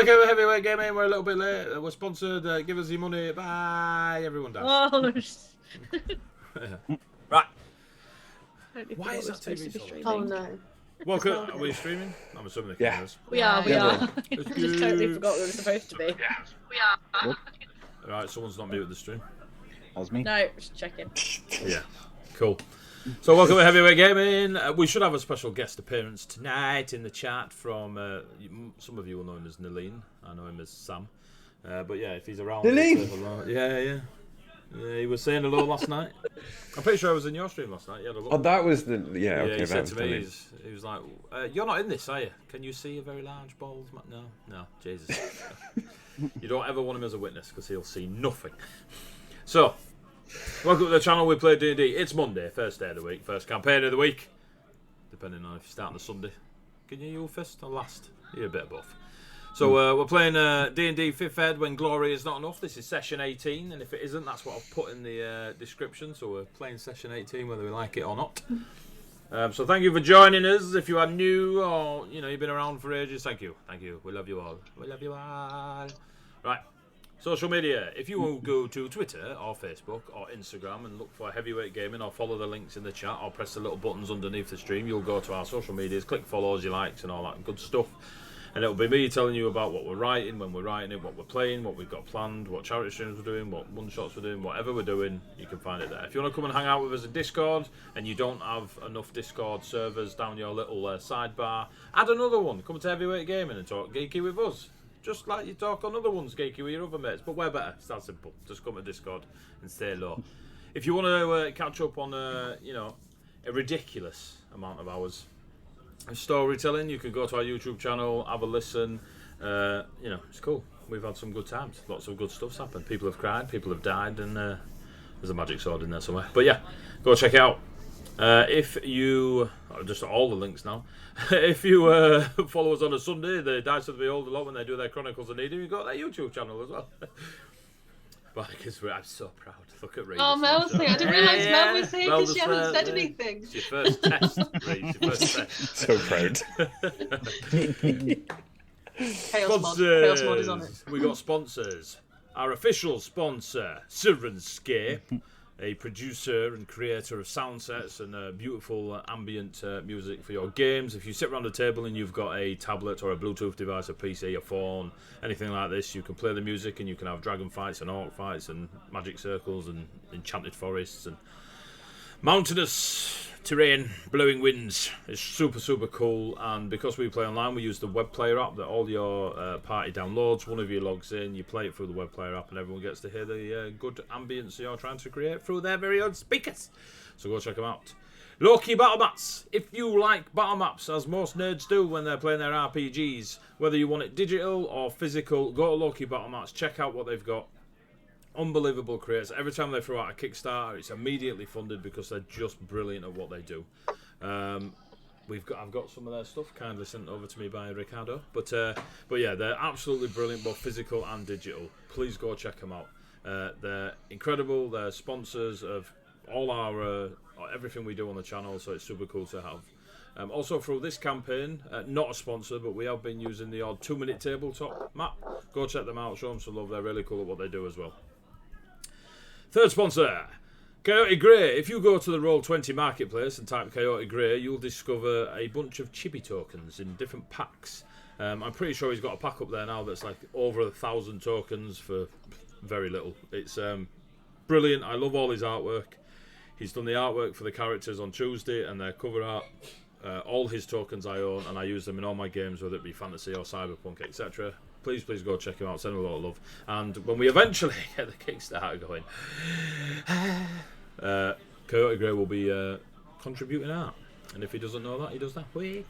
Okay, Heavyweight Gaming, we're a little bit late. We're sponsored. Give us your money. Bye. Everyone does. Right. Why is that TV so late? Oh no. Welcome. Are we streaming? I'm assuming the cameras. We are. We just totally forgot we were supposed to be. Yeah. We are. Alright, someone's not muted the stream. That was me. No, just checking. Yeah. Cool. So welcome to Heavyweight Gaming. We should have a special guest appearance tonight in the chat from some of you will know him as Nalene. I know him as Sam. But yeah, if he's around, Nalene? Yeah, he was saying hello last night. I'm pretty sure I was in your stream last night. Oh, that was the okay. He said that to was me, he was like, "You're not in this, are you? Can you see a very large balls?" No, Jesus. You don't ever want him as a witness because he'll see nothing. So, welcome to the channel. We play D&D. It's Monday, first day of the week, first campaign of the week, depending on if you start on a Sunday. Can you use first or last? You're a bit of both. So we're playing D&D5e Ed when glory is not enough. This is session 18, and if it isn't, that's what I've put in the description. So we're playing session 18, whether we like it or not. So thank you for joining us. If you are new or you've been around for ages, thank you. We love you all. Right. Social media. If you will go to Twitter or Facebook or Instagram and look for Heavyweight Gaming, or follow the links in the chat, or press the little buttons underneath the stream, you'll go to our social medias, click follows, your likes, and all that good stuff. And it'll be me telling you about what we're writing, when we're writing it, what we're playing, what we've got planned, what charity streams we're doing, what one-shots we're doing, whatever we're doing, you can find it there. If you want to come and hang out with us in Discord, and you don't have enough Discord servers down your little sidebar, add another one. Come to Heavyweight Gaming and talk geeky with us. Just like you talk on other ones geeky with your other mates, but we're better. It's that simple. Just come to Discord and stay low. If you want to catch up on, a ridiculous amount of hours storytelling, you can go to our YouTube channel, have a listen. It's cool. We've had some good times. Lots of good stuff's happened. People have cried, people have died, and there's a magic sword in there somewhere. But yeah, go check it out. If you just all the links now. If you follow us on a Sunday, the Dice of the Behold a lot when they do their Chronicles of Needham, you've got their YouTube channel as well. Because I'm so proud. Look at Reed. Oh, Mel's here. I didn't realise Mel was here because she hadn't said anything. It's your first test, Reed. Your first test. So proud. Chaos mod is on it. We got sponsors. Our official sponsor, Sirenscape, a producer and creator of sound sets and beautiful ambient music for your games. If you sit around a table and you've got a tablet or a Bluetooth device, a PC, a phone, anything like this, you can play the music and you can have dragon fights and orc fights and magic circles and enchanted forests and mountainous terrain, blowing winds. It's super, super cool. And because we play online, we use the web player app that all your party downloads. One of you logs in, you play it through the web player app, and everyone gets to hear the good ambience you're trying to create through their very own speakers. So go check them out. Loki battle mats. If you like battle maps, as most nerds do when they're playing their RPGs, whether you want it digital or physical, go to Loki battle mats. Check out what they've got. Unbelievable creators. Every time they throw out a Kickstarter, it's immediately funded because they're just brilliant at what they do. I've got some of their stuff kindly sent over to me by Ricardo. But yeah, they're absolutely brilliant, both physical and digital. Please go check them out. They're incredible. They're sponsors of all our everything we do on the channel, so it's super cool to have. Also through this campaign, not a sponsor, but we have been using the odd 2-minute tabletop map. Go check them out, show them some love. They're really cool at what they do as well. Third sponsor, Coyote Grey. If you go to the Roll20 marketplace and type Coyote Grey, you'll discover a bunch of chibi tokens in different packs. I'm pretty sure he's got a pack up there now that's like over 1,000 tokens for very little. It's brilliant. I love all his artwork. He's done the artwork for the characters on Tuesday and their cover art. All his tokens I own, and I use them in all my games, whether it be fantasy or cyberpunk, etc. Please go check him out. Send him a lot of love. And when we eventually get the Kickstarter going, Coyote Grey will be contributing art. And if he doesn't know that, he does that. The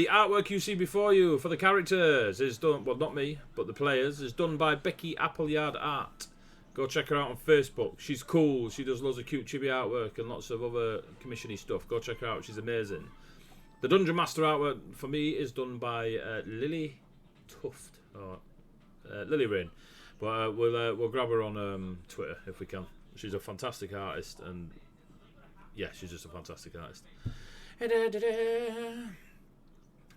artwork you see before you for the characters is done, well, not me, but the players, is done by Becky Appleyard Art. Go check her out on Facebook. She's cool. She does loads of cute chibi artwork and lots of other commissiony stuff. Go check her out. She's amazing. The Dungeon Master artwork for me is done by Lily Tuft or Lily Rain, but we'll grab her on Twitter if we can. She's a fantastic artist, and yeah, she's just a fantastic artist.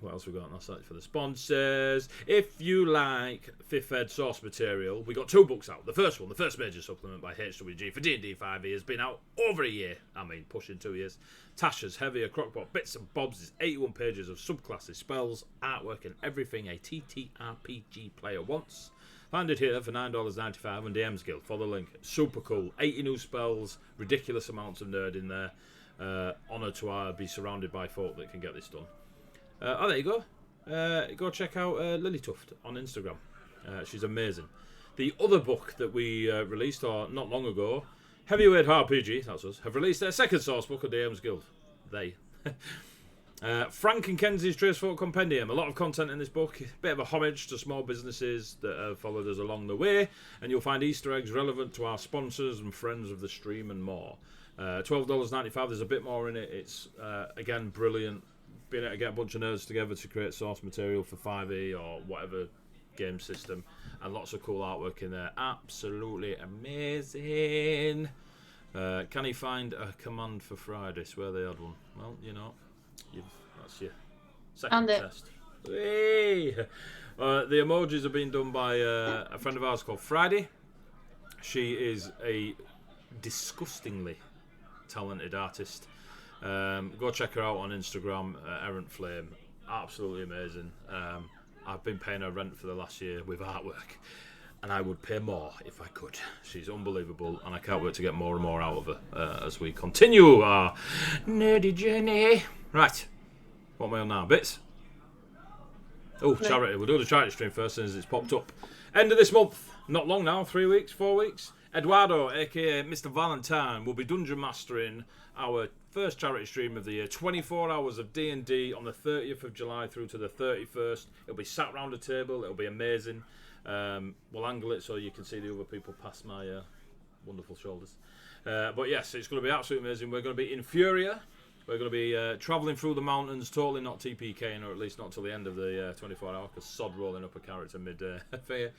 What else we got on our site for the sponsors? If you like 5th Ed source material, we got 2 books out. The first one, the first major supplement by HWG for DnD5e, has been out over a year. I mean, pushing 2 years. Tasha's Heavier Crockpot Bits and Bobs is 81 pages of subclasses, spells, artwork, and everything a TTRPG player wants. Find it here for $9.95 on DM's Guild. Follow the link. Super cool. 80 new spells, ridiculous amounts of nerd in there. Honoured to be surrounded by folk that can get this done. There you go. Go check out Lily Tuft on Instagram. She's amazing. The other book that we released not long ago, Heavyweight RPG, that's us, have released their second source book of DM's Guild. They. Frank and Kenzie's Trace Folk Compendium. A lot of content in this book. A bit of a homage to small businesses that have followed us along the way. And you'll find Easter eggs relevant to our sponsors and friends of the stream and more. $12.95. There's a bit more in it. It's, again, brilliant. Being able to get a bunch of nerds together to create source material for 5e or whatever game system, and lots of cool artwork in there. Absolutely amazing. Can he find a command for Friday? Swear they had one. Well, you know, that's your second test. Hey! The emojis have been done by a friend of ours called Friday. She is a disgustingly talented artist. Go check her out on Instagram, Errant Flame. Absolutely amazing. I've been paying her rent for the last year with artwork, and I would pay more if I could. She's unbelievable, and I can't wait to get more and more out of her as we continue our nerdy journey. Right, what am I on now? Bits? Oh, charity. We'll do the charity stream first since it's popped up. End of this month. Not long now, 3 weeks, 4 weeks. Eduardo, aka Mr. Valentine, will be dungeon mastering our first charity stream of the year. 24 hours of D&D on the 30th of July through to the 31st. It'll be sat round a table. It'll be amazing. We'll angle it so you can see the other people past my wonderful shoulders. But yes, it's going to be absolutely amazing. We're going to be in Furia. We're going to be travelling through the mountains, totally not TPKing, or at least not till the end of the 24 hour, because sod rolling up a character mid-fair.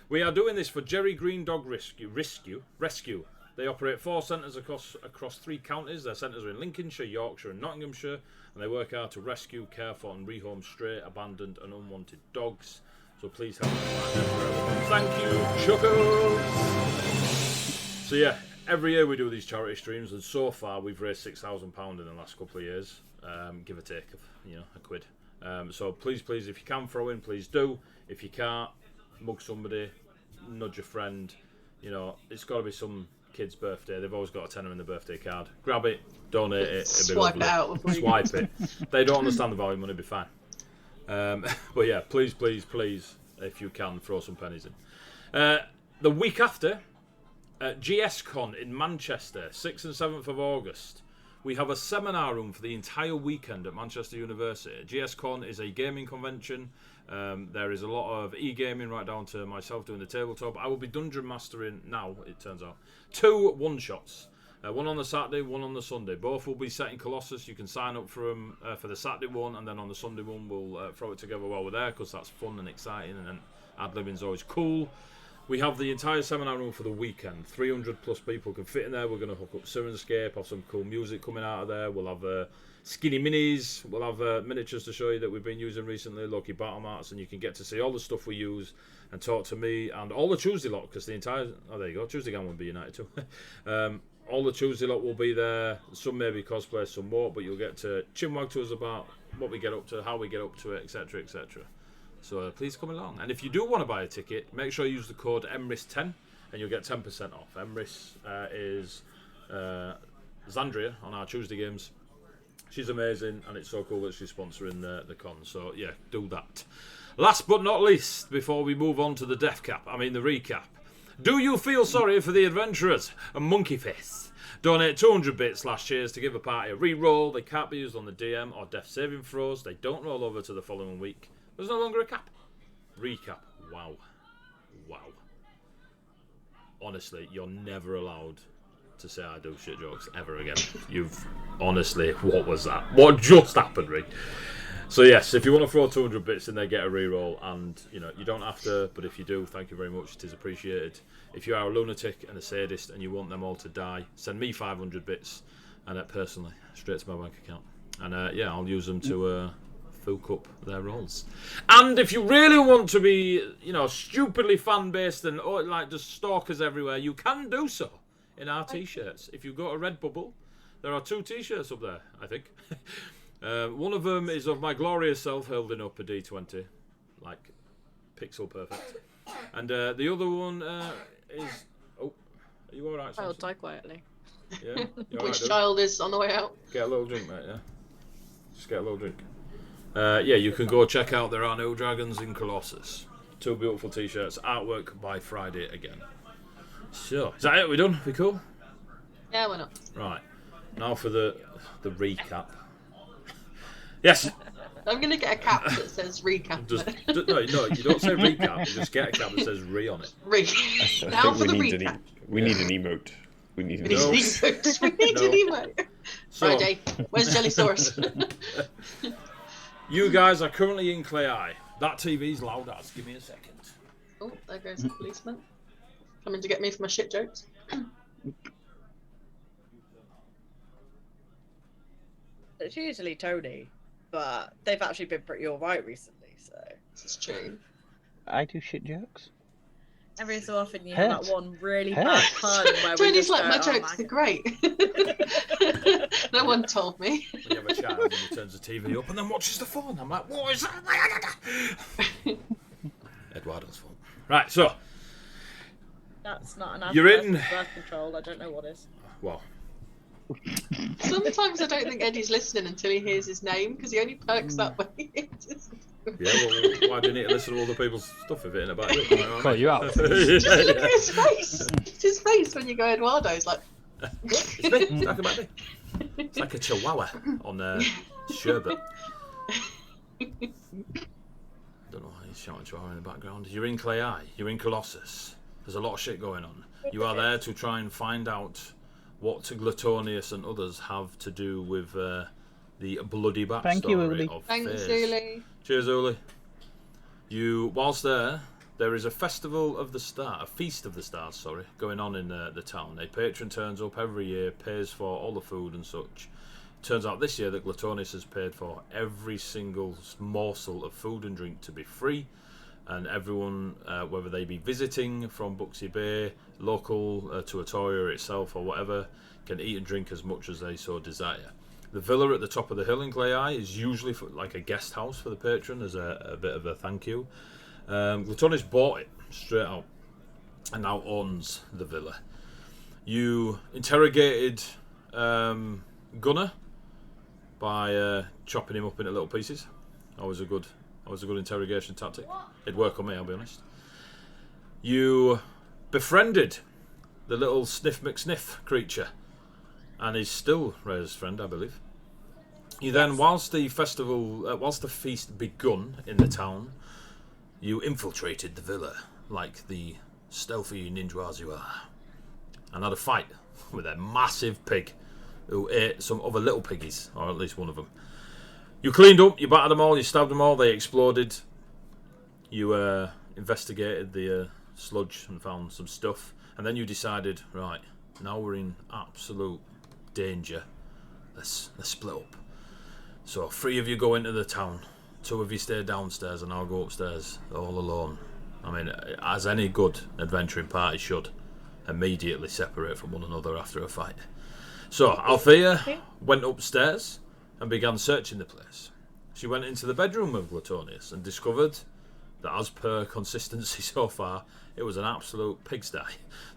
We are doing this for Jerry Green Dog Rescue. They operate 4 centres across 3 counties. Their centres are in Lincolnshire, Yorkshire and Nottinghamshire, and they work hard to rescue, care for and rehome stray, abandoned and unwanted dogs. So please help them. Thank you, Chuckles! So yeah, every year we do these charity streams, and so far we've raised £6,000 in the last couple of years, give or take, a quid. So please, if you can throw in, please do. If you can't, mug somebody, nudge a friend. You know, it's got to be some kid's birthday. They've always got a tenner in the birthday card. Grab it, donate it. Swipe it out. Swipe it. They don't understand the value of money, be fine. But yeah, please, if you can, throw some pennies in. The week after, GSCon in Manchester, 6th and 7th of August. We have a seminar room for the entire weekend at Manchester University. GSCon is a gaming convention. There is a lot of e-gaming, right down to myself doing the tabletop. I will be dungeon mastering now, it turns out. 2 one-shots. One on the Saturday, one on the Sunday. Both will be set in Colossus. You can sign up for them for the Saturday one, and then on the Sunday one we'll throw it together while we're there, because that's fun and exciting, and then ad-libbing's always cool. We have the entire seminar room for the weekend. 300 plus people can fit in there. We're going to hook up Sirenscape, have some cool music coming out of there. We'll have skinny minis. We'll have miniatures to show you that we've been using recently, Loki battle mats, and you can get to see all the stuff we use and talk to me and all the Tuesday lot, because the entire... Oh, there you go. Tuesday gang will be united too. All the Tuesday lot will be there. Some may be cosplay, some won't, but you'll get to chinwag to us about what we get up to, how we get up to it, etc., etc. So please come along. And if you do want to buy a ticket, make sure you use the code EMRIS10 and you'll get 10% off. EMRIS is Zandria on our Tuesday games. She's amazing, and it's so cool that she's sponsoring the con. So yeah, do that. Last but not least, before we move on to the the recap. Do you feel sorry for the adventurers and Monkey Face? Donate 200 bits /cheers to give a party a re-roll. They can't be used on the DM or death saving throws. They don't roll over to the following week. There's no longer a cap. Recap. Wow. Honestly, you're never allowed to say I do shit jokes ever again. Honestly, what was that? What just happened, Rick? So yes, if you want to throw 200 bits in there, get a re-roll, and you don't have to, but if you do, thank you very much, it is appreciated. If you are a lunatic and a sadist and you want them all to die, send me 500 bits, and personally, straight to my bank account. And I'll use them to fuck up their rolls. And if you really want to be, stupidly fan-based and just stalkers everywhere, you can do so in our t-shirts. If you go to Redbubble, there are 2 t-shirts up there, I think. One of them is of my glorious self holding up a D20, like pixel perfect, and the other one is. Oh, are you all right? I'll die quietly. Yeah. Which child is on the way out? Get a little drink, mate. Yeah. Just get a little drink. You can go check out There Are No Dragons in Colossus. 2 beautiful t-shirts, artwork by Friday again. So, is that it? We done? We cool? Yeah, why not? Right. Now for the recap. Yes. I'm going to get a cap that says recap. No, you don't say recap. You just get a cap that says re on it. Now for the recap. We need an emote. We need an emote. We need an emote. Friday. Where's Jelly Sauce? You guys are currently in Clay Eye. That TV's loud as. Give me a second. Oh, there goes the policeman. Coming to get me for my shit jokes. It's usually Tony, but they've actually been pretty alright recently, so... This is true. I do shit jokes? Every so often you have that one really bad pun where Tony's like, my jokes are great. No one told me. We have a chat and he turns the TV up and then watches the phone. I'm like, what is that? Eduardo's fault. Right, so... That's not an You're in... birth control, I don't know what is. Well... Sometimes I don't think Eddie's listening until he hears his name, because he only perks up when he hears his name. Yeah, well, why do you need to listen to all the people's stuff if it ain't about it? Call you out. Just look at his face. It's his face when you go Eduardo's like... It's me, it's talking about me. It's like a chihuahua on sherbet. Don't know why he's shouting chihuahua in the background. You're in Clay Eye, you're in Colossus. There's a lot of shit going on. You are there to try and find out what Gluttonius and others have to do with the bloody backstory. Thank you, Uli. Of Thanks, Faze. Uli. Cheers, Uli. Whilst there is a festival of the stars, a feast of the stars, sorry, going on in the town. A patron turns up every year, pays for all the food and such. Turns out this year that Gluttonius has paid for every single morsel of food and drink to be free. And everyone, whether they be visiting from Buxy Bay, local to Atoria itself or whatever, can eat and drink as much as they so desire. The villa at the top of the hill in Clay Eye is usually like a guest house for the patron as a bit of a thank you. Gluttonius bought it straight out and now owns the villa. You interrogated Gunnar by chopping him up into little pieces. Always a good interrogation tactic. It'd work on me, I'll be honest. You befriended the little Sniff McSniff creature, and is still Rhea's friend, I believe. You then, whilst the feast begun in the town, you infiltrated the villa like the stealthy ninjas you are, and had a fight with a massive pig who ate some other little piggies, or at least one of them. You cleaned up, you battered them all, you stabbed them all, they exploded. You investigated the sludge and found some stuff, and then you decided, right, now we're in absolute danger. Let's split up. So 3 of you go into the town, 2 of you stay downstairs, and I'll go upstairs all alone. I mean, as any good adventuring party should, immediately separate from one another after a fight. So Althea went upstairs and began searching the place. She went into the bedroom of Gluttonius and discovered that, as per consistency so far, it was an absolute pigsty.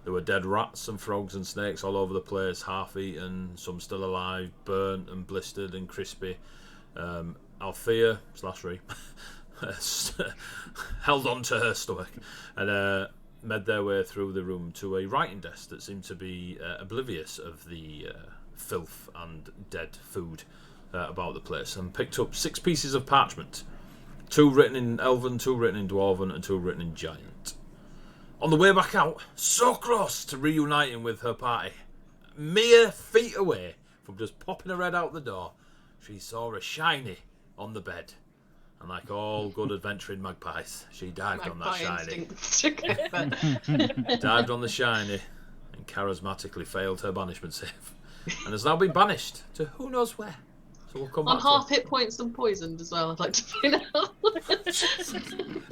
There were dead rats and frogs and snakes all over the place, half eaten, some still alive, burnt and blistered and crispy. Althea / Ree held on to her stomach and made their way through the room to a writing desk that seemed to be oblivious of the filth and dead food about the place, and picked up 6 pieces of parchment, 2 written in Elven, 2 written in Dwarven, and 2 written in Giant. On the way back out, so close to reuniting with her party, mere feet away from just popping her head out the door, she saw a shiny on the bed. And like all good adventuring magpies, she dived on that shiny. Dived on the shiny and charismatically failed her banishment save. And has now been banished to who knows where. So we'll come On back half to hit points and poisoned as well, I'd like to point out.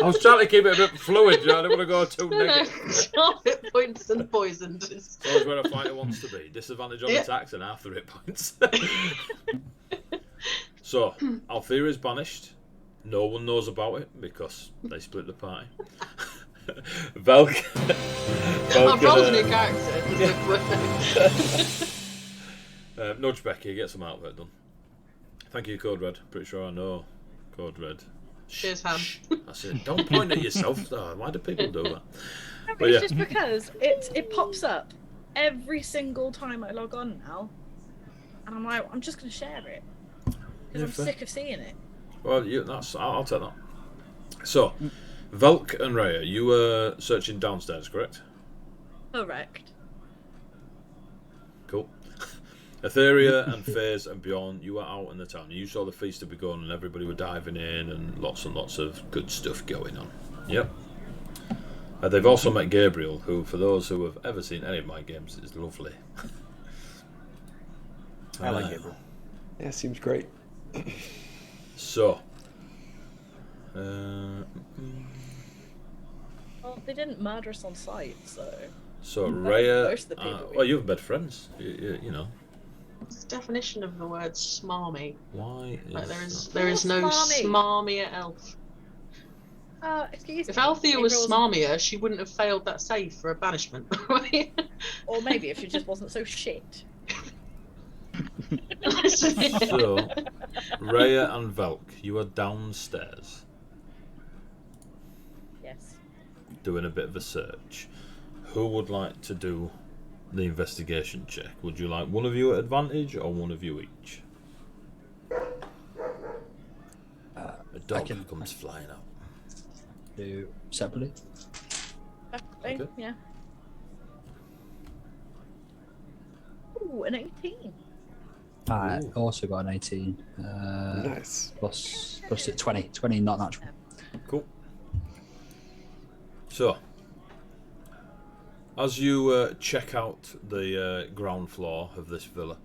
I was trying to keep it a bit fluid, I didn't want to go too negative. Half hit points and poisoned. It's always where a fighter wants to be. Disadvantage on attacks and half the hit points. So, Althea is banished. No one knows about it because they split the party. Velk. I've rolled a new character. Nudge Becky, get some artwork done. Thank you, Code Red. Pretty sure I know Code Red. Cheers, Ham. That's it. Don't point at yourself, though. Why do people do that? No, But it's yeah. just because it pops up every single time I log on now, and I'm like, I'm just going to share it because I'm fair. sick of seeing it. Well, I'll take that. So, Velk and Rhea, you were searching downstairs, correct? Correct. Cool. Etheria and Faze and Bjorn, you were out in the town. You saw the feast had begun and everybody were diving in and lots of good stuff going on. Yep. They've also met Gabriel, who, for those who have ever seen any of my games, is lovely. I like Gabriel. Yeah, seems great. So, Well, they didn't murder us on sight, so. Rhea. Most of the people we- Well, you have bad friends. You know. What's the definition of the word smarmy? Why? Like Is there is no Smarmy. smarmier elf. Excuse me. If Althea was Gabriel's- smarmier, she wouldn't have failed that save for a banishment, right? Or maybe if she just wasn't so shit. So, Rhea and Velk, you are downstairs Yes. doing a bit of a search. Who would like to do the investigation check? Would you like one of you at advantage or one of you each? A dog can- comes flying out. Do separately. Okay. Yeah. Ooh, an 18. I Ooh. also got an 18. Nice. Plus 20. 20 not natural. Cool. So, as you check out the ground floor of this villa,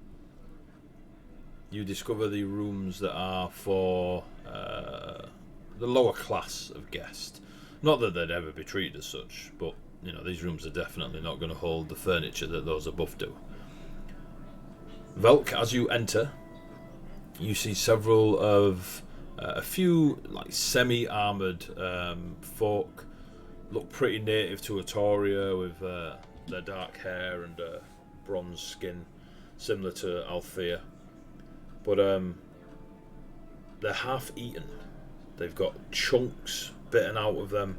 you discover the rooms that are for the lower class of guest. Not that they'd ever be treated as such, but you know these rooms are definitely not going to hold the furniture that those above do. Velk, as you enter, you see several of a few like semi-armoured folk. Look pretty native to Atoria with their dark hair and bronze skin, similar to Althea. But they're half eaten. They've got chunks bitten out of them.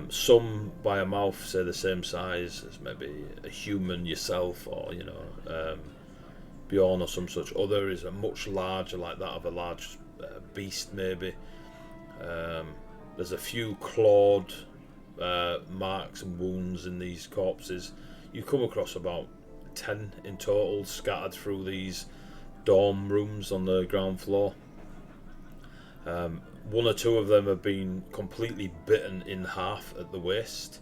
Some by a mouth say the same size as maybe a human yourself, or Bjorn or some such. Other is a much larger, like that of a large beast maybe. There's a few clawed marks and wounds in these corpses. You come across about 10 in total scattered through these dorm rooms on the ground floor. One or two of them have been completely bitten in half at the waist,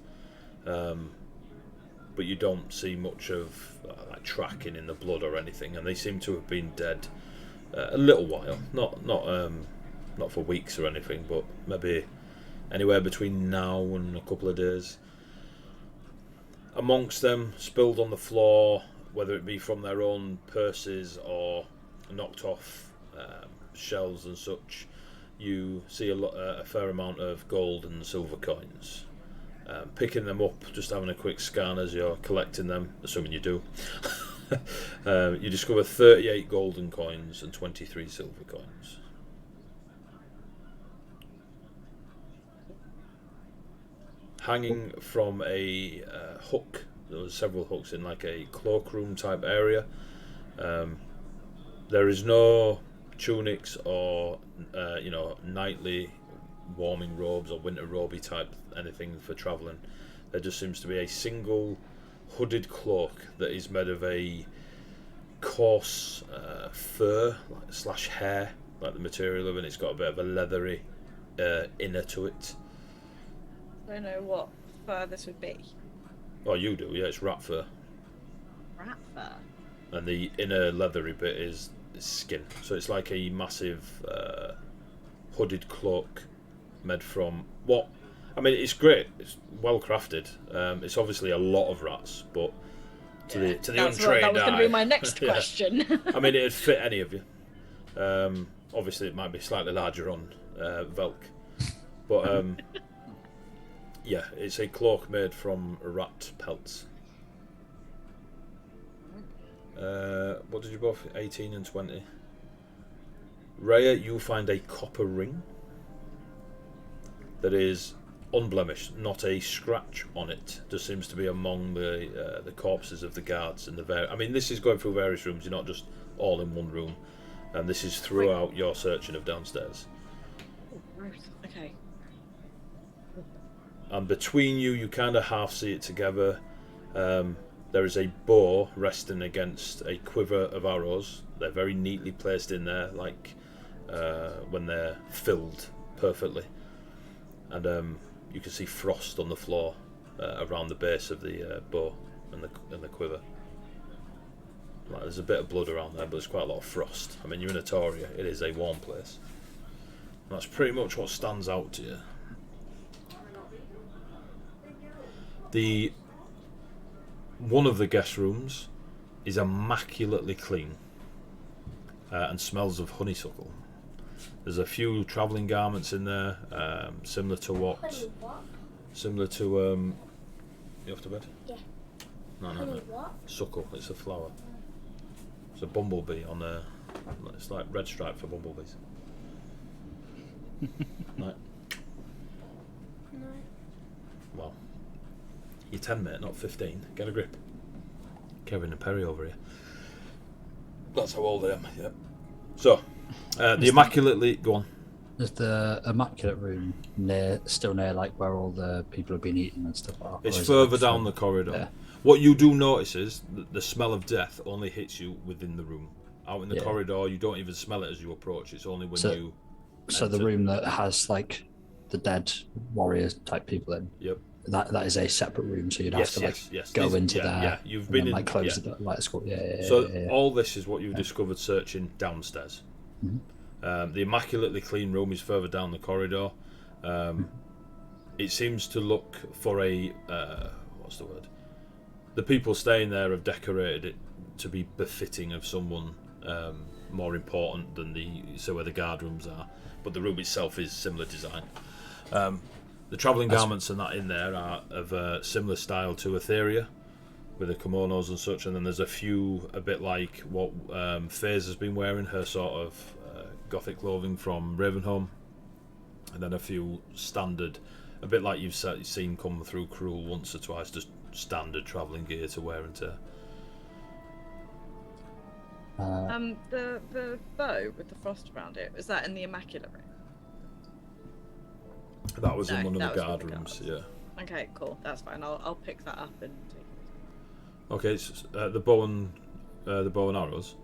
but you don't see much of like tracking in the blood or anything, and they seem to have been dead a little while, not for weeks or anything, but maybe anywhere between now and a couple of days. Amongst them, spilled on the floor, whether it be from their own purses or knocked off shelves and such, you see a fair amount of gold and silver coins. Picking them up, just having a quick scan as you're collecting them, assuming you do, you discover 38 golden coins and 23 silver coins. Hanging from a hook, there were several hooks in like a cloakroom type area. There is no tunics or nightly warming robes or winter robey type anything for travelling. There just seems to be a single hooded cloak that is made of a coarse fur slash hair, like the material of it. It's got a bit of a leathery inner to it. I don't know what fur this would be. Oh, you do, yeah. It's rat fur. Rat fur. And the inner leathery bit is skin. So it's like a massive hooded cloak made from what? I mean, it's great. It's well crafted. It's obviously a lot of rats, but to the untrained that was going to eye, be my next question. I mean, it'd fit any of you. Obviously, it might be slightly larger on Velk, but yeah, it's a cloak made from rat pelts. What did you both? 18 and 20. Rhea, you find a copper ring that is unblemished, not a scratch on it. Just seems to be among the corpses of the guards and I mean, this is going through various rooms. You're not just all in one room, and this is throughout your searching of downstairs. Oh, gross. Okay. And between you kind of half see it together. There is a bow resting against a quiver of arrows. They're very neatly placed in there, like when they're filled perfectly. And you can see frost on the floor around the base of the bow and the quiver. Like, there's a bit of blood around there, but there's quite a lot of frost. I mean, you're in Atoria. It is a warm place. And that's pretty much what stands out to you. One of the guest rooms is immaculately clean and smells of honeysuckle. There's a few travelling garments in there, similar to what? Similar to you off to bed? Yeah. No. What? Suckle. It's a flower. It's a bumblebee on there. It's like red stripe for bumblebees. Right. No. Well, you're 10, mate, not 15. Get a grip. Kevin and Perry over here. That's how old I am, yeah. So, the immaculately... Go on. Is the immaculate room still near like where all the people have been eating and stuff are? It's further down the corridor. Yeah. What you do notice is the smell of death only hits you within the room. Out in the corridor, you don't even smell it as you approach. It's only when you... So the room that has like the dead warriors type people in. Yep. That is a separate room, so you'd have to go into there. Yeah, you've been in. Like close the door, like school. Yeah. So all this is what you've discovered searching downstairs. Mm-hmm. The immaculately clean room is further down the corridor. It seems to look for a what's the word? The people staying there have decorated it to be befitting of someone more important than where the guard rooms are. But the room itself is similar design. The travelling garments and that in there are of a similar style to Etheria, with the kimonos and such, and then there's a few a bit like what Faze has been wearing, her sort of gothic clothing from Ravenholm, and then a few standard A bit like you've seen come through Cruel once or twice, just standard travelling gear to wear and tear. The bow with the frost around it, was that in the Immaculate Room? That was in No, one of that the was one of guard the rooms, guards. yeah. Okay, cool. That's fine. I'll pick that up and take it. Okay, so, the bow and arrows.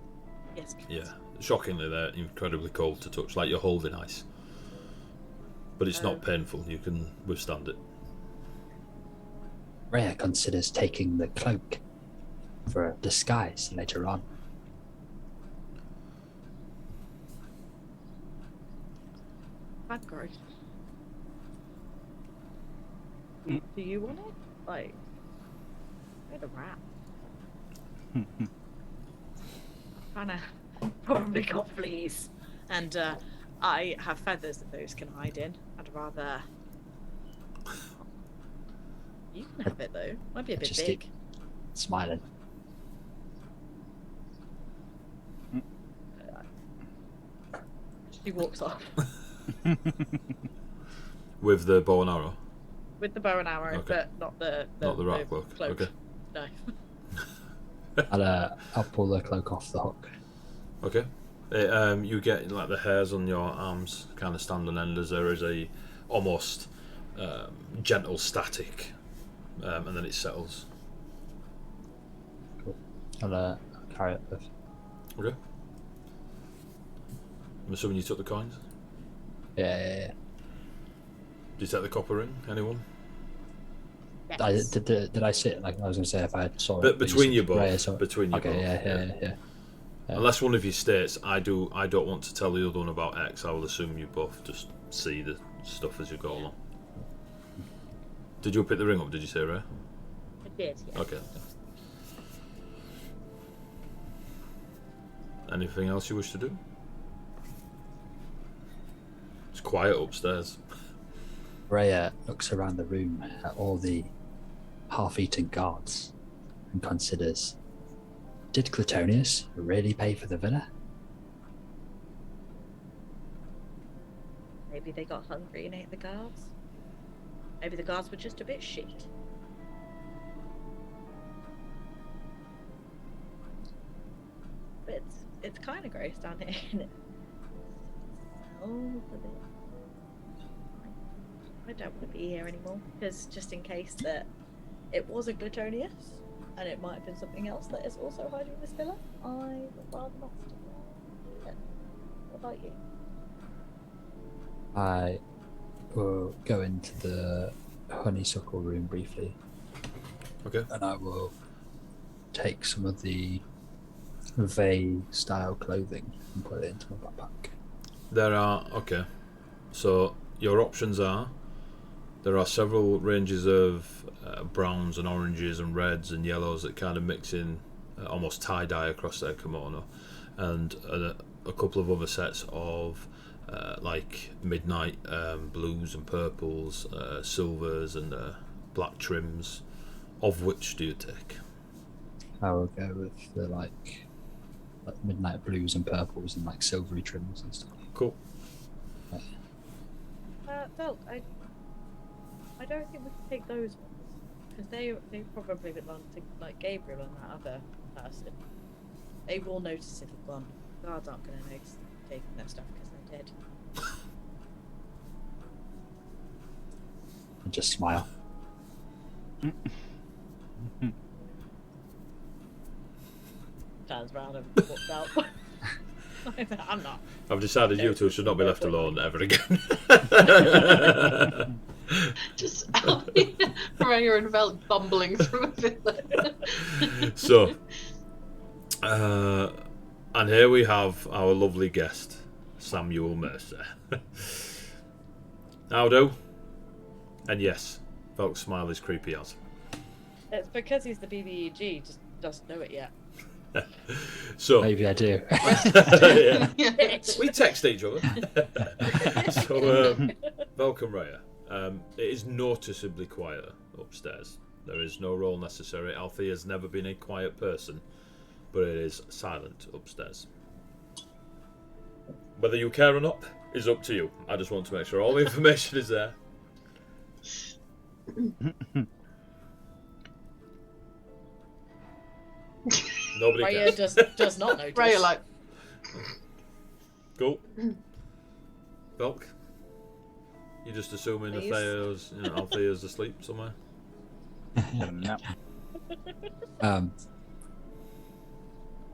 Yes. Please. Yeah, shockingly, they're incredibly cold to touch, like you're holding ice. But it's not painful. You can withstand it. Rhea considers taking the cloak for a disguise later on. Bad growth. Do you want it? Like, where the rat? Kinda probably got fleas, and I have feathers that those can hide in. I'd rather. You can have it though. Might be a bit Just big. keep smiling. She walks off With the bow and arrow? with the bow and arrow, Okay. but not the Not the rat cloak. Okay. No. I'll pull the cloak off the hook. Okay. You get like the hairs on your arms kind of stand on end as there is a almost gentle static, and then it settles. Cool. I'll carry it with. Okay. I'm assuming you took the coins. Yeah. Did you take the copper ring? Anyone? Yes. Did I sit like I was going to say if I saw But it? between you both. Rhea saw it. Between you Okay, both. yeah. Unless one of you states, I don't want to tell the other one about X, I will assume you both just see the stuff as you go along. Did you pick the ring up, did you say, Ray? I did, yeah. Okay. Anything else you wish to do? It's quiet upstairs. Rhea looks around the room at all the half-eaten guards and considers, did Cletonius really pay for the villa? Maybe they got hungry and ate the guards. Maybe the guards were just a bit shit. But it's kind of gross down here, isn't it? Smells a bit. I don't want to be here anymore because just in case that it was a Gluttonius and it might have been something else that is also hiding in this villa, I would rather not stick around. What about you? I will go into the honeysuckle room briefly. Okay. And I will take some of the Vey style clothing and put it into my backpack. Okay. So your options are, there are several ranges of browns and oranges and reds and yellows that kind of mix in almost tie-dye across their kimono, and a couple of other sets of like midnight blues and purples, silvers and black trims. Of which do you take? I will go with the like midnight blues and purples and like silvery trims and stuff. Cool. Well, I don't think we can take those ones because they probably belong to like Gabriel and that other person. They will notice if we've gone. Guards aren't going to notice taking their stuff because they're dead. And just smile. Turns around and walks out. I'm not. I've decided you two should not be left alone ever again. Just out here, Raya and Vel bumbling through a villa. So, and here we have our lovely guest, Samuel Mercer. Howdo. And yes, Velk's smile is creepy as. It's because he's the BBEG, just doesn't know it yet. So, Maybe I do. yeah. Yeah. We text each other. So, welcome, Raya. It is noticeably quieter upstairs. There is no role necessary. Althea has never been a quiet person, but it is silent upstairs. Whether you care or not is up to you. I just want to make sure all the information is there. Nobody Raya cares. does not notice. Raya like, Cool. Velk? You're just assuming the Please. Thea's, Althea's asleep somewhere? No.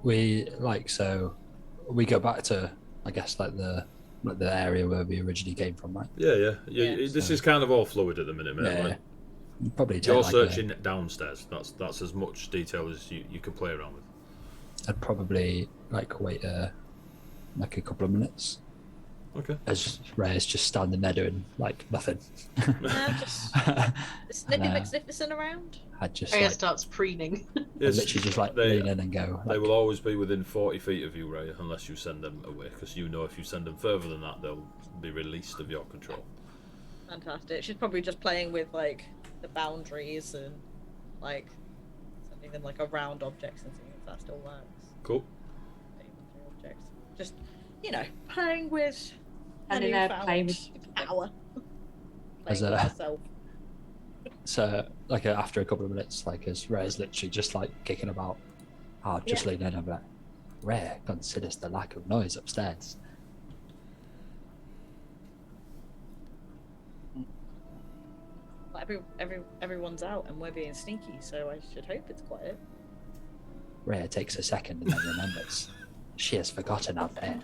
We we go back to, I guess, like the area where we originally came from, right? Yeah. Yeah. This is kind of all fluid at the minute, mate. Yeah. Like, Probably take you're like searching downstairs. That's as much detail as you can play around with. I'd probably wait like a couple of minutes Okay. as Ray's just standing there doing nothing. Just sniffing McSniffison around. I'd just Raya starts preening. Yes, literally just they, lean in and go. they will always be within 40 feet of you, Ray, unless you send them away, because you know if you send them further than that, they'll be released of your control. Fantastic. She's probably just playing with the boundaries and something them around objects and seeing if that still works. Cool. Objects. Just playing with And in a play with power. As Playing with a- herself. So after a couple of minutes, as Ray's literally just kicking about, I'll just lean in and be like, Ray considers the lack of noise upstairs. Everyone's out and we're being sneaky, so I should hope it's quiet. Ray takes a second and then remembers she has forgotten out there.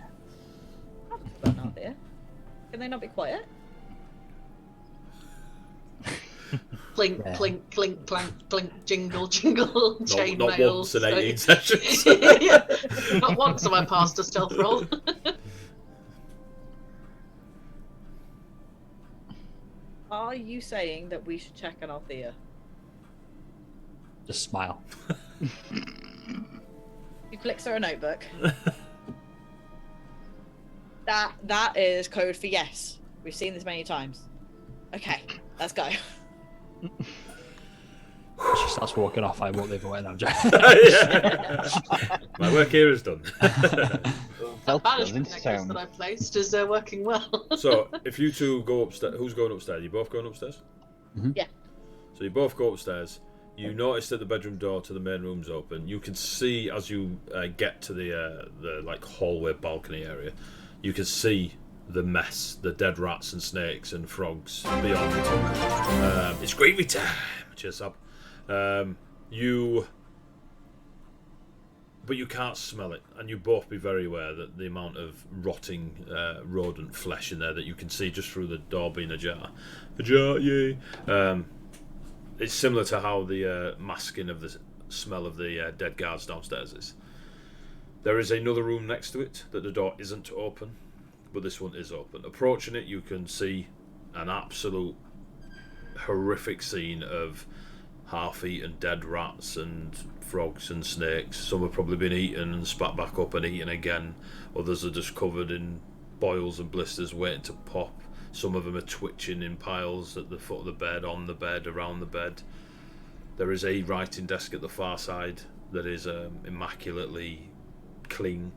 I've forgotten out there. Can they not be quiet? Clink, Yeah. clink, clink, clank, clink, jingle, jingle, chain Not mail. once in so- 18 sessions. Yeah. Not once have I passed a stealth roll. Are you saying that we should check on Althea? Just smile. He flicks her a notebook. That is code for yes. We've seen this many times. Okay, let's go. She starts walking off. I won't leave her way now, Jack. My work here is done. That Velk goes banishment into necklace town. that I placed is working well. So, if you two go upstairs, who's going upstairs? You both going upstairs? Mhm. Yeah. So you both go upstairs. You notice that the bedroom door to the main room's open. You can see as you get to the hallway balcony area. You can see the mess, the dead rats and snakes and frogs beyond. It's gravy time. Cheers up. But you can't smell it, and you both be very aware that the amount of rotting rodent flesh in there that you can see just through the door being ajar. Ajar, yay! It's similar to how the masking of the smell of the dead guards downstairs is. There is another room next to it that the door isn't open, but this one is open. Approaching it, you can see an absolute horrific scene of half-eaten dead rats and frogs and snakes. Some have probably been eaten and spat back up and eaten again. Others are just covered in boils and blisters waiting to pop. Some of them are twitching in piles at the foot of the bed, on the bed, around the bed. There is a writing desk at the far side that is immaculately clean.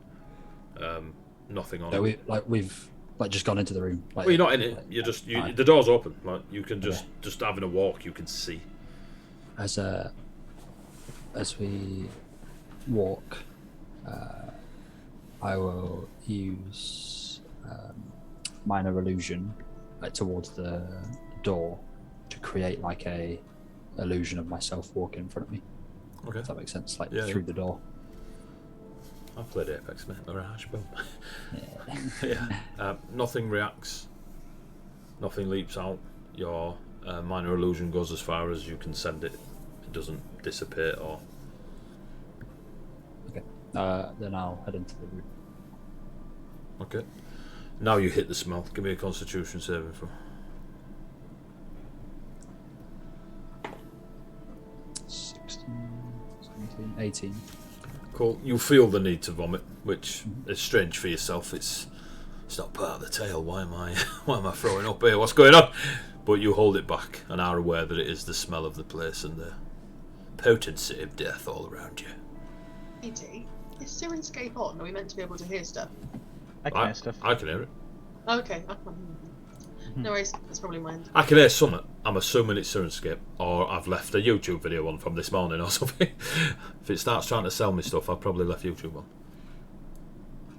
Nothing on So it. we've just gone into the room. Well, you're not in it. You're just Fine. the door's open. You can just having a walk. You can see. As we walk, I will use minor illusion towards the door to create a illusion of myself walking in front of me. Okay. If that makes sense, Yeah, through yeah. the door. I've played Apex, mate. Mirage, boom. Yeah. Yeah. Nothing reacts. Nothing leaps out. Your minor illusion goes as far as you can send it. It doesn't dissipate or. Okay. Then I'll head into the room. Okay. Now you hit the smell. Give me a Constitution saving throw. 16, 17, 18. Cool. You feel the need to vomit, which is strange for yourself. It's not part of the tale. Why am I throwing up here? What's going on? But you hold it back and are aware that it is the smell of the place and the potency of death all around you. AD, is Sirenscape on? Are we meant to be able to hear stuff? I can hear stuff. I can hear it. Oh, okay. No worries. That's probably mine. I can hear summit. I'm assuming it's Sunscape, or I've left a YouTube video on from this morning or something. If it starts trying to sell me stuff, I've probably left YouTube on.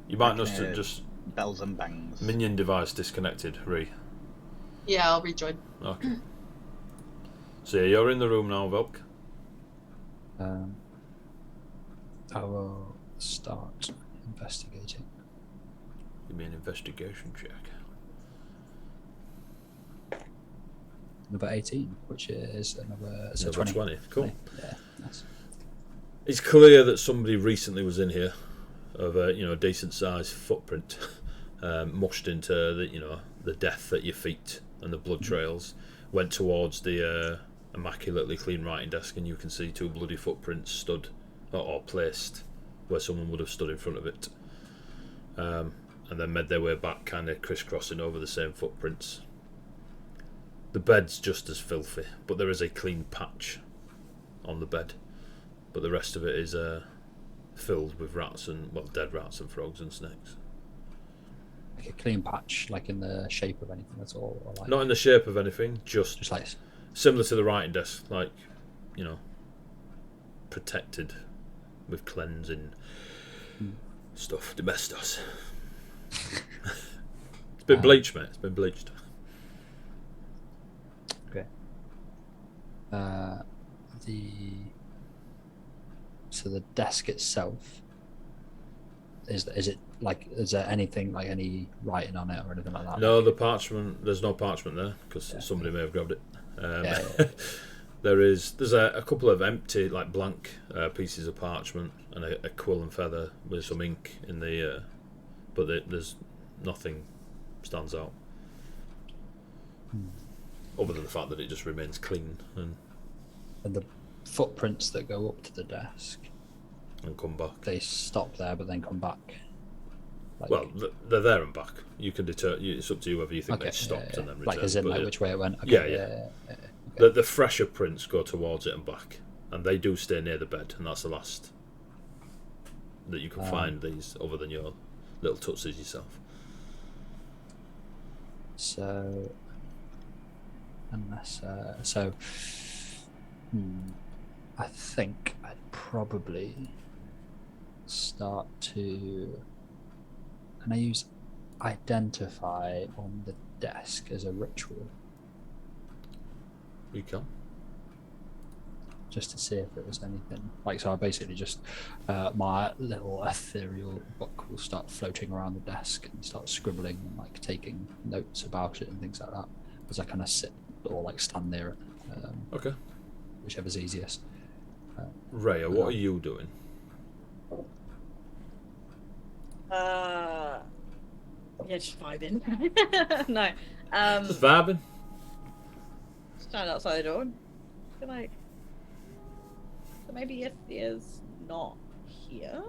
You might just bells and bangs. minion device disconnected, Ree. Yeah, I'll rejoin. Okay. So yeah, you're in the room now, Velk. I will start investigating. Give me an investigation check. Another 18, which is another so Another 20. Cool. Yeah, nice. It's clear that somebody recently was in here of a decent sized footprint, mushed into the death at your feet and the blood trails. Went towards the immaculately clean writing desk, and you can see 2 bloody footprints stood or placed where someone would have stood in front of it, and then made their way back, kind of crisscrossing over the same footprints. The bed's just as filthy, but there is a clean patch on the bed, but the rest of it is filled with rats and dead rats and frogs and snakes. Like a clean patch, like in the shape of anything at all? Or like, Not in the shape of anything, just like similar to the writing desk, like, protected with cleansing stuff, domestos. It's been bleached, mate. It's been bleached. Okay. So the desk itself, is it like, is there anything like any writing on it or anything like that? No, the parchment. There's no parchment there because somebody may have grabbed it. There's a couple of empty, like blank pieces of parchment and a quill and feather with some ink in the, but there's nothing stands out other than the fact that it just remains clean and the footprints that go up to the desk and come back. They stop there, but then come back. Like, well, they're there and back. You can deter. It's up to you whether you think they stopped and then returned. Like as in, but like which way it went. Okay, yeah. Okay. The fresher prints go towards it and back, and they do stay near the bed, and that's the last that you can find these, other than your little tootsies yourself. So, unless I think I'd probably start to. Can I use identify on the desk as a ritual? You can. Just to see if it was anything. Like, so I basically just, my little ethereal book will start floating around the desk and start scribbling and like taking notes about it and things like that. As I kind of sit or like stand near it. Okay. Whichever's easiest. Rhea, what are you doing? Yeah, just vibing. No. Just vibing. Stand outside the door and be like, so maybe if is not here,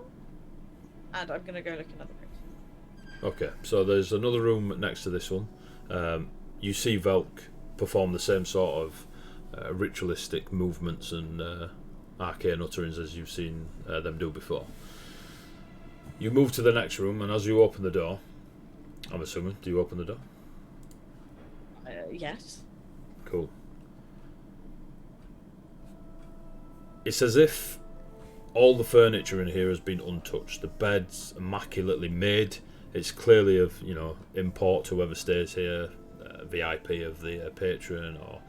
and I'm gonna go look another place. Okay, so there's another room next to this one. You see Velk perform the same sort of ritualistic movements and arcane utterings as you've seen them do before. You move to the next room, and as you open the door, I'm assuming, do you open the door? Yes. Cool. It's as if all the furniture in here has been untouched. The bed's immaculately made. It's clearly of, import to whoever stays here, VIP of the patron, or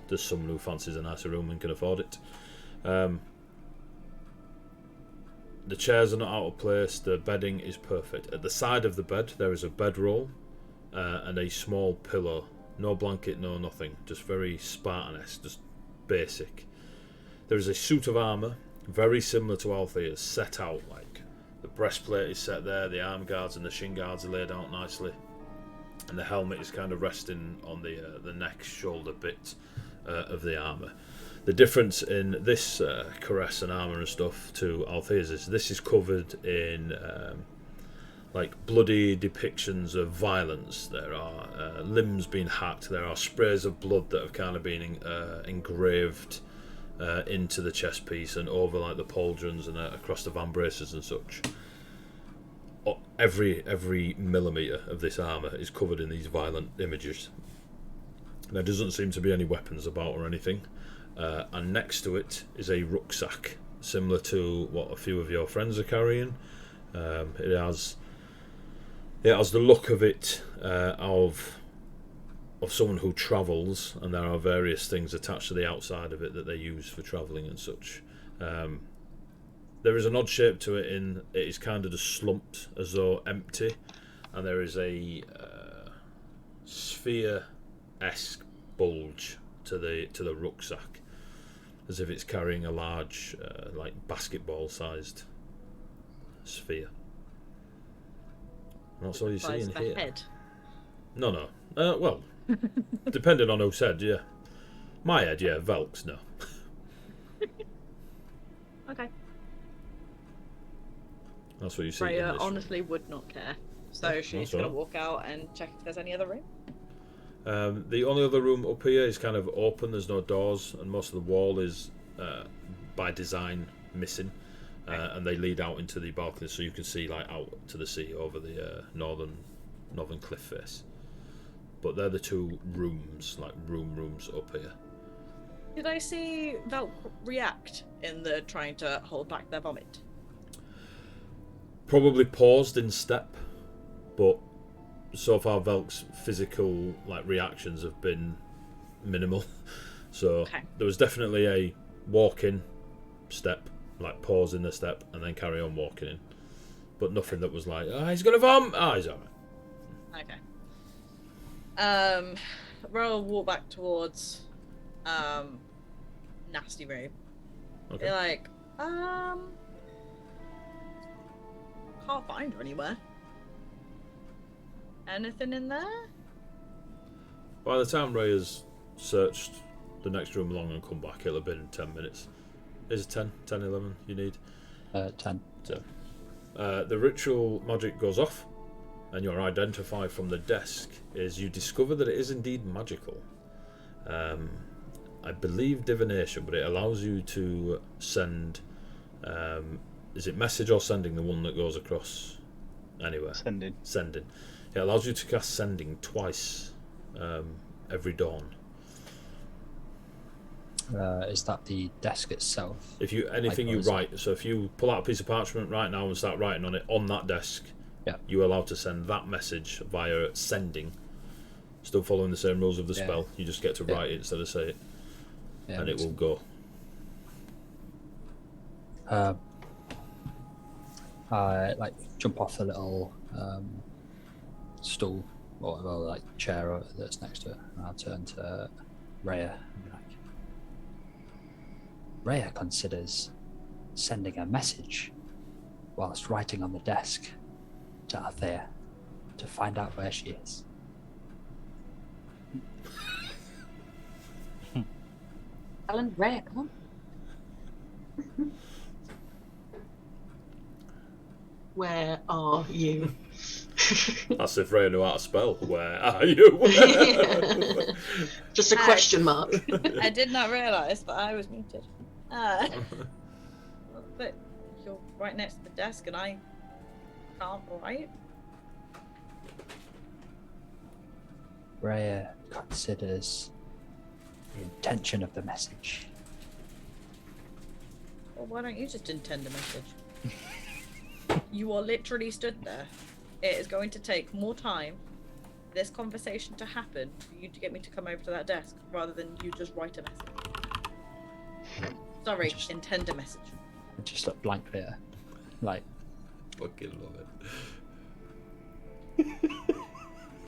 just someone who fancies a nicer room and can afford it. The chairs are not out of place. The bedding is perfect. At the side of the bed, there is a bedroll and a small pillow. No blanket, no nothing. Just very Spartan-esque, just basic. There is a suit of armour, very similar to Althea's, set out. Like the breastplate is set there, the arm guards and the shin guards are laid out nicely, and the helmet is kind of resting on the neck, shoulder bit of the armour. The difference in this cuirass and armour and stuff to Althea's is this is covered in like bloody depictions of violence. There are limbs being hacked. There are sprays of blood that have kind of been engraved into the chest piece and over like the pauldrons and across the vambraces and such. Every millimetre of this armour is covered in these violent images. There doesn't seem to be any weapons about or anything. And next to it is a rucksack, similar to what a few of your friends are carrying. It has the look of it of someone who travels, and there are various things attached to the outside of it that they use for travelling and such. There is an odd shape to it in it is kind of just slumped as though empty, and there is a sphere-esque bulge to the rucksack, as if it's carrying a large like basketball-sized sphere. And that's all you see in here. Head. No. Well, depending on who said, yeah. My head, yeah. Velk's, no. Okay. That's what you see. Freya in this honestly would not care. So Yeah, she's that's going to all walk out and check if there's any other room. room. The only other room up here is kind of open. There's no doors, and most of the wall is, by design, missing. And they lead out into the balcony, so you can see like out to the sea over the northern cliff face. But they're the two rooms, like rooms up here. Did I see Velk react in the trying to hold back their vomit? Probably paused in step, but so far Velk's physical like reactions have been minimal. So there was definitely a walk in step, like pause in the step and then carry on walking in, but nothing that was like, oh, he's gonna vom. Oh, he's alright. Okay. Roll walk back towards nasty room. Okay. They're like, can't find her anywhere. Anything in there? By the time Ray has searched the next room along and come back, it'll have been 10 minutes. Is it 10, 11 you need? 10. So, the ritual magic goes off, and you're identified from the desk is you discover that it is indeed magical. I believe divination, but it allows you to send. Is it message or sending, the one that goes across anywhere? Sending. Sending. It allows you to cast sending twice every dawn. Is that the desk itself? If you anything you write, so if you pull out a piece of parchment right now and start writing on it on that desk, you're allowed to send that message via sending. Still following the same rules of the spell. You just get to write it instead of say it, and it will go. I like jump off a little stool or whatever, like chair that's next to it, and I'll turn to Rhea and be like, Rhea considers sending a message whilst writing on the desk to Althea to find out where she is. Alan, Rhea, come on. Where are you? That's if Rhea knew how to spell. Where are you? Just a question mark. I did not realise that I was muted. But you're right next to the desk and I can't write. Rhea considers the intention of the message. Well, why don't you just intend a message? You are literally stood there. It is going to take more time for this conversation to happen for you to get me to come over to that desk rather than you just write a message. Sorry, intend a message. I just look blankly at her. Like, fucking love it.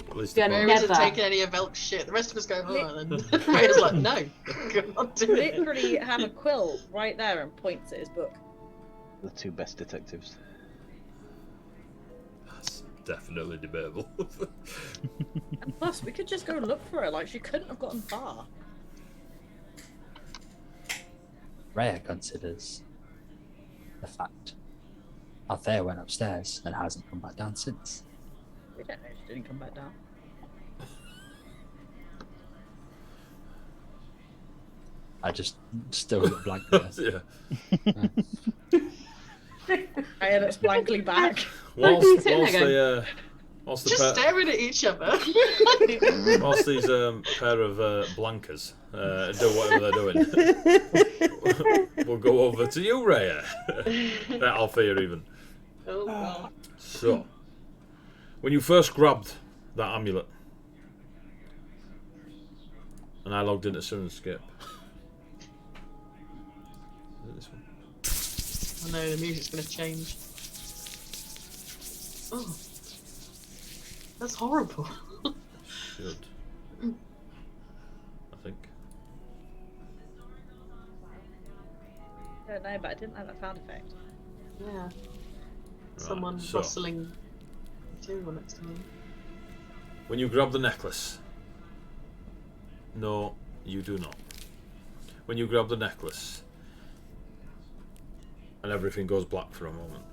At least Mary isn't taking any of Velk's shit. The rest of us go, oh, and Rhea's like, no, God, do it. Literally have a quill right there and points at his book. The two best detectives. That's definitely debatable. And plus, we could just go look for her. Like, she couldn't have gotten far. Rhea considers the fact Althea went upstairs and hasn't come back down since. We don't know she didn't come back down. I just still look blankly at her. I looks blankly back. Whilst Whilst the Just staring at each other. whilst these pair of blankers do whatever they're doing, we'll go over to you, Rhea. Althea, even. Oh god. So, when you first grabbed that amulet, and I logged into Sirenscape. Is it this one? I know the music's gonna change. Oh, that's horrible. Should. I think. I don't know, but I didn't like that sound effect. Yeah. Someone so, rustling the table next to me. when you grab the necklace, no, you do not. When you grab the necklace, and everything goes black for a moment,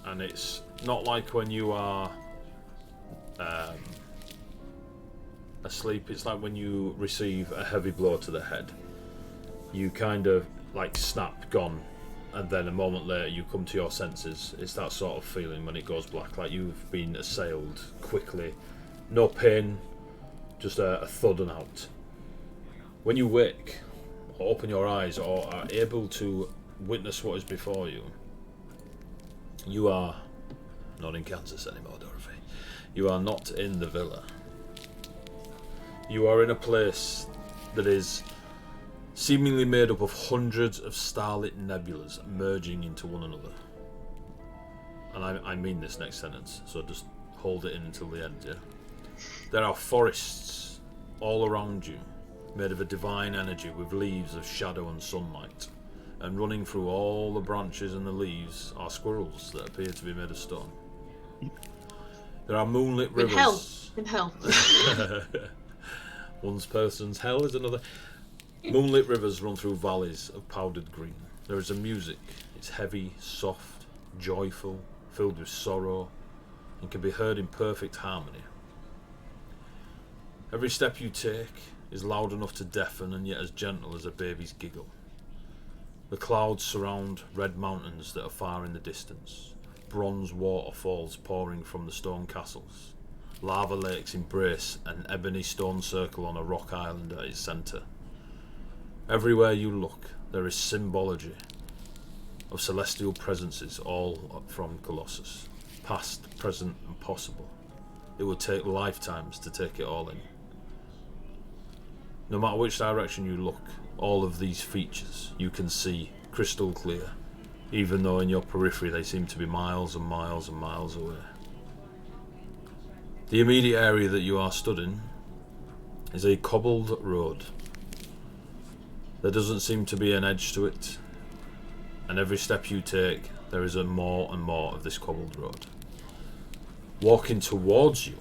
and it's not like when you are asleep. It's like when you receive a heavy blow to the head. You kind of like snap, gone, and then a moment later you come to your senses. It's that sort of feeling when it goes black, like you've been assailed quickly. No pain, just a thud and out. When you wake, or open your eyes, or are able to witness what is before you, you are not in Kansas anymore, Dorothy. You are not in the villa. You are in a place that is seemingly made up of hundreds of starlit nebulas merging into one another. And I mean this next sentence, so just hold it in until the end, yeah? There are forests all around you, made of a divine energy with leaves of shadow and sunlight. And running through all the branches and the leaves are squirrels that appear to be made of stone. There are moonlit rivers. In hell. One person's hell is another. Moonlit rivers run through valleys of powdered green. There is a music. It's heavy, soft, joyful, filled with sorrow, and can be heard in perfect harmony. Every step you take is loud enough to deafen and yet as gentle as a baby's giggle. The clouds surround red mountains that are far in the distance. Bronze waterfalls pouring from the stone castles. Lava lakes embrace an ebony stone circle on a rock island at its centre. Everywhere you look, there is symbology of celestial presences, all from Colossus. Past, present and possible. It would take lifetimes to take it all in. No matter which direction you look, all of these features you can see crystal clear, even though in your periphery they seem to be miles and miles and miles away. The immediate area that you are stood in is a cobbled road. There doesn't seem to be an edge to it, and every step you take there is more and more of this cobbled road. Walking towards you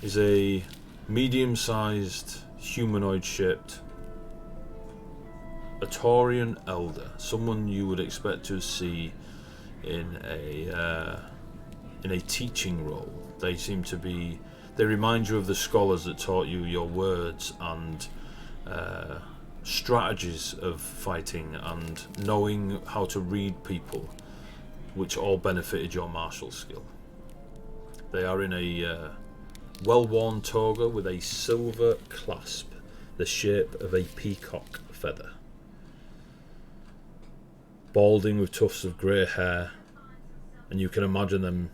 is a medium-sized humanoid-shaped Atorian elder, someone you would expect to see in a teaching role. They seem to be. They remind you of the scholars that taught you your words and strategies of fighting and knowing how to read people, which all benefited your martial skill. They are in a well-worn toga with a silver clasp, the shape of a peacock feather. Balding with tufts of grey hair, and you can imagine them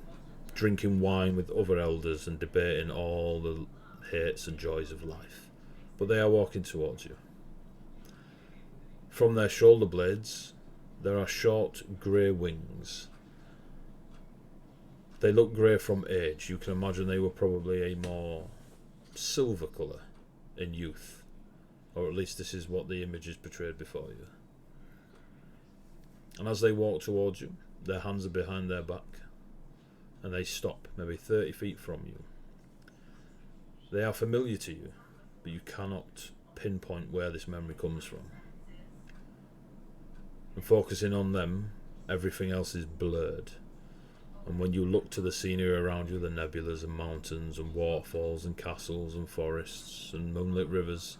drinking wine with other elders and debating all the hates and joys of life. But they are walking towards you. From their shoulder blades, there are short grey wings. They look grey from age. You can imagine they were probably a more silver colour in youth. Or at least this is what the image is portrayed before you. And as they walk towards you, their hands are behind their back, and they stop maybe 30 feet from you. They are familiar to you, but you cannot pinpoint where this memory comes from. And focusing on them, everything else is blurred. And when you look to the scenery around you, the nebulas and mountains and waterfalls and castles and forests and moonlit rivers,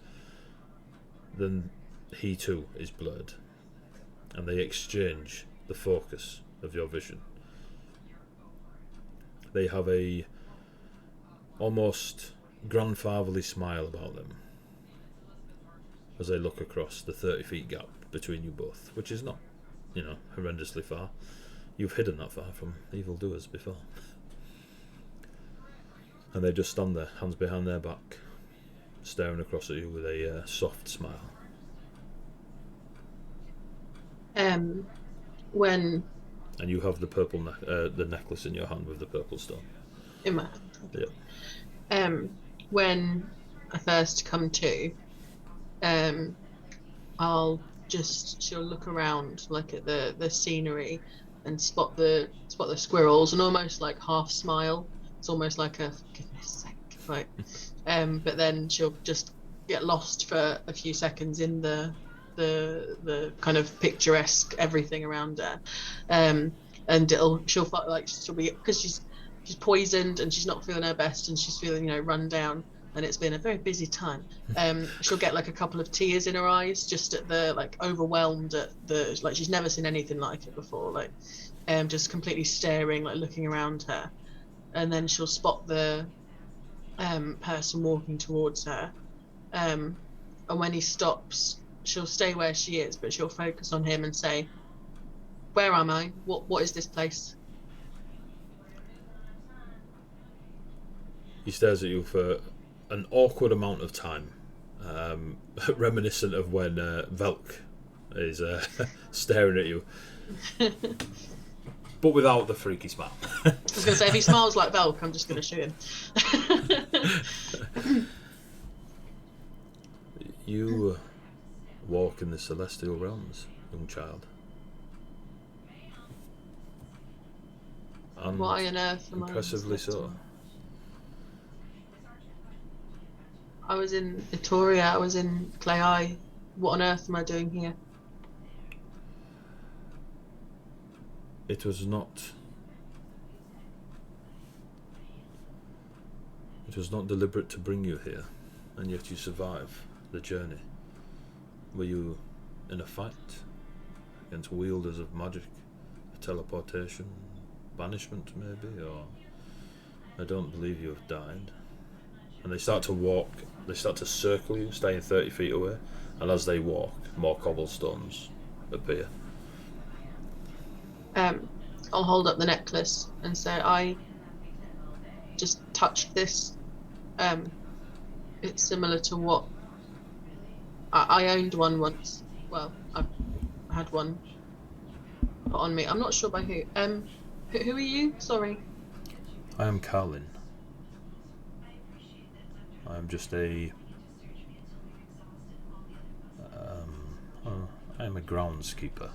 then he too is blurred. And they exchange the focus of your vision. They have a almost grandfatherly smile about them as they look across the 30 feet gap between you both, which is not, horrendously far. You've hidden that far from evildoers before. And they just stand there, hands behind their back, staring across at you with a soft smile. When And you have the purple the necklace in your hand with the purple stone. in my hand. Yeah. When I first come to, she'll look around like at the scenery and spot the squirrels and almost like half smile. It's almost like a for goodness sake, like but then she'll just get lost for a few seconds in the kind of picturesque everything around her, and she'll be, because she's poisoned and she's not feeling her best and she's feeling run down and it's been a very busy time. She'll get like a couple of tears in her eyes, just at the overwhelmed at the she's never seen anything like it before, just completely staring, looking around her, and then she'll spot the person walking towards her, and when he stops, she'll stay where she is, but she'll focus on him and say, "Where am I? What is this place?" He stares at you for an awkward amount of time, reminiscent of when Velk is staring at you, but without the freaky smile. I was going to say, if he smiles like Velk, I'm just going to shoot him. You walk in the celestial realms, young child. And Why on earth am I? impressively so. I was in Itoria, I was in Clay. What on earth am I doing here? It was not deliberate to bring you here, and yet you survive the journey. Were you in a fight against wielders of magic, a teleportation, banishment maybe, or I don't believe you have died. And they start to walk, they start to circle you, staying 30 feet away, and as they walk, more cobblestones appear. I'll hold up the necklace and say, I just touched this. It's similar to what I owned one once. Well, I've had one put on me. I'm not sure by who. Who are you? Sorry. I am Carlin. I am just I am a groundskeeper.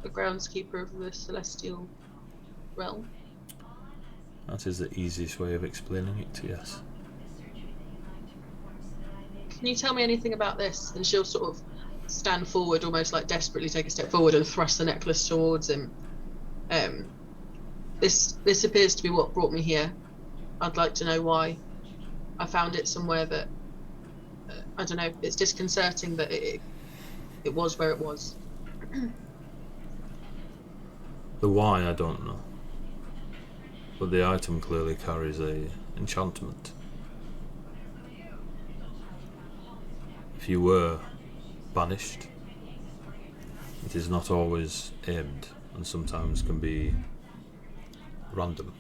The groundskeeper of the celestial realm. That is the easiest way of explaining it to us. Can you tell me anything about this? And she'll sort of stand forward, almost like desperately take a step forward and thrust the necklace towards him. This appears to be what brought me here. I'd like to know why. I found it somewhere that I don't know. It's disconcerting that it was where it was. The why I don't know, but the item clearly carries a enchantment. If you were banished, it is not always aimed, and sometimes can be random.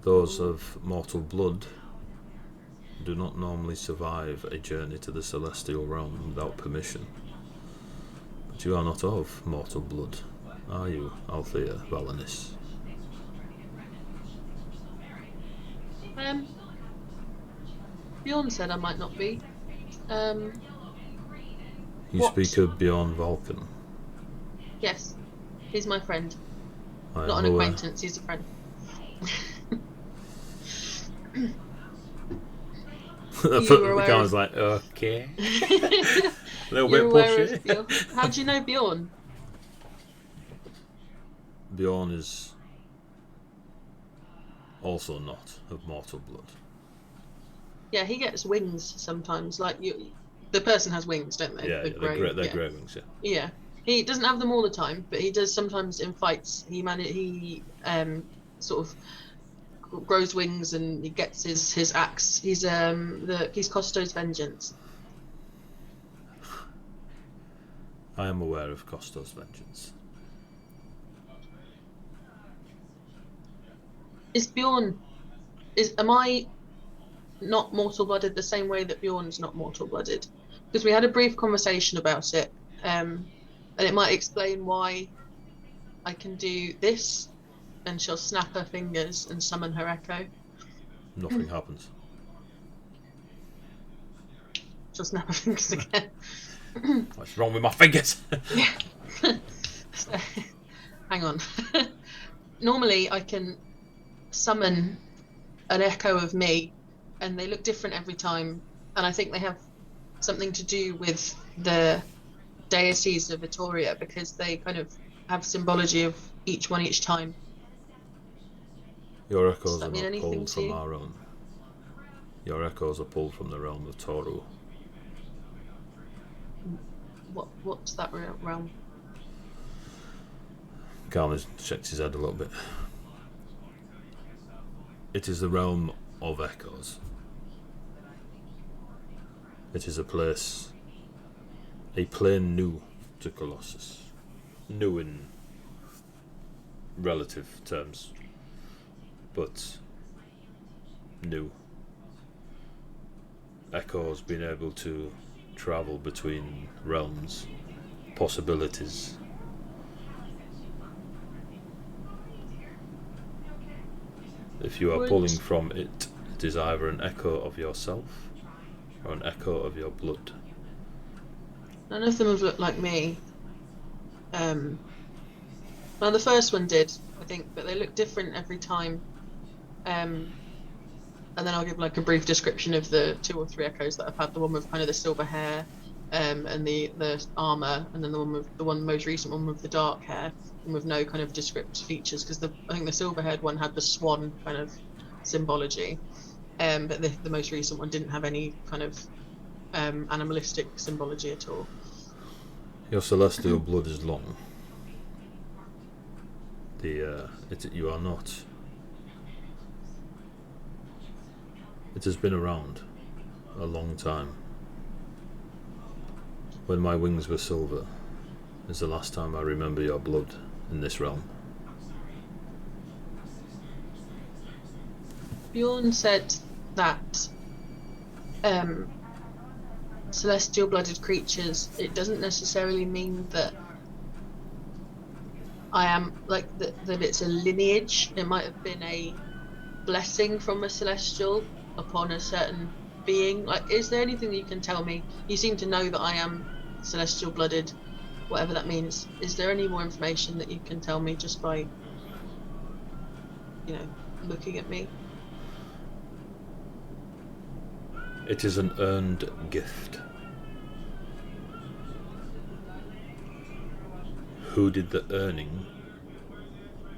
Those of mortal blood do not normally survive a journey to the celestial realm without permission. But you are not of mortal blood, are you, Althea Valanis? Bjorn said I might not be. You What? speak of Bjorn Vulcan. Yes, he's my friend. I Not am an aware. acquaintance, he's a friend. The guy was like, okay. A little bit You're aware pushy. of Bjorn. How do you know Bjorn? Bjorn is also not of mortal blood. Yeah, he gets wings sometimes. Like you, the person has wings, don't they? Yeah, The they're grey, great yeah. wings, yeah. Yeah, He doesn't have them all the time, but he does sometimes in fights. He sort of grows wings and he gets his axe. He's Costo's vengeance. I am aware of Costo's vengeance. Am I not mortal blooded the same way that Bjorn's not mortal blooded? Because we had a brief conversation about it, and it might explain why I can do this, and she'll snap her fingers and summon her echo. Nothing happens. She'll snap her fingers again. What's wrong with my fingers? Yeah. So, hang on. Normally I can summon an echo of me, and they look different every time, and I think they have something to do with the deities of Vittoria, because they kind of have symbology of each one each time. Your Does echoes that are mean not anything pulled to from you? our own. Your echoes are pulled from the realm of Toru. What's that realm? Garner shakes his head a little bit. It is the realm of echoes. It is a place, a plane new to Colossus. New in relative terms, but new. Echoes being able to travel between realms, possibilities. If you are pulling from it, it is either an echo of yourself or an echo of your blood. None of them have looked like me. Well, the first one did, I think, but they look different every time. And then I'll give like a brief description of the 2 or 3 echoes that I've had. The one with kind of the silver hair, and the armor, and then the most recent one with the dark hair and with no kind of descriptive features, because I think the silver-haired one had the swan kind of symbology, but the most recent one didn't have any kind of animalistic symbology at all. Your celestial blood is long. You are not. It has been around a long time. When my wings were silver is the last time I remember your blood in this realm. Bjorn said that celestial blooded creatures, it doesn't necessarily mean that I am like that it's a lineage. It might have been a blessing from a celestial upon a certain being. Like, is there anything that you can tell me? You seem to know that I am celestial blooded, whatever that means. Is there any more information that you can tell me just by, looking at me? It is an earned gift. Who did the earning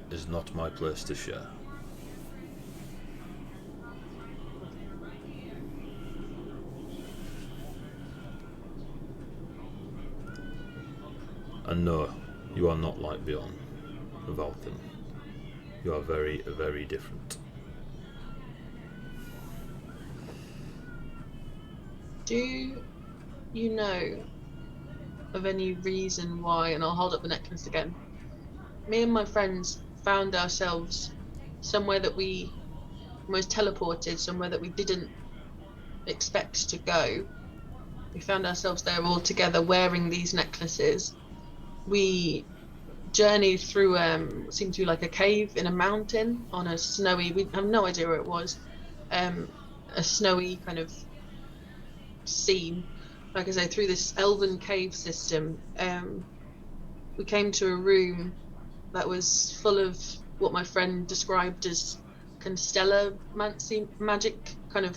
is not my place to share. And no, you are not like Bjorn, Valken. You are very, very different. Do you know of any reason why, and I'll hold up the necklace again, me and my friends found ourselves somewhere that we almost teleported, somewhere that we didn't expect to go. We found ourselves there all together wearing these necklaces. We journeyed through seemed to be like a cave in a mountain on a snowy, we have no idea where it was, a snowy kind of scene, like I say, through this elven cave system. We came to a room that was full of what my friend described as constellamancy magic, kind of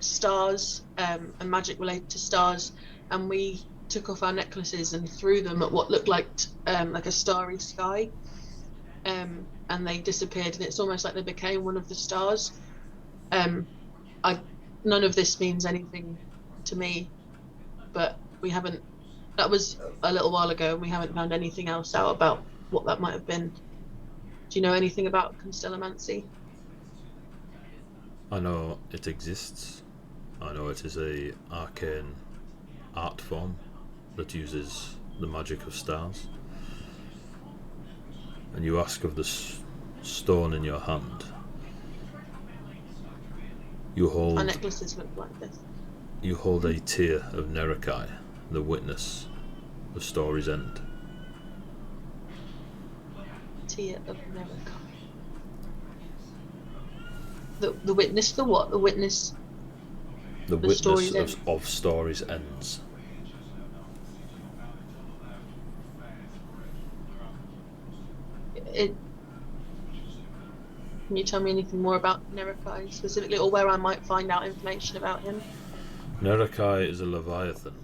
stars, and magic related to stars, and we took off our necklaces and threw them at what looked like a starry sky, and they disappeared, and it's almost like they became one of the stars. None of this means anything to me, but we haven't That was a little while ago, and we haven't found anything else out about what that might have been. Do you know anything about constellomancy? I know it exists. I know it is a arcane art form that uses the magic of stars. And you ask of the stone in your hand. You Our hold necklaces look like this. you hold a tear of Nerekai, the witness of Story's End. Tear of Nerekai. The witness for what? The witness. The The witness Story's End. of Story's Ends. Can you tell me anything more about Nerekai specifically, or where I might find out information about him? Nerekai is a leviathan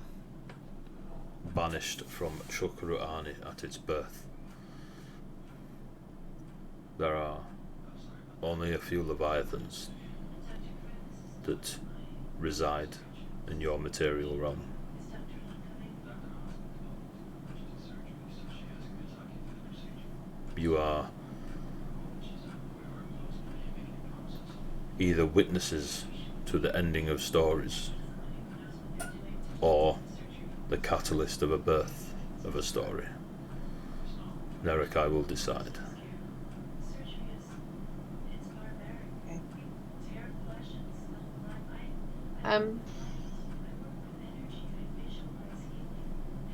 banished from Chokruani at its birth. There are only a few leviathans that reside in your material realm. You are either witnesses to the ending of stories or the catalyst of a birth of a story. Nerekai will decide.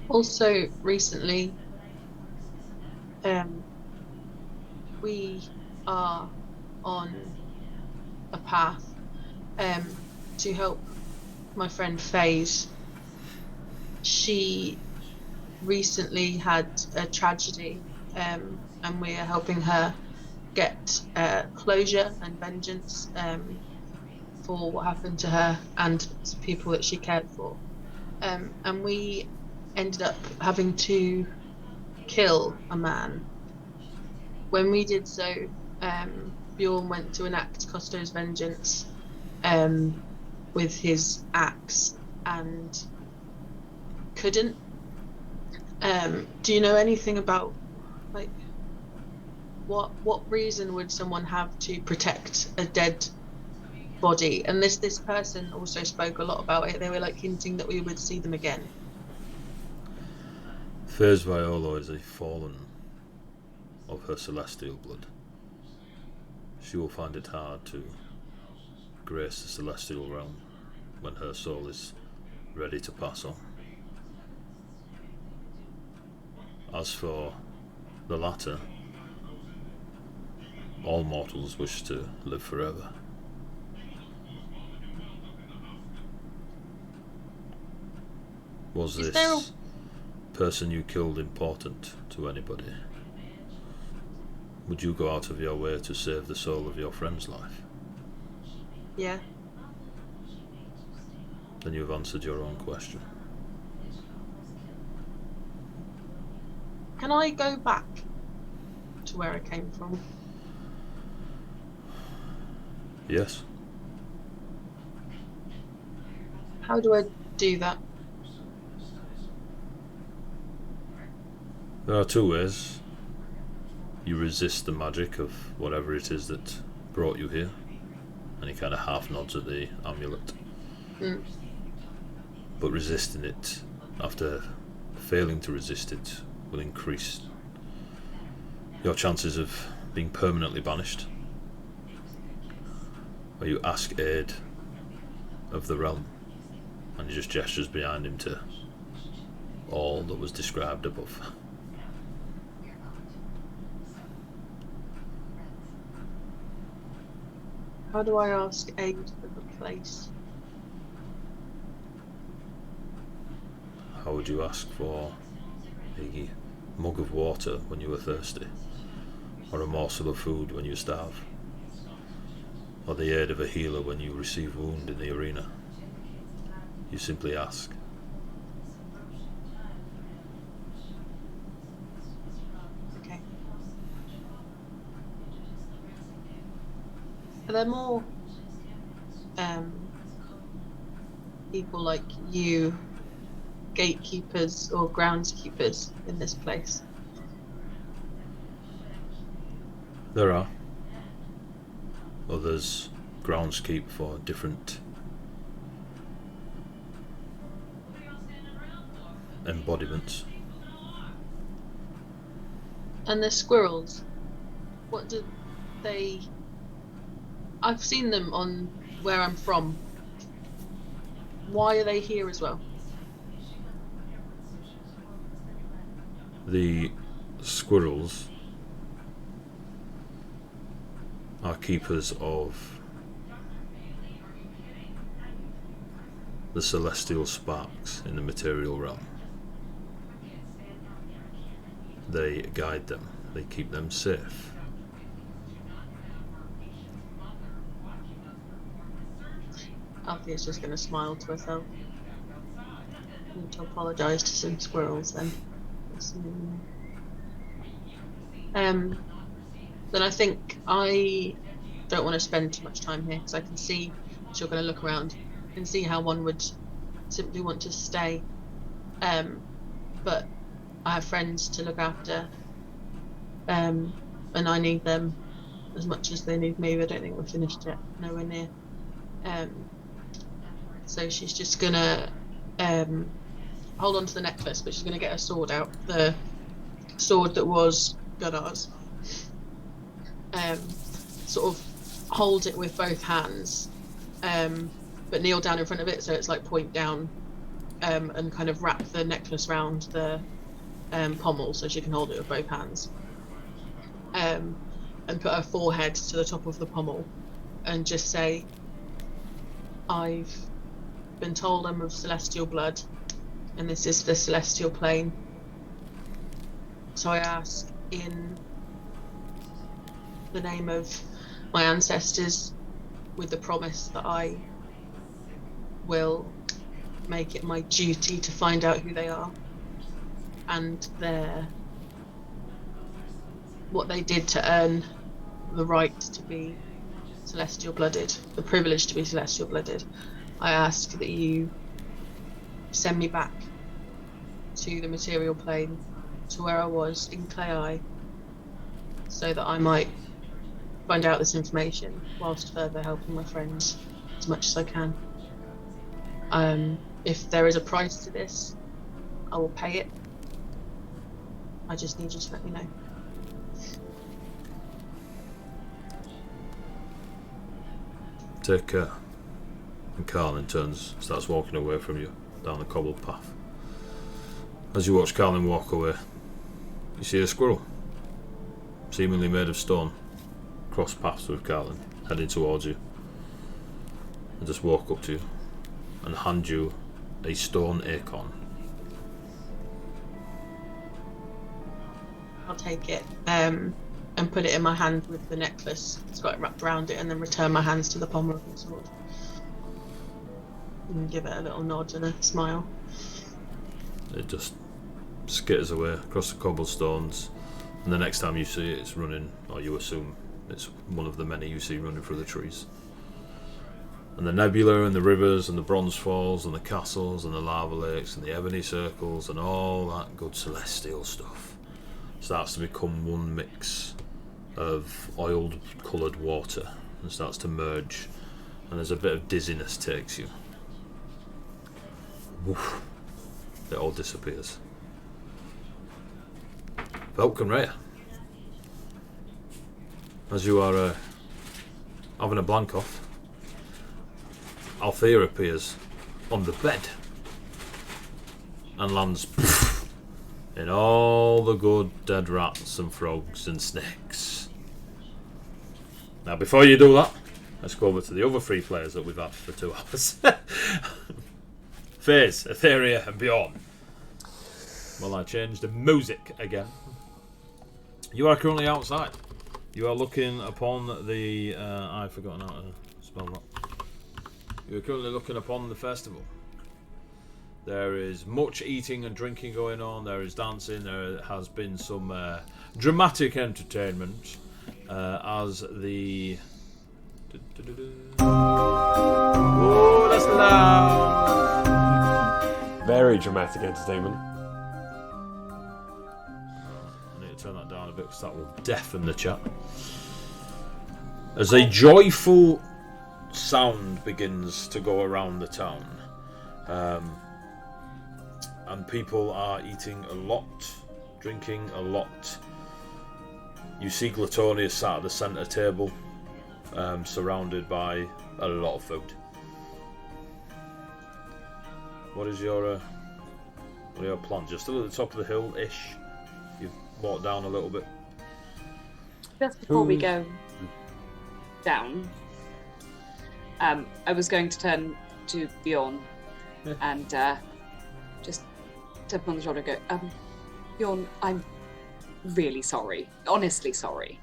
Also recently, we are on a path to help my friend FaZe. She recently had a tragedy, and we are helping her get closure and vengeance for what happened to her and people that she cared for. And we ended up having to kill a man. When we did so, Bjorn went to enact Costo's vengeance with his axe and couldn't. Do you know anything about, like, what reason would someone have to protect a dead body? And this person also spoke a lot about it. They were like hinting that we would see them again. FaZe Violo is a fallen of her celestial blood. She will find it hard to grace the celestial realm when her soul is ready to pass on. As for the latter, all mortals wish to live forever. Was this person you killed important to anybody? Would you go out of your way to save the soul of your friend's life? Yeah. Then you have answered your own question. Can I go back to where I came from? Yes? How do I do that? There are two ways. You resist the magic of whatever it is that brought you here. And he kind of half nods at the amulet. But resisting it, after failing to resist it, will increase your chances of being permanently banished. Or you ask aid of the realm, and he just gestures behind him to all that was described above. How do I ask aid of a place? How would you ask for a mug of water when you were thirsty? Or a morsel of food when you starve? Or the aid of a healer when you receive wound in the arena? You simply ask. Okay. Are there more people like you gatekeepers or groundskeepers in this place? There are. Others groundskeep for different embodiments. And the squirrels, what do they... I've seen them on where I'm from. Why are they here as well? The squirrels are keepers of the celestial sparks in the material realm. They guide them, they keep them safe. Althea's just going to smile to herself. I need to apologise to some squirrels then. Then I think I don't want to spend too much time here because I can see she's going to look around and see how one would simply want to stay. But I have friends to look after, and I need them as much as they need me. I don't think we're finished yet, nowhere near. So she's just gonna hold on to the necklace, but she's gonna get her sword out, the sword that was Godar's. Sort of hold it with both hands, but kneel down in front of it so it's like point down, and kind of wrap the necklace round the pommel so she can hold it with both hands, and put her forehead to the top of the pommel and just say, I've been told I'm of celestial blood and this is the celestial plane, so I ask in the name of my ancestors, with the promise that I will make it my duty to find out who they are and what they did to earn the right to be celestial blooded, the privilege to be celestial blooded. I ask that you send me back to the material plane, to where I was in Clay Eye, so that I might find out this information whilst further helping my friends as much as I can. If there is a price to this, I will pay it. I just need you to let me know. Take care. And Carlin starts walking away from you down the cobbled path. As you watch Carlin walk away, you see a squirrel, seemingly made of stone, cross paths with Carlin, heading towards you, and just walk up to you and hand you a stone acorn. I'll take it and put it in my hand with the necklace. It's got it wrapped around it, and then return my hands to the pommel of the sword. And give it a little nod and a smile. It just skitters away across the cobblestones, and the next time you see it, it's running, or you assume it's one of the many you see running through the trees. And the nebula and the rivers and the bronze falls and the castles and the lava lakes and the ebony circles and all that good celestial stuff starts to become one mix of oiled coloured water and starts to merge, and there's a bit of dizziness takes you. Woof. It all disappears. Velk and Rhea, as you are having a blank off, Althea appears on the bed and lands in all the good dead rats and frogs and snakes. Now, before you do that, let's go over to the other 3 players that we've had for 2 hours. Faze, Etheria, and Bjorn. Well, I changed the music again. You are currently outside. You are looking upon the... I've forgotten how to spell that. You are currently looking upon the festival. There is much eating and drinking going on. There is dancing. There has been some dramatic entertainment as the... Oh, that's loud! Very dramatic entertainment. I need to turn that down a bit because that will deafen the chat. As a joyful sound begins to go around the town, and people are eating a lot, drinking a lot. You see Glatonius sat at the centre table, surrounded by a lot of food. What are your plans? You're still at the top of the hill-ish. You've walked down a little bit. Just before we go down, I was going to turn to Bjorn and just tap him on the shoulder and go, Bjorn, I'm really sorry. Honestly sorry.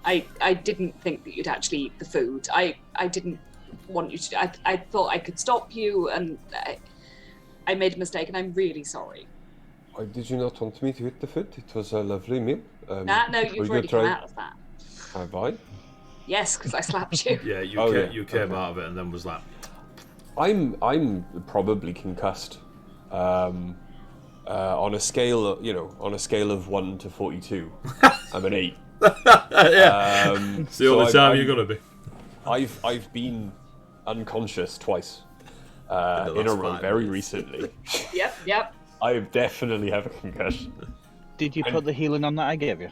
I didn't think that you'd actually eat the food. I didn't want you to. I thought I could stop you, and I made a mistake, and I'm really sorry. Why did you not want me to eat the food? It was a lovely meal. No, you've already come out of that. Have I? Yes, because I slapped you. Yeah, you came out of it and then was like... I'm probably concussed. On a scale, on a scale of 1 to 42, I'm an 8. Yeah. It's the only time you're gonna be. I've been unconscious twice in a row very recently. Yep. I definitely have a concussion. Did you put the healing on that I gave you?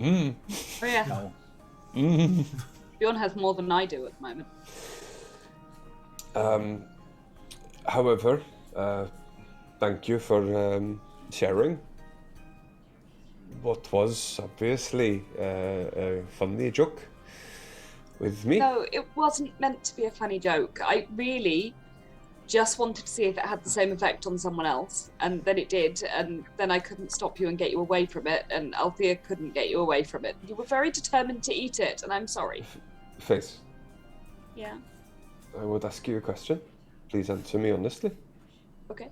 Oh yeah. No. Bjorn has more than I do at the moment. However, thank you for sharing what was obviously a funny joke with me. No, it wasn't meant to be a funny joke. I really just wanted to see if it had the same effect on someone else, and then it did, and then I couldn't stop you and get you away from it, and Althea couldn't get you away from it. You were very determined to eat it, and I'm sorry. Faith, Yeah. I would ask you a question. Please answer me honestly. Okay.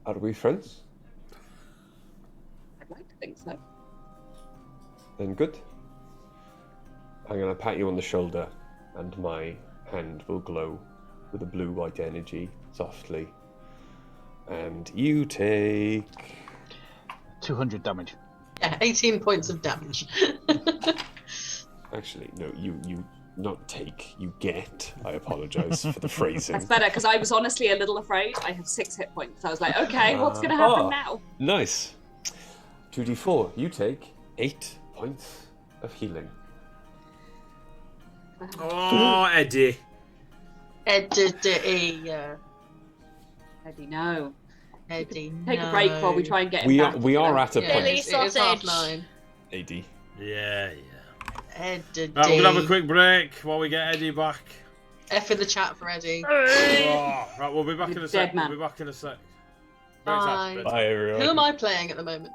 Are we friends? I'd like to think so. Then good. I'm going to pat you on the shoulder, and my hand will glow with a blue-white energy, softly. And you take... 200 damage. Yeah, 18 points of damage. Actually, no, you not take, you get. I apologise for the phrasing. That's better, because I was honestly a little afraid. I have 6 hit points. I was like, okay, what's going to happen now? Nice. 2d4, you take 8 points of healing. Oh, Eddie. Eddie, Eddie, no. Eddie, Take a break while we try and get him We back. are at a Yeah, point. Billy it is half sausage. 9. AD. Yeah. Eddie. Right, we're gonna have a quick break while we get Eddie back. F in the chat for Eddie. Oh, right, we'll be back You in a dead sec. man. We'll be back in a sec. Bye. Bye, everyone. Who am I playing at the moment?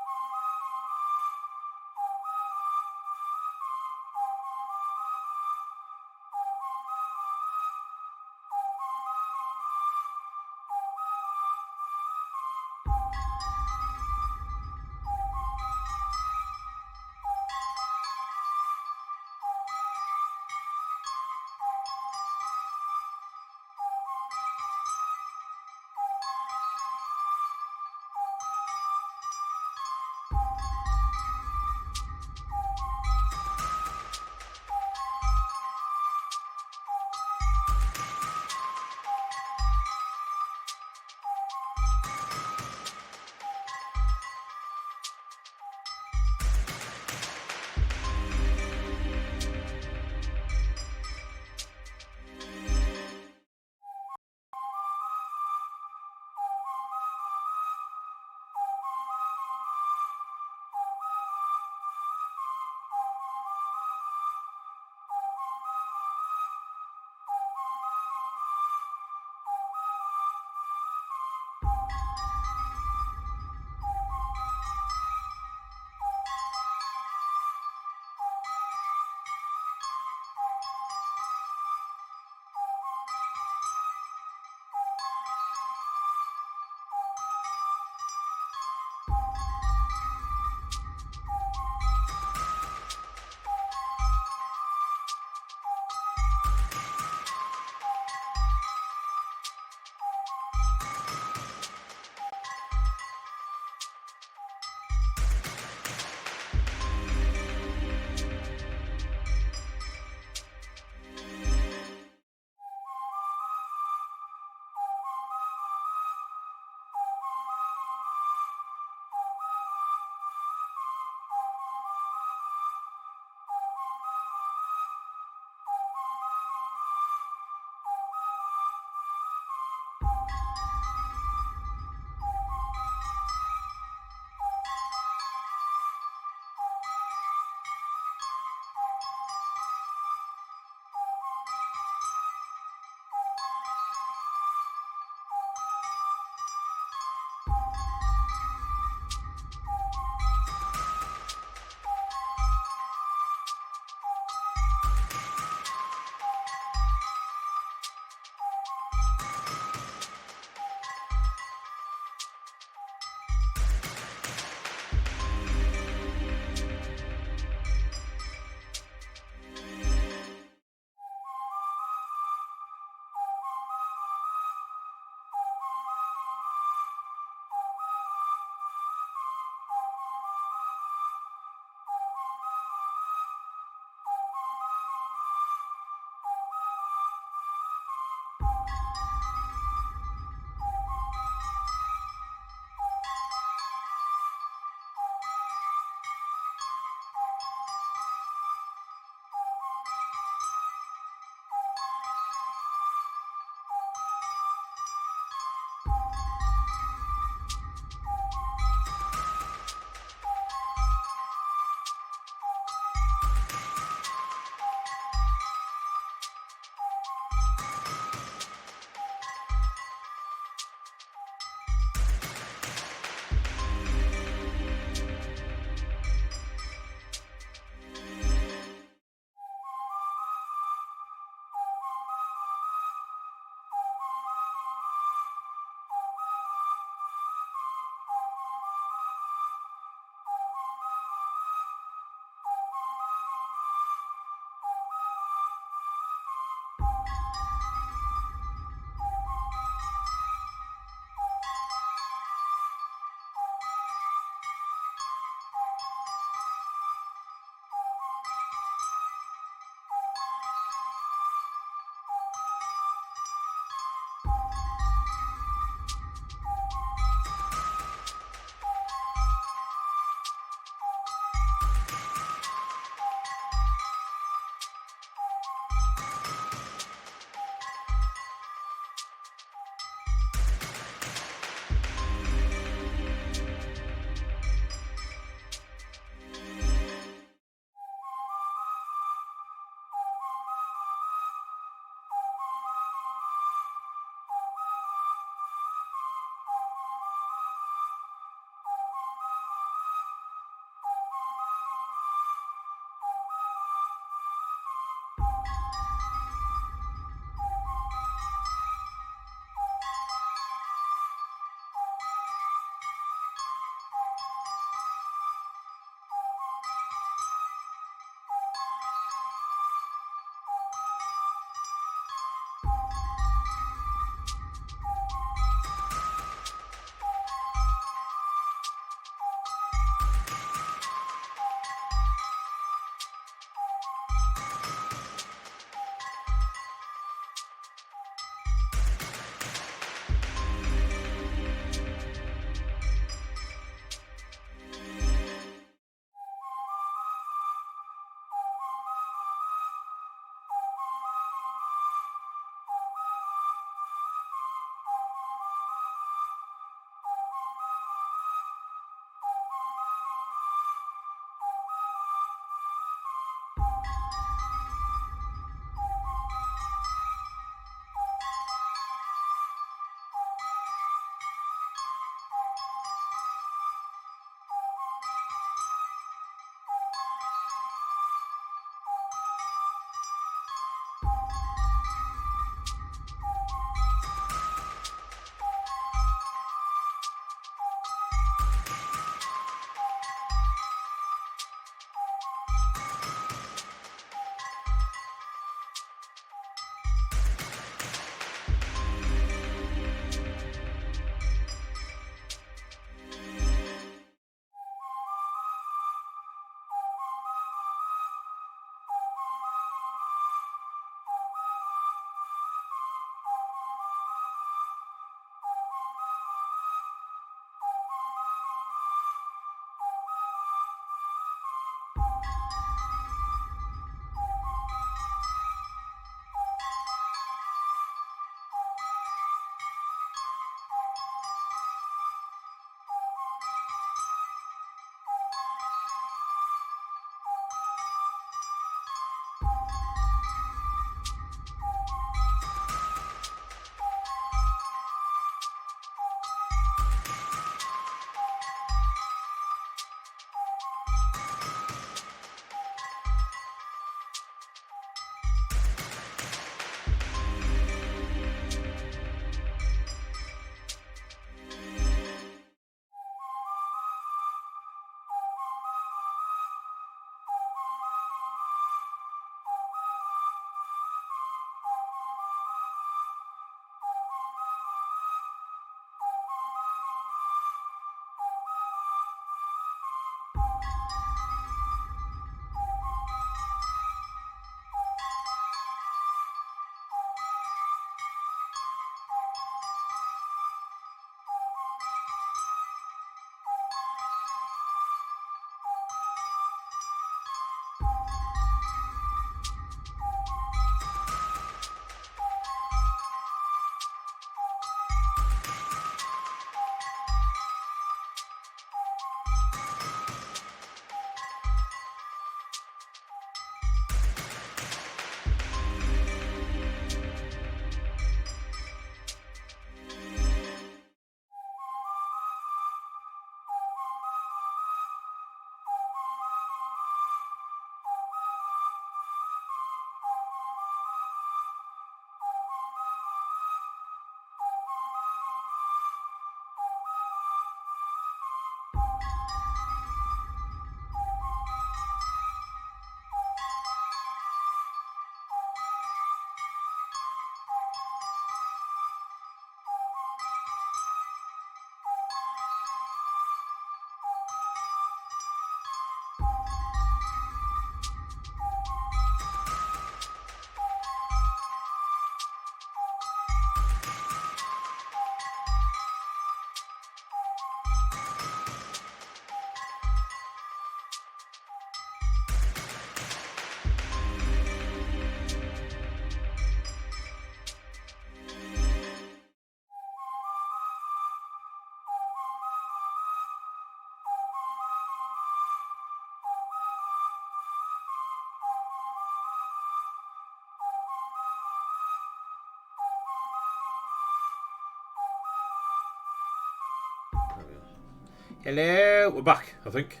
Hello, we're back, I think.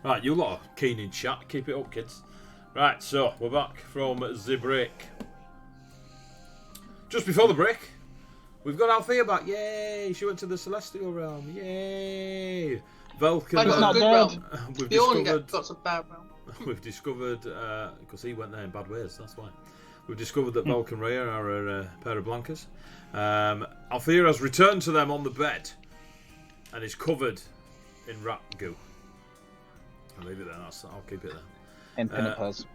Right, you lot are keen in chat. Keep it up, kids. Right, so we're back from the break. Just before the break, we've got Althea back. Yay! She went to the Celestial Realm. Yay! Vulcan. I got a good realm. We've Bjorn discovered. got some bad realm. We've discovered because he went there in bad ways. That's why. We've discovered that Vulcan Rhea are a pair of blankers. Althea has returned to them on the bed and is covered in rat goo. I'll leave it there. I'll keep it there. And Pinnipers.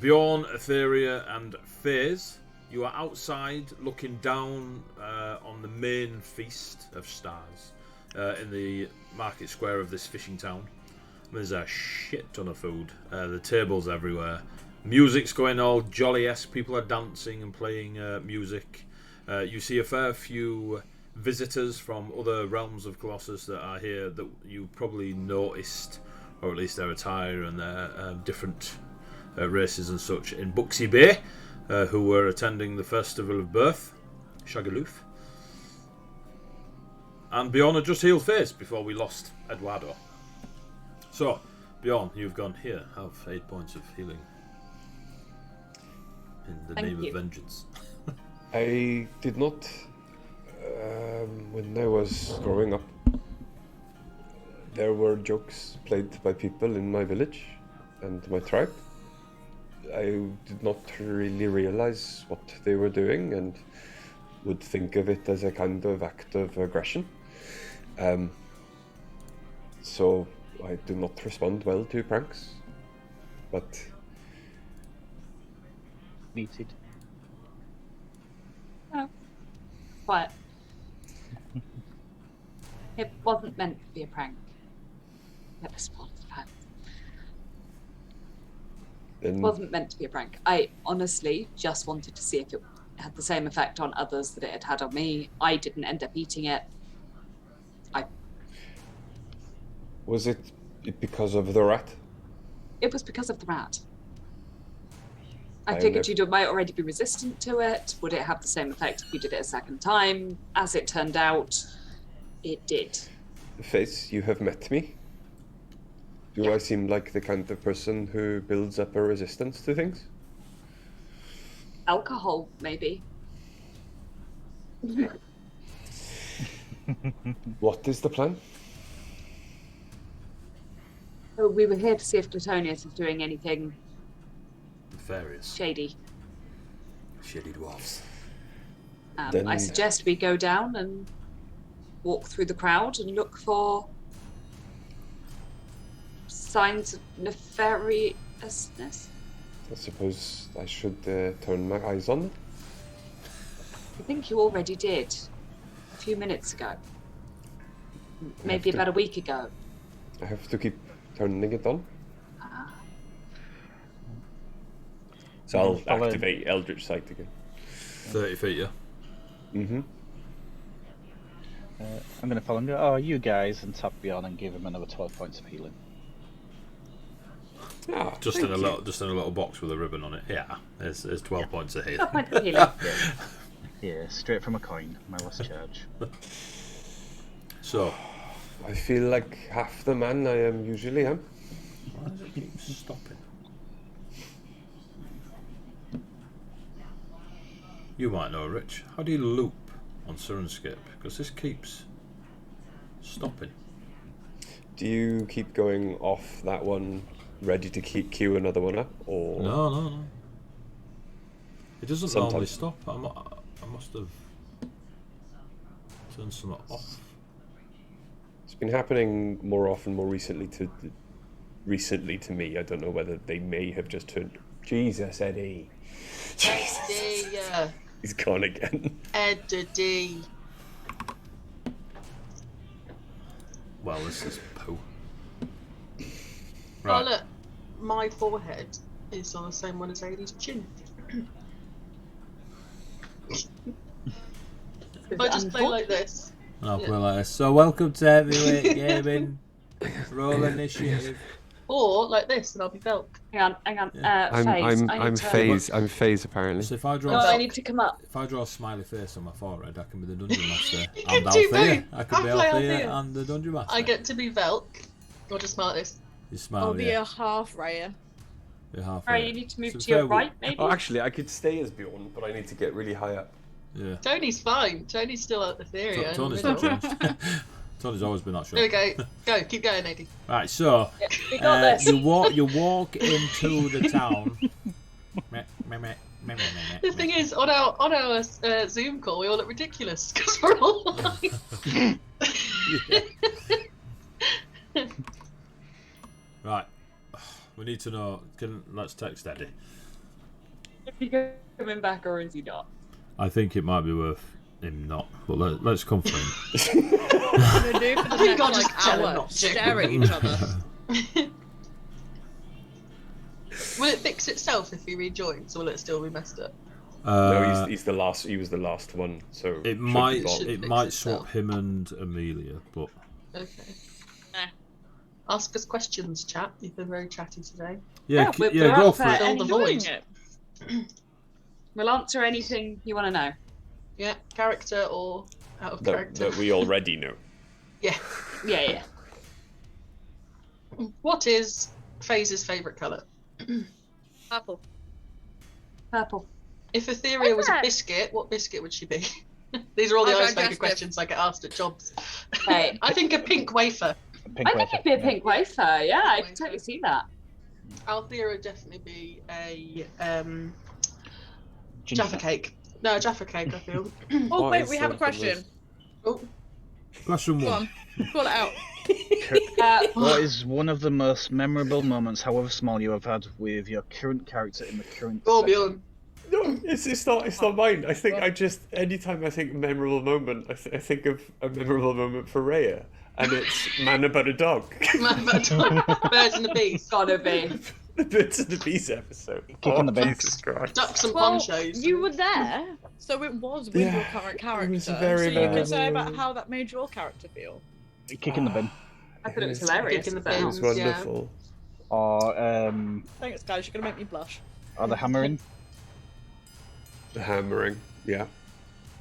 Bjorn, Etheria, and FaZe, you are outside looking down on the main feast of stars in the market square of this fishing town. There's a shit ton of food. The tables everywhere. Music's going all jolly-esque. People are dancing and playing music. You see a fair few visitors from other realms of Colossus that are here that you probably noticed, or at least their attire and their different races and such, in Buxy Bay, who were attending the Festival of Birth, Shagaloof. And Bjorn had just healed FaZe before we lost Eduardo. So, Bjorn, you've gone here. Have 8 points of healing. In the Thank name you. of vengeance. I did not. When I was growing up, there were jokes played by people in my village and my tribe. I did not really realize what they were doing and would think of it as a kind of act of aggression. So I do not respond well to pranks, but Neated. Oh, quiet. It wasn't meant to be a prank. At this point in time. It then wasn't meant to be a prank. I honestly just wanted to see if it had the same effect on others that it had had on me. I didn't end up eating it. was it because of the rat? It was because of the rat. I I figured know. you might already be resistant to it. Would it have the same effect if you did it a second time? As it turned out, it did. FaZe, you have met me. Do Yeah. I seem like the kind of person who builds up a resistance to things? Alcohol, maybe. What is the plan? So we were here to see if Plutonius is doing anything Nefarious. shady. Shitty dwarfs. I Then- suggest we go down and walk through the crowd and look for signs of nefariousness. I suppose I should turn my eyes on them. I think you already did a few minutes ago. Maybe to- about a week ago. I have to keep turning it on. So I'll Follow- activate Eldritch Sight again. 30 feet, yeah. Mm-hmm. I'm going to follow and go, oh, you guys, and tap Bjorn and give him another 12 points of healing. Ah, Just thank in a you. little box with a ribbon on it. Yeah, there's 12 points of healing. Point of healing. Yeah, straight from a coin, my last charge. So, I feel like half the man I am usually am. why does it keep stopping? You might know, Rich. How do you loop on Surenscape? Because this keeps stopping. Do you keep going off that one, ready to queue another one up, or No. It doesn't normally Sometimes. stop. I must have turned something off. It's been happening more often, more recently to me. I don't know whether they may have just turned. Jesus, Eddie. Jesus, Eddie, he's gone again. Eddie. Well, this is poo. Oh Right. look, my forehead is on the same one as Eddie's chin. If I just play like this. I'll Yeah. play like this. So, welcome to Heavyweight Gaming Roll Initiative. Or like this, and I'll be Velk. Hang on. I'm phase. I'm phase apparently. So if I draw, No, I need to come up. if I draw a smiley face on my forehead, I can be the dungeon master. You And can do Althea. both. I can be I'll play Althea Althea. and the dungeon master. I get to be Velk. Or just smile at this. You I'll smile. be Yeah. a half Raya. You're half. Alright, you need to move So to your fair right, maybe? Oh, actually, I could stay as Bjorn, but I need to get really high up. Yeah. Tony's fine. Tony's still at Etheria. Tony's not changed. Tony's always been that short. There we go. Go. Keep going, Eddie. Right, so Yeah, we got this. you walk into the town. The thing is, on our Zoom call, we all look ridiculous because we're all like... Right, we need to know. Let's text Eddie. Is he coming back or is he not? I think it might be worth him not, but let's come for him. We're gonna do for the We next got just tell him hour. not to. Stare at each other. Will it fix itself if he rejoins, or will it still be messed up? No, he's the last. He was the last one, so It should be might gone. it fix might itself. swap him and Amelia, but Okay. Ask us questions, chat. You've been very chatty today. yeah, we're go up for for it. Fill the Enjoying void. it. We'll answer anything you want to know. Yeah, character or out of character. that we already know. Yeah. Yeah. What is FaZe's favourite colour? Apple. Purple. If Etheria was a that? biscuit, what biscuit would she be? These are all the icebreaker Digestive. questions I get asked at jobs. Hey. I think a pink wafer. Pink I think wafer. it'd be a pink wafer. Yeah, I Wafer. can totally see that. Althea would definitely be a Ginger. Jaffa cake. No, Jaffa cake, I feel. Oh What wait, is we have a the question. Oh, Question Go one. on, call it out. What is one of the most memorable moments, however small, you have had with your current character in the current go session? Bjorn. No, it's not mine. I think anytime I think memorable moment, I think of a memorable moment for Rhea, and it's Man About a Dog. Birds and the bees. Gotta be. The Birds and the Bees episode. Kick in the bin. Jesus Christ. Ducks and Well, ponchos. you were there, so it was with Yeah, your current character. was very so you can say memorable. about how that made your character feel. Kick in the bin. I thought it was Kick hilarious. in the but- bin. It was Yeah. wonderful. Or Thanks, guys. You're gonna make me blush. the hammering. The hammering, yeah.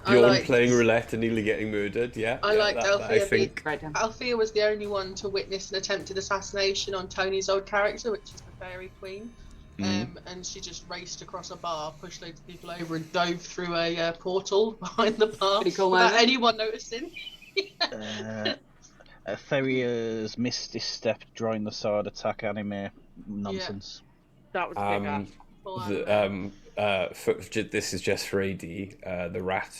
I Bjorn liked- playing roulette and nearly getting murdered, yeah. I yeah, liked that, I Althea think. Right down. Althea was the only one to witness an attempted assassination on Tony's old character, which is the Fairy Queen. And she just raced across a bar, pushed loads of people over, and dove through a portal behind the bar Pretty cool without moment. anyone noticing. Theria's misty step drawing the sword attack anime nonsense. That was big ass. Full This is just for AD. The rat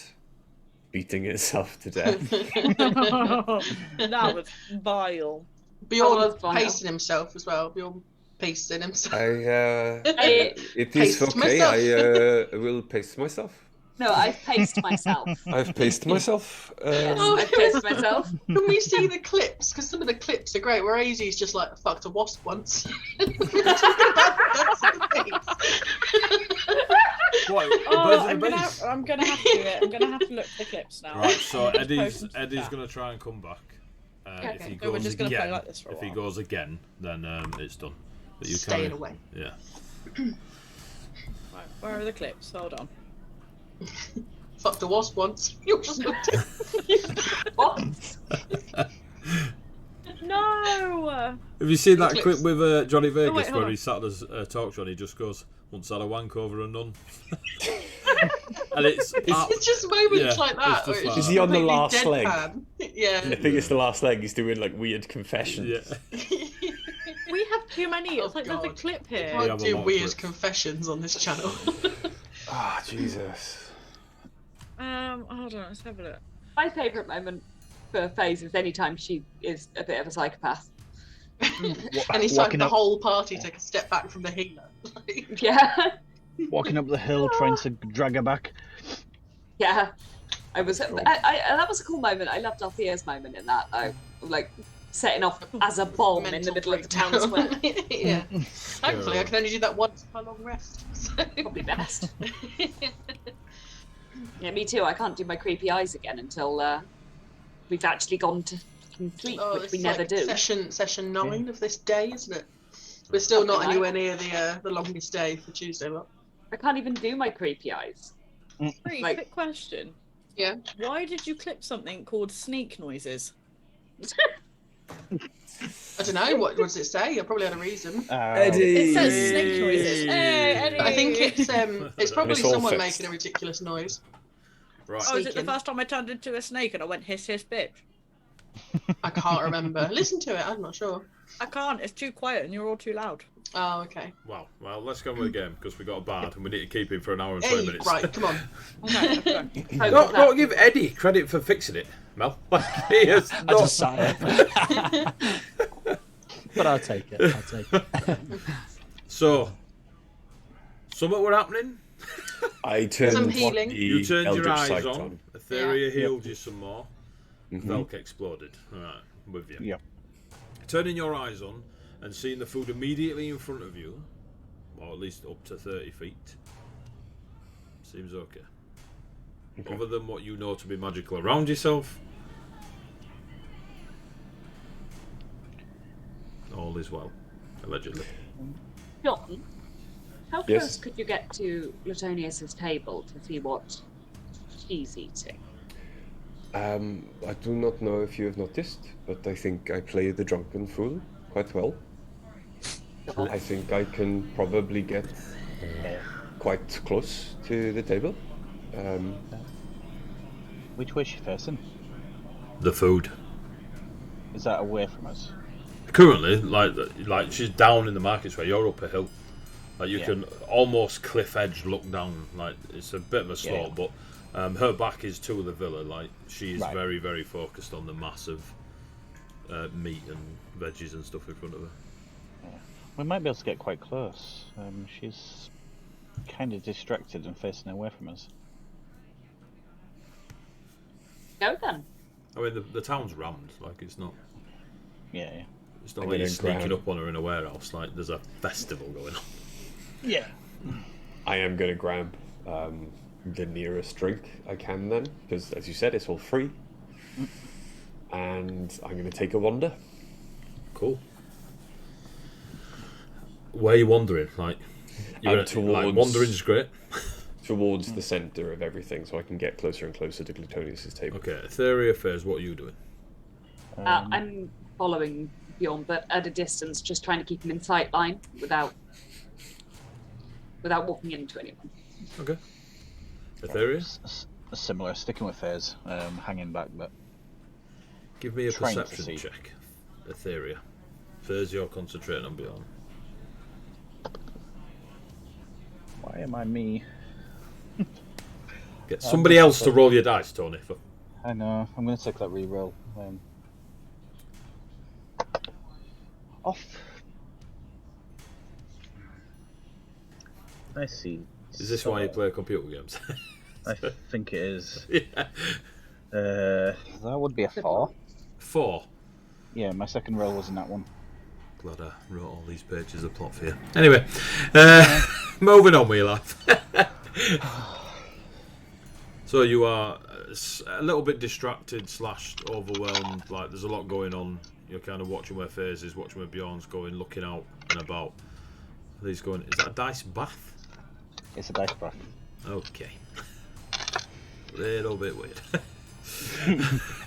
beating itself to death. That was vile. Bjorn Oh, that's vile. pacing himself as well. Bjorn pacing himself. It is Paced okay. myself. I will pace myself. No, I've paced myself. I've paced myself. Oh, I've paced myself. Can we see the clips? Because some of the clips are great. Where AZ's just like fucked a wasp once. What? Oh, Birds I'm and the gonna, Bees? I'm gonna have to do it. I'm gonna have to look at the clips now. Right, so Just Eddie's post them to Eddie's chat. gonna try and come back. If Okay. he So we're goes just gonna play again, like this for a if he while. goes again, then it's done. But you Staying carry. away. Yeah. Right, where are the clips? Hold on. Fucked a wasp once. You just looked at What? No. Have you seen that Clips. clip with Johnny Vegas wait, hold where on. he sat at his talk show and he just goes, "Once had a wank over a nun," and it's It's just moments Yeah, like that. it's just where like just Is he on the completely last leg? deadpan. Yeah. I think it's the last leg. He's doing like weird confessions. yeah. We have too many. It's Oh, like there's a God. clip We here. have can't a do lot of weird clips. confessions on this channel. Ah, Jesus. Hold on. Let's have a look. My favourite moment for FaZe is anytime she is a bit of a psychopath. Anytime Walking the up, whole party take a step back from the healer. Like, Yeah. walking up the hill, trying to drag her back. Yeah. I was. That was a cool moment. I loved Althea's moment in that though. Like setting off as a bomb in the mental middle of the town breakdown. square. Yeah. Thankfully, I can only do that once per long rest. So. Probably best. Yeah, me too. I can't do my creepy eyes again until we've actually gone to fucking sleep, Oh, which it's we never like do. Session 9 of this day, isn't it? We're still not Something like- anywhere near the longest day for Tuesday, lot. I can't even do my creepy eyes. Wait, Like- quick question. Yeah. Why did you clip something called sneak noises? I don't know. What does it say? I probably had a reason. Eddie! It says snake noises. Hey, Eddie! But I think it's probably It's all someone fixed. making a ridiculous noise. Right. Oh, is it the Sneaking. first time I turned into a snake and I went hiss hiss bitch? I can't remember. Listen to it. I'm not sure. I can't. It's too quiet and you're all too loud. Oh, okay. Wow. Well, let's go with the game because we got a bard and we need to keep him for an hour and 20 Hey, minutes. right, come on. Okay, okay. Hope Don't, that- don't give Eddie credit for fixing it, Mel. Like, he has I not. just sat here. But I'll take it. I'll take it. So, something were happening. I turned Some healing. the You turned your Eldritch eyes Sight on. Etheria healed you some more. Velk exploded. Alright, with you. Yep. Turning your eyes on and seeing the food immediately in front of you, or at least up to 30 feet, seems okay. Other than what you know to be magical around yourself, all is well, allegedly. John, how Yes? close could you get to Latonius's table to see what she's eating? I do not know if you have noticed, but I think I play the drunken fool quite well. I think I can probably get quite close to the table. Which way is she facing? The food. Is that away from us? Currently, like she's down in the market square. You're up a hill. Like you Yeah. can almost cliff edge look down. Like it's a bit of a slope, Yeah. but her back is to the villa. Like she is Right. very, very focused on the massive meat and veggies and stuff in front of her. We might be able to get quite close. She's kind of distracted and facing away from us. Go then. I mean, the town's rammed. Like it's not. Yeah. It's not I'm like you're gonna sneaking grab- up on her in a warehouse. Like there's a festival going on. Yeah. I am going to grab the nearest drink I can then, because as you said, it's all free. And I'm going to take a wander. Cool. Where are you wandering? Like you're Towards- wandering's great. Towards the centre of everything, so I can get closer and closer to Glutonius's table. Okay, Etheria Affairs. What are you doing? I'm following Bjorn, but at a distance, just trying to keep him in sight line without walking into anyone. Okay. Etheria, Similar, sticking with hers, hanging back, but give me a Trying to perception see. check. Etheria. Affairs you're concentrating on beyond. why am I me? Get somebody else to roll your dice, Tony. I know, I'm going to take that reroll. Off. I see. Is this why you play computer games? I think it is. Yeah. That would be a 4. 4. Yeah, my second roll was in that one. Glad I wrote all these pages of plot for you. Anyway, moving on with your life. So you are a little bit distracted / overwhelmed. Like there's a lot going on. You're kind of watching where FaZe is, watching where Bjorn's going, looking out and about. He's going. Is that a dice bath? It's a dice bath. Okay. Little bit weird.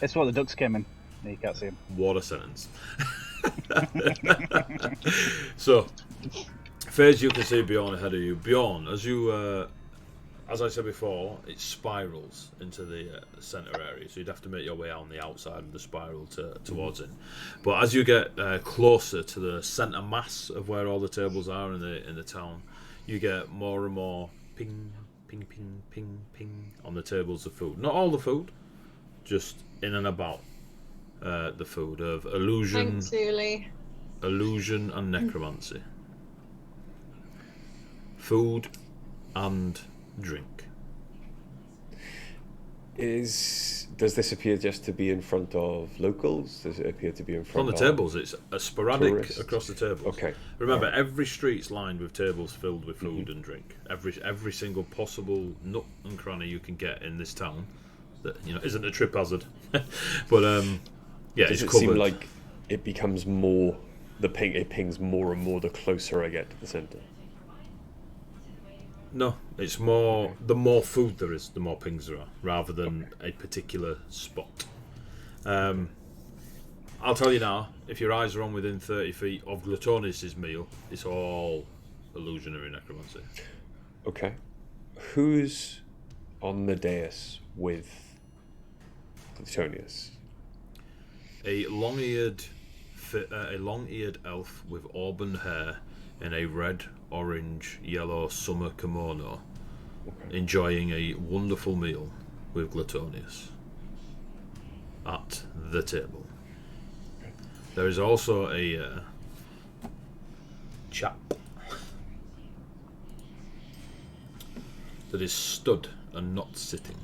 It's what the ducks came in. No, you can't see them. What a sentence. So, FaZe, you can see Bjorn ahead of you. Bjorn, as you, as I said before, it spirals into the centre area, so you'd have to make your way out on the outside of the spiral towards it. But as you get closer to the centre mass of where all the tables are in the town, you get more and more ping, ping, ping, ping, ping on the tables of food. Not all the food, just in and about the food of illusion. Thanks, Uli. Illusion and necromancy. Food and drink. Does this appear just to be in front of locals? Does it appear to be in On front the of tables, it's a sporadic tourists? across the tables. Okay. Remember, every street's lined with tables filled with food and drink. Every single possible nook and cranny you can get in this town that isn't a trip hazard. But yeah, Does it's it covered. seem like it becomes more it pings more and more the closer I get to the center. No, it's more the more food there is, the more pings there are, rather than a particular spot. I'll tell you now, if your eyes are on within 30 feet of Glutonus' meal, it's all illusionary necromancy. Okay. Who's on the dais with Glutonus? A long-eared elf with auburn hair in a red, orange, yellow summer kimono, enjoying a wonderful meal with Glutonus at the table. There is also a chap that is stood and not sitting.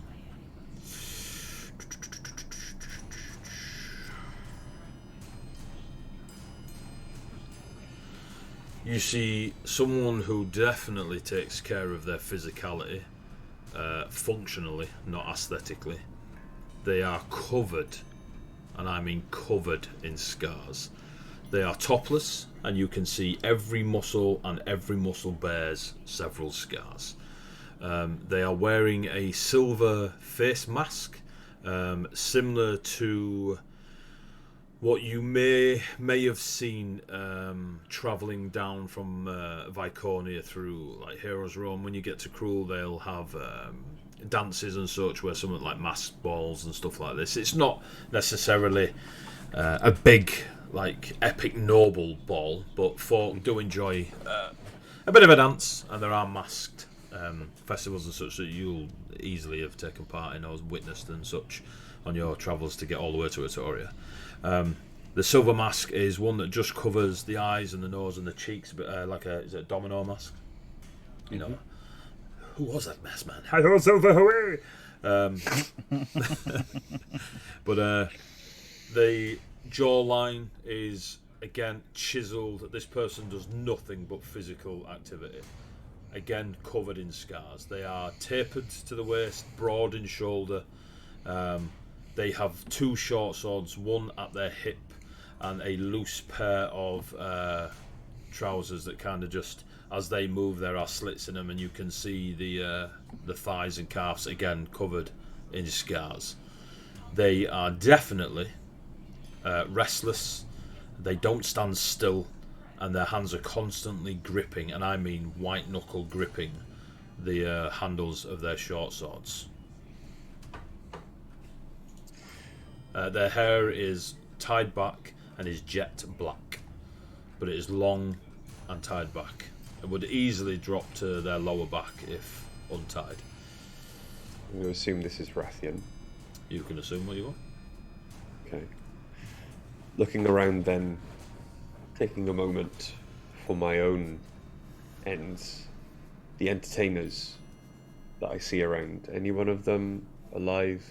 You see someone who definitely takes care of their physicality, functionally, not aesthetically. They are covered, and I mean covered in scars. They are topless, and you can see every muscle, and every muscle bears several scars. They are wearing a silver face mask, similar to what you may have seen travelling down from Viconia through like Heroes Rome. When you get to Cruel, they'll have dances and such where something like masked balls and stuff like this. It's not necessarily a big, like, epic noble ball, but folk do enjoy a bit of a dance, and there are masked festivals and such that you'll easily have taken part in or witnessed and such on your travels to get all the way to Etoria. The silver mask is one that just covers the eyes and the nose and the cheeks, but like is it a domino mask? You know, who was that mask man? Hi-ho, silver, hooray! But the jawline is again chiseled. This person does nothing but physical activity. Again, covered in scars. They are tapered to the waist, broad in shoulder. They have two short swords, one at their hip, and a loose pair of trousers that kind of just, as they move, there are slits in them, and you can see the thighs and calves again covered in scars. They are definitely restless. They don't stand still, and their hands are constantly gripping, and I mean white knuckle gripping, the handles of their short swords. Their hair is tied back and is jet black, but it is long and tied back. It would easily drop to their lower back if untied. I'm going to assume this is Rathian. You can assume what you want. Okay. Looking around then, taking a moment for my own ends, the entertainers that I see around, any one of them alive?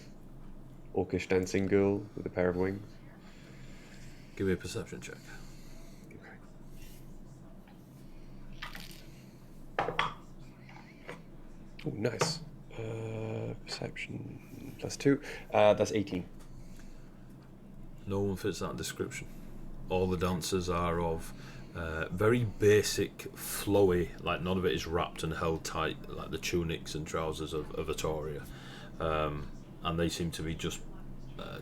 Orcish dancing girl with a pair of wings? Give me a perception check. Okay. Oh, nice. Perception +2. That's 18. No one fits that description. All the dancers are of very basic, flowy, like none of it is wrapped and held tight, like the tunics and trousers of Etoria. And they seem to be just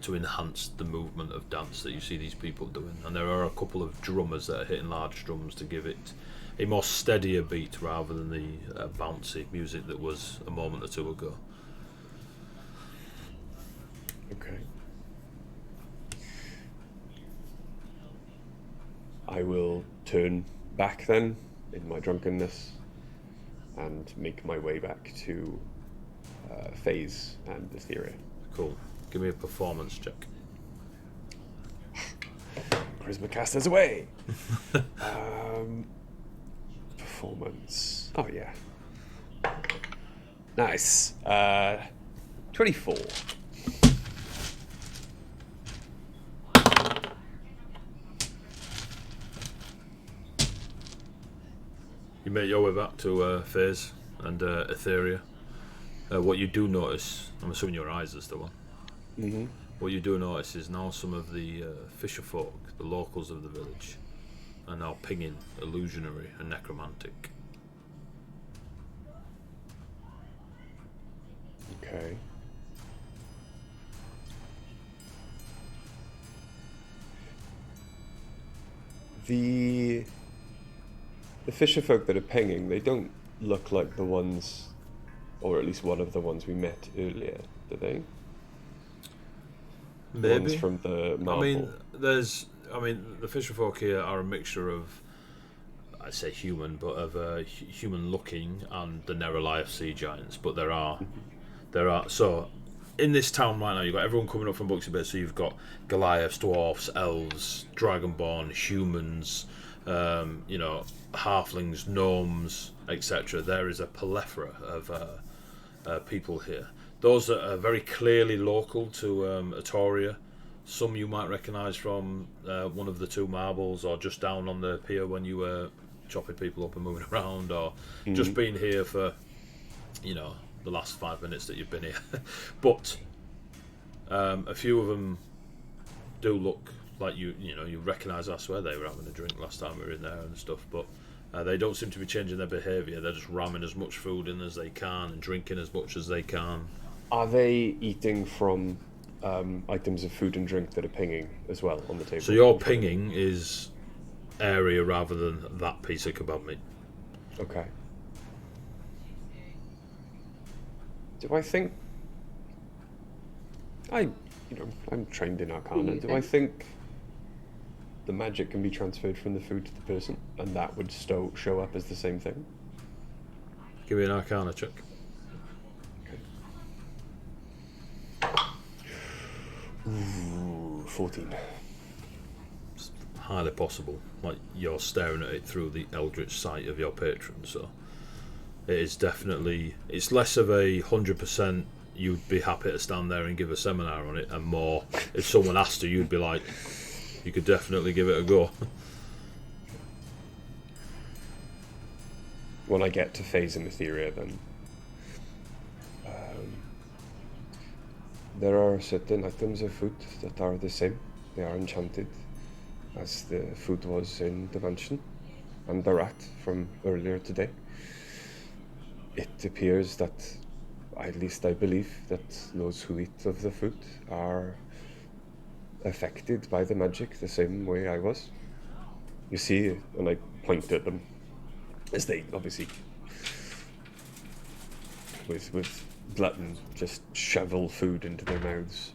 to enhance the movement of dance that you see these people doing. And there are a couple of drummers that are hitting large drums to give it a more steadier beat rather than the bouncy music that was a moment or two ago. Okay. I will turn back then in my drunkenness and make my way back to FaZe and Etheria. Cool. Give me a performance check. Charisma casters away. Performance. Oh yeah. Nice. 24. You make your way back to FaZe and Etheria. What you do notice, I'm assuming your eyes are still on. Mm-hmm. What you do notice is now some of the fisher folk, the locals of the village, are now pinging illusionary and necromantic. Okay. The fisher folk that are pinging, they don't look like the ones, or at least one of the ones we met earlier, do they? The ones Maybe. from the marble. I mean, the fisher folk here are a mixture of, I say human, but of human-looking and the Neralife sea giants. But there are so in this town right now, you've got everyone coming up from Buxy Bay. So you've got Goliaths, dwarfs, elves, dragonborn, humans, halflings, gnomes, etc. There is a plethora of people here. Those that are very clearly local to Atoria. Some you might recognise from one of the two marbles, or just down on the pier when you were chopping people up and moving around, or just being here for, the last 5 minutes that you've been here. But a few of them do look like you recognise. I swear they were having a drink last time we were in there and stuff, but they don't seem to be changing their behaviour. They're just ramming as much food in as they can and drinking as much as they can. Are they eating from items of food and drink that are pinging as well on the table? So your pinging is area rather than that piece of kebab meat. Okay. Do I think I'm trained in Arcana. Do I think the magic can be transferred from the food to the person, and that would show up as the same thing? Give me an Arcana check. Ooh, 14. It's highly possible. Like, you're staring at it through the eldritch sight of your patron, so it is definitely. It's less of a 100%. You'd be happy to stand there and give a seminar on it, and more if someone asked you, you'd be like, you could definitely give it a go. When I get to phase in Etheria, then there are certain items of food that are the same. They are enchanted, as the food was in the mansion, and the rat from earlier today. It appears that, at least I believe, that those who eat of the food are affected by the magic the same way I was. You see, and I point at them, as they obviously, with glutton, just shovel food into their mouths.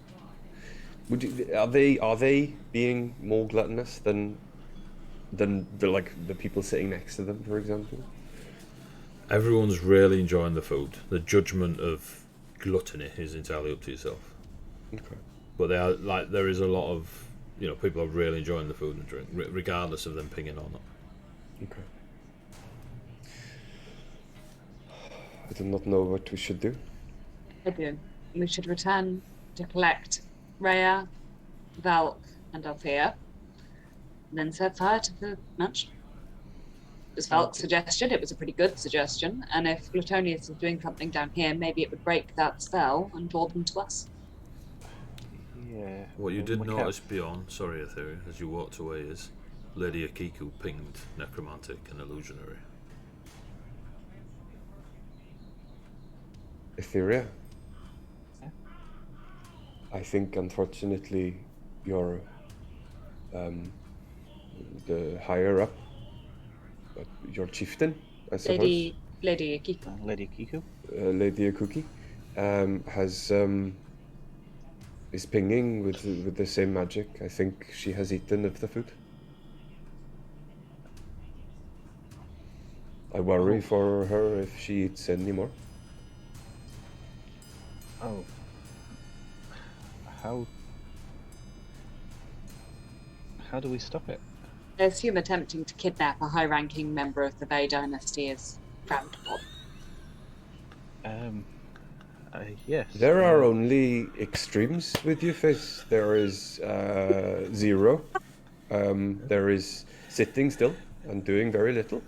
Are they being more gluttonous than the people sitting next to them, for example? Everyone's really enjoying the food. The judgment of gluttony is entirely up to yourself. Okay. But there is a lot of people are really enjoying the food and drink, regardless of them pinging or not. Okay. I do not know what we should do. I do. We should return to collect Rhea, Valk, and Althea, and then set fire to the mansion. It was Valk's suggestion. It was a pretty good suggestion, and if Glutonius is doing something down here, maybe it would break that spell and draw them to us. Yeah. What you did notice beyond, sorry, Etheria, as you walked away, is Lady Akiku pinged necromantic and illusionary. Etheria? I think, unfortunately, you're the higher up, your chieftain, I suppose. Lady Akiku. Lady Kiku. Lady Akuki is pinging with the same magic. I think she has eaten of the food. I worry for her if she eats any more. Oh. How do we stop it? I assume attempting to kidnap a high-ranking member of the Vey dynasty is frowned upon. Yes. There are only extremes with Euphase. There is 0. There is sitting still and doing very little.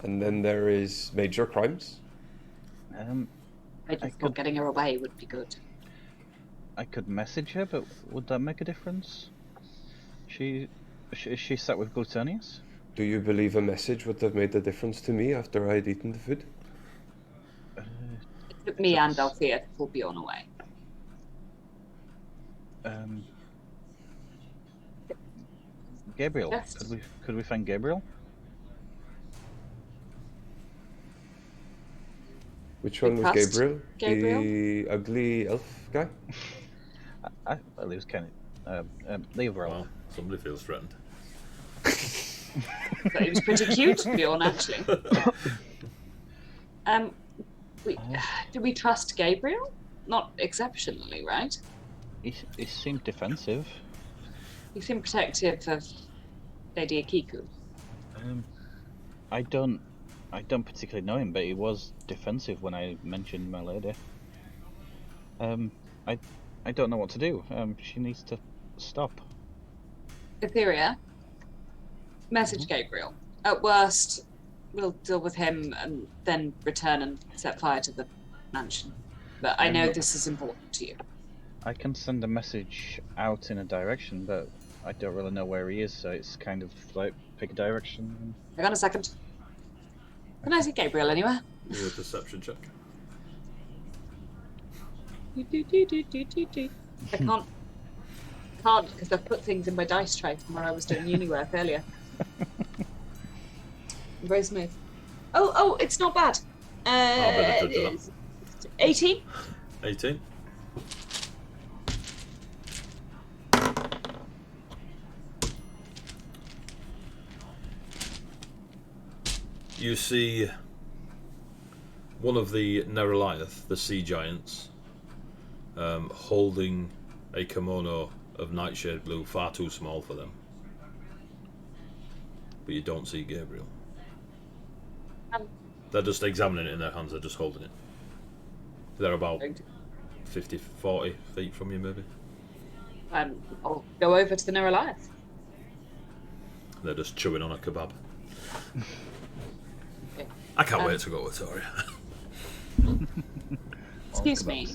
And then there is major crimes. I just thought getting her away would be good. I could message her, but would that make a difference? Is she sat with Glutonius? Do you believe a message would have made a difference to me after I had eaten the food? It took me and Althea to pull Bjorn away. Gabriel, Yes. could we find Gabriel? Which one was trust Gabriel? Gabriel? The ugly elf guy? Well, he was kind of the overall. Well, somebody feels threatened. But he was pretty cute, Bjorn, actually. Do we trust Gabriel? Not exceptionally, right? He seemed defensive. He seemed protective of Lady Akiku. I don't particularly know him, but he was defensive when I mentioned my lady. I don't know what to do. She needs to stop. Etheria, message Gabriel. At worst, we'll deal with him and then return and set fire to the mansion. But I know this is important to you. I can send a message out in a direction, but I don't really know where he is, so it's kind of like pick a direction. Hang on a second. Can I see Gabriel anywhere? Do a perception check. I can't because I've put things in my dice tray from where I was doing uni work earlier. Very smooth. Oh, it's not bad. I'll be the judge of that. 18. 18. You see one of the Neroliath, the sea giants, holding a kimono of nightshade blue, far too small for them. But you don't see Gabriel. They're just examining it in their hands, they're just holding it. They're about 50, 40 feet from you, maybe. I'll go over to the Neroliath. They're just chewing on a kebab. I can't wait to go to Toria. Excuse me.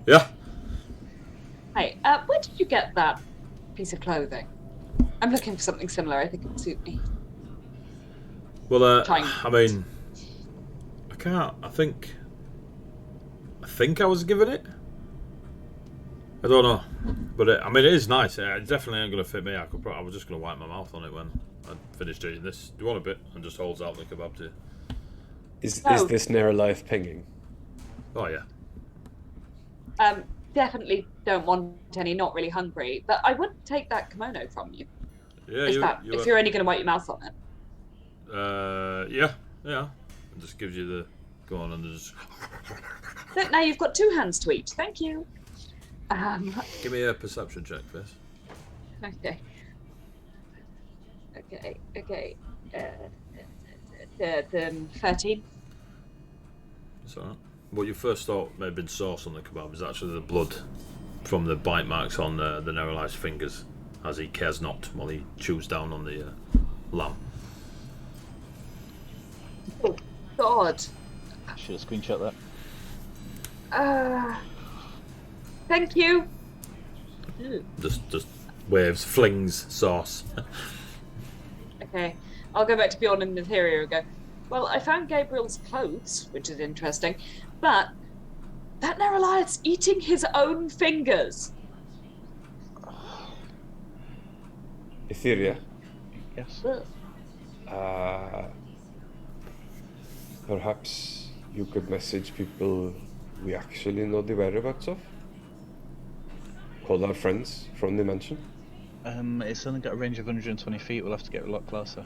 Yeah? Hey, where did you get that piece of clothing? I'm looking for something similar. I think it would suit me. Well, Trying. I mean, I can't. I think I was given it. I don't know, but it is nice. It definitely ain't gonna fit me. I was just gonna wipe my mouth on it when I finished eating this. Do you want a bit? And just holds out the kebab to you. Is this Neroliath pinging? Oh yeah. Definitely don't want any. Not really hungry, but I would take that kimono from you. Yeah, if you're only gonna wipe your mouth on it. Yeah. It just gives you the go on and just. Look, now you've got two hands to eat. Thank you. Give me a perception check first. Okay. 13. It's alright. What you first thought may have been sauce on the kebab is actually the blood from the bite marks on the Neroliath's fingers as he cares not while he chews down on the lamb. Oh, God. Should have screenshot that. Thank you. Just waves, flings sauce. Okay, I'll go back to Bjorn and Etheria and go, well, I found Gabriel's clothes, which is interesting, but that Neroliath's eating his own fingers. Etheria? Yes. Perhaps you could message people we actually know the whereabouts of? Call our friends from the mansion? It's only got a range of 120 feet. We'll have to get a lot closer.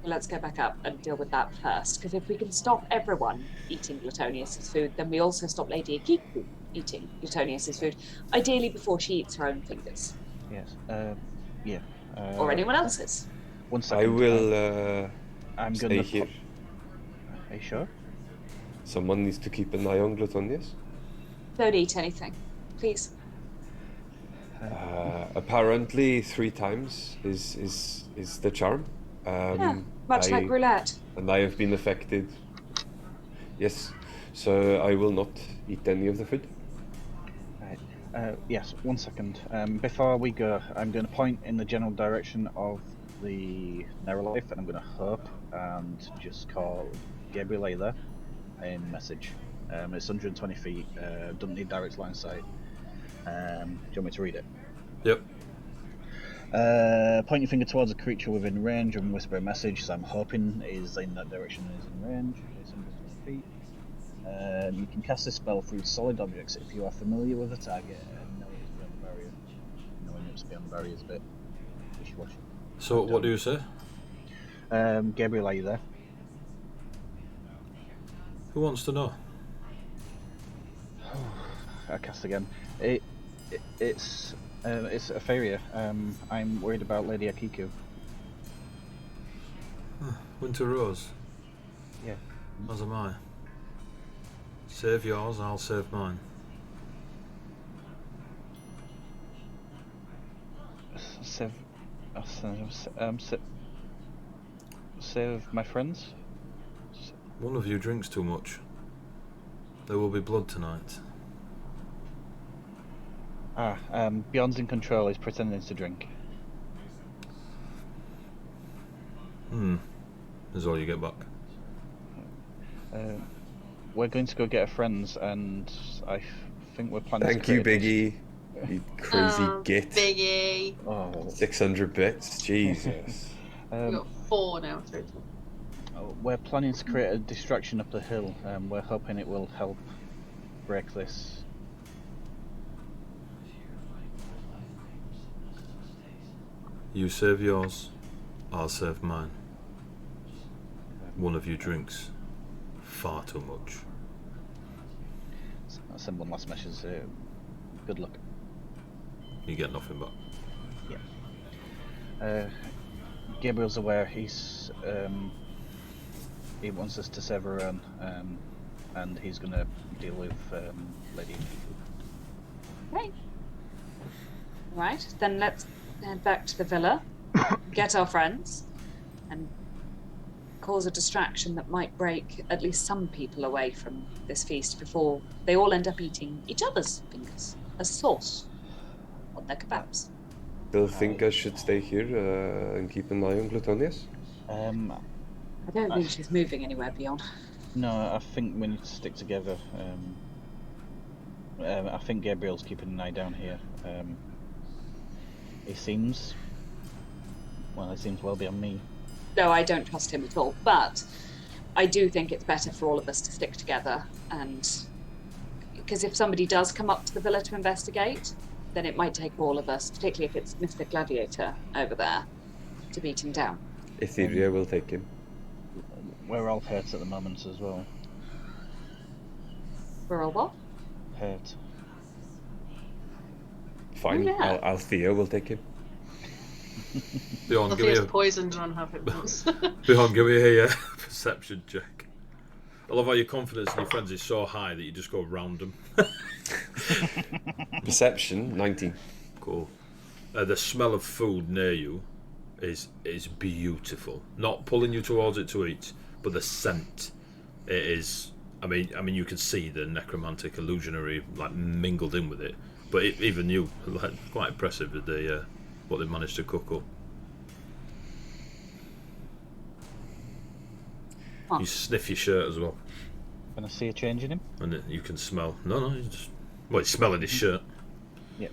Let's go back up and deal with that first, because if we can stop everyone eating Gluttonius's food, then we also stop Lady Akiku eating Gluttonius's food, ideally before she eats her own fingers. Yes. Yeah. Or anyone else's. 1 second. I will I'm stay gonna here. Are you sure? Someone needs to keep an eye on Gluttonius. Don't eat anything, please. Apparently 3 times is the charm. Much like roulette. And I have been affected. Yes, so I will not eat any of the food. Right. Yes, 1 second. Before we go, I'm going to point in the general direction of the narrow life, and I'm going to hope and just call Gabriel either in message. It's 120 feet. Doesn't need direct line of sight. Do you want me to read it? Yep. Point your finger towards a creature within range and whisper a message. So I'm hoping is in that direction and is in range. It's 120 feet. You can cast this spell through solid objects if you are familiar with the target and know it is beyond the barrier. Knowing it's beyond the barrier is a bit wishy-washy. So what do you say? Gabriel, are you there? Who wants to know? I cast again. It's Opharia. I'm worried about Lady Akiku. Winter Rose. Yeah. As am I. Save yours, I'll save mine. Save my friends? One of you drinks too much. There will be blood tonight. Beyond's in control. He's pretending to drink. Is all you get back. We're going to go get our friends, and I think we're planning Thank to you, create Biggie. You crazy git. Biggie. Oh. 600 bits. Jesus. We've got 4 now total. We're planning to create a distraction up the hill. We're hoping it will help break this. You save yours, I'll save mine. One of you drinks far too much. I'll send one last message. Good luck. You get nothing back. Yeah. Gabriel's aware. He wants us to save our own, and he's going to deal with Lady. Right. Right. Then let's head back to the villa, get our friends, and cause a distraction that might break at least some people away from this feast before they all end up eating each other's fingers as sauce on their kebabs. Still think I should stay here and keep an eye on Glutonius? I don't think she's moving anywhere beyond. No, I think we need to stick together. I think Gabriel's keeping an eye down here. He seems well beyond me. No, I don't trust him at all, but I do think it's better for all of us to stick together, and because if somebody does come up to the villa to investigate, then it might take all of us, particularly if it's Mr. Gladiator over there, to beat him down. Etheria will take him. We're all hurt at the moment as well. We're all what? Hurt. Fine, Oh, yeah. Althea will take him. Beyond, If give he me is a poisoned on half it once. Beyond, give me a perception check. I love how your confidence in your friends is so high that you just go round them. Perception, 19. Cool. The smell of food near you is beautiful. Not pulling you towards it to eat, but the scent. It is. I mean, you can see the necromantic illusionary like mingled in with it. But even you, like, quite impressive with the what they managed to cook up. Huh. You sniff your shirt as well, Can I see a change in him? and you can smell. No, you just he's smelling his shirt. Yeah.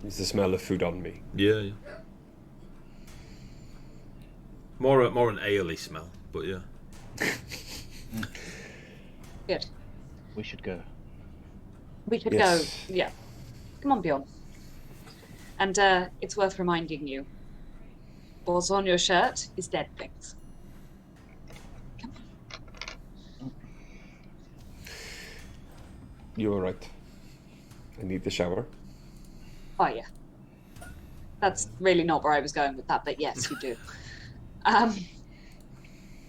It's the smell of food on me. Yeah. More an ale-y smell, but yeah. Good. We should go. We could Yes. go. Yeah. Come on, Bjorn. And it's worth reminding you, what's on your shirt is dead things. Come on. You're right. I need the shower. Oh, yeah. That's really not where I was going with that, but yes, you do. And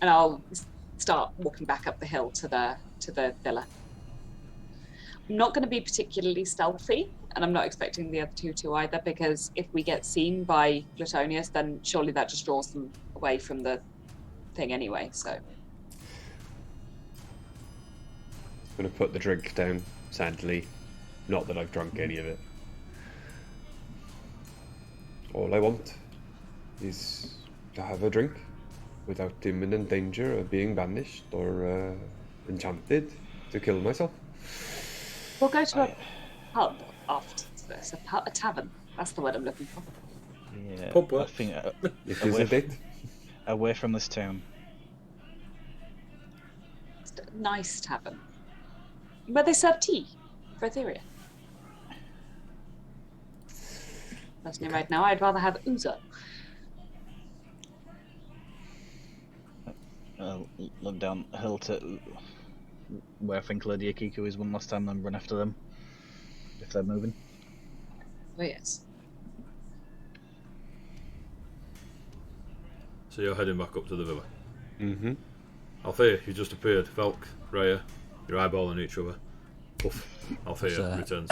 I'll start walking back up the hill to the villa. I'm not going to be particularly stealthy, and I'm not expecting the other two to either, because if we get seen by Glutonius, then surely that just draws them away from the thing anyway, so. I'm going to put the drink down, sadly. Not that I've drunk any of it. All I want is to have a drink without imminent danger of being banished or enchanted to kill myself. We'll go to a pub after this. A tavern. That's the word I'm looking for. Yeah, Pub I works. think It is a date. away from this town. It's a nice tavern. Where they serve tea for Etheria. Personally, right now, I'd rather have Uzo. I'll look down the hill to where I think Lady Akiku is one last time, then run after them if they're moving. Oh, yes. So you're heading back up to the villa. Mm-hmm. Althea, you just appeared. Velk, Rhea, you're eyeballing each other. Poof. Althea So- returns.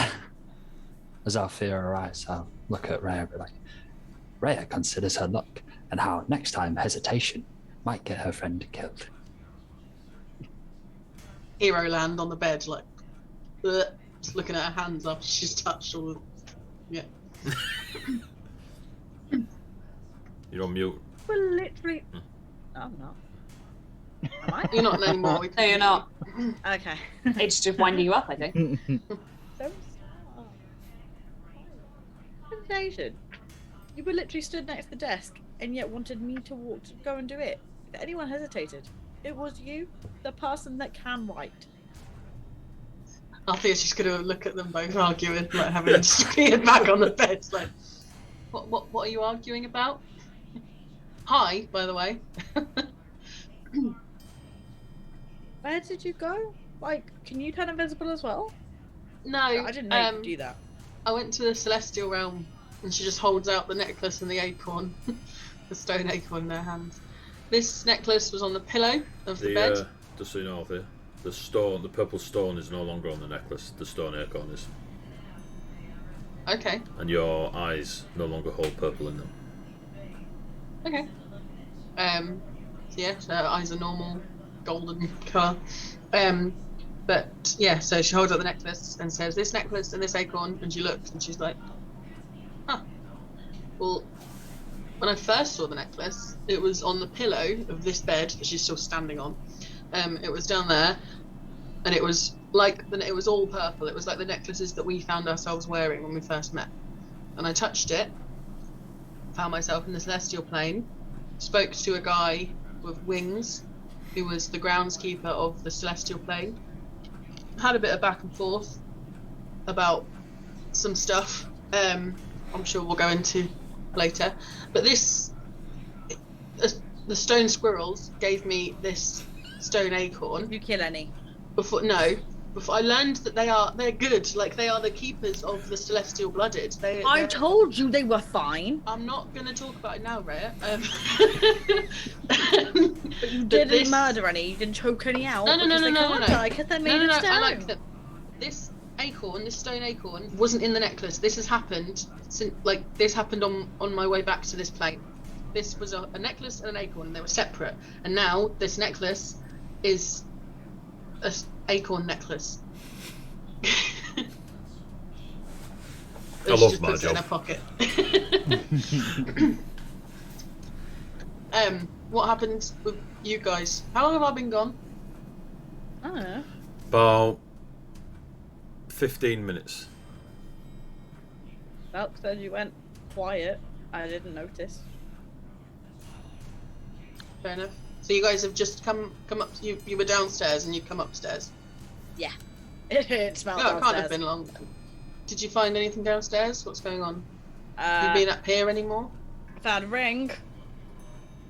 As Althea arrives, I'll look at Rhea and be like, Rhea considers her luck and how next time hesitation might get her friend killed. Hero land on the bed, like, just looking at her hands after she's touched all the. Yeah. You're on mute. We're literally. No, I'm not. Am I? You're not anymore. No, you're not. Okay. It's just winding you up, I think. Don't start. Hesitation. You were literally stood next to the desk and yet wanted me to go and do it. If anyone hesitated, it was you, the person that can write. Althea's just gonna look at them both arguing, like having disappeared back on the bed. Like, what are you arguing about? Hi, by the way. Where did you go? Like, can you turn invisible as well? No, I didn't know you could do that. I went to the celestial realm, and she just holds out the necklace and the acorn, the stone acorn in her hands. This necklace was on the pillow of the bed. Just so you know, Althea, the purple stone is no longer on the necklace. The stone acorn is. Okay. And your eyes no longer hold purple in them. Okay. So yeah, so her eyes are normal, golden colour. But yeah, so she holds up the necklace and says, "This necklace and this acorn," and she looks and she's like, "Huh. Well, when I first saw the necklace, it was on the pillow of this bed that she's still standing on. It was down there, and it was like it was all purple. It was like the necklaces that we found ourselves wearing when we first met. And I touched it, found myself in the celestial plane, spoke to a guy with wings, who was the groundskeeper of the celestial plane. Had a bit of back and forth about some stuff. I'm sure we'll go into later. But the stone squirrels gave me this stone acorn. Did you kill any? Before I learned that they're good. Like, they are the keepers of the celestial blooded. I told you they were fine. I'm not gonna talk about it now, Rhea. But you didn't murder any. You didn't choke any out. No. Because they made it stone. I like them. This stone acorn, wasn't in the necklace. This has happened since, this happened on my way back to this plane. This was a necklace and an acorn, and they were separate. And now this necklace is an acorn necklace. I love my job. In her pocket. What happened with you guys? How long have I been gone? I don't know. About 15 minutes. Velk said you went quiet. I didn't notice. Fair enough. So you guys have just come up. You were downstairs and you come upstairs. Yeah. It smelled No, it downstairs. can't have been long then. Did you find anything downstairs? What's going on? Uh, you been up here anymore? found a ring.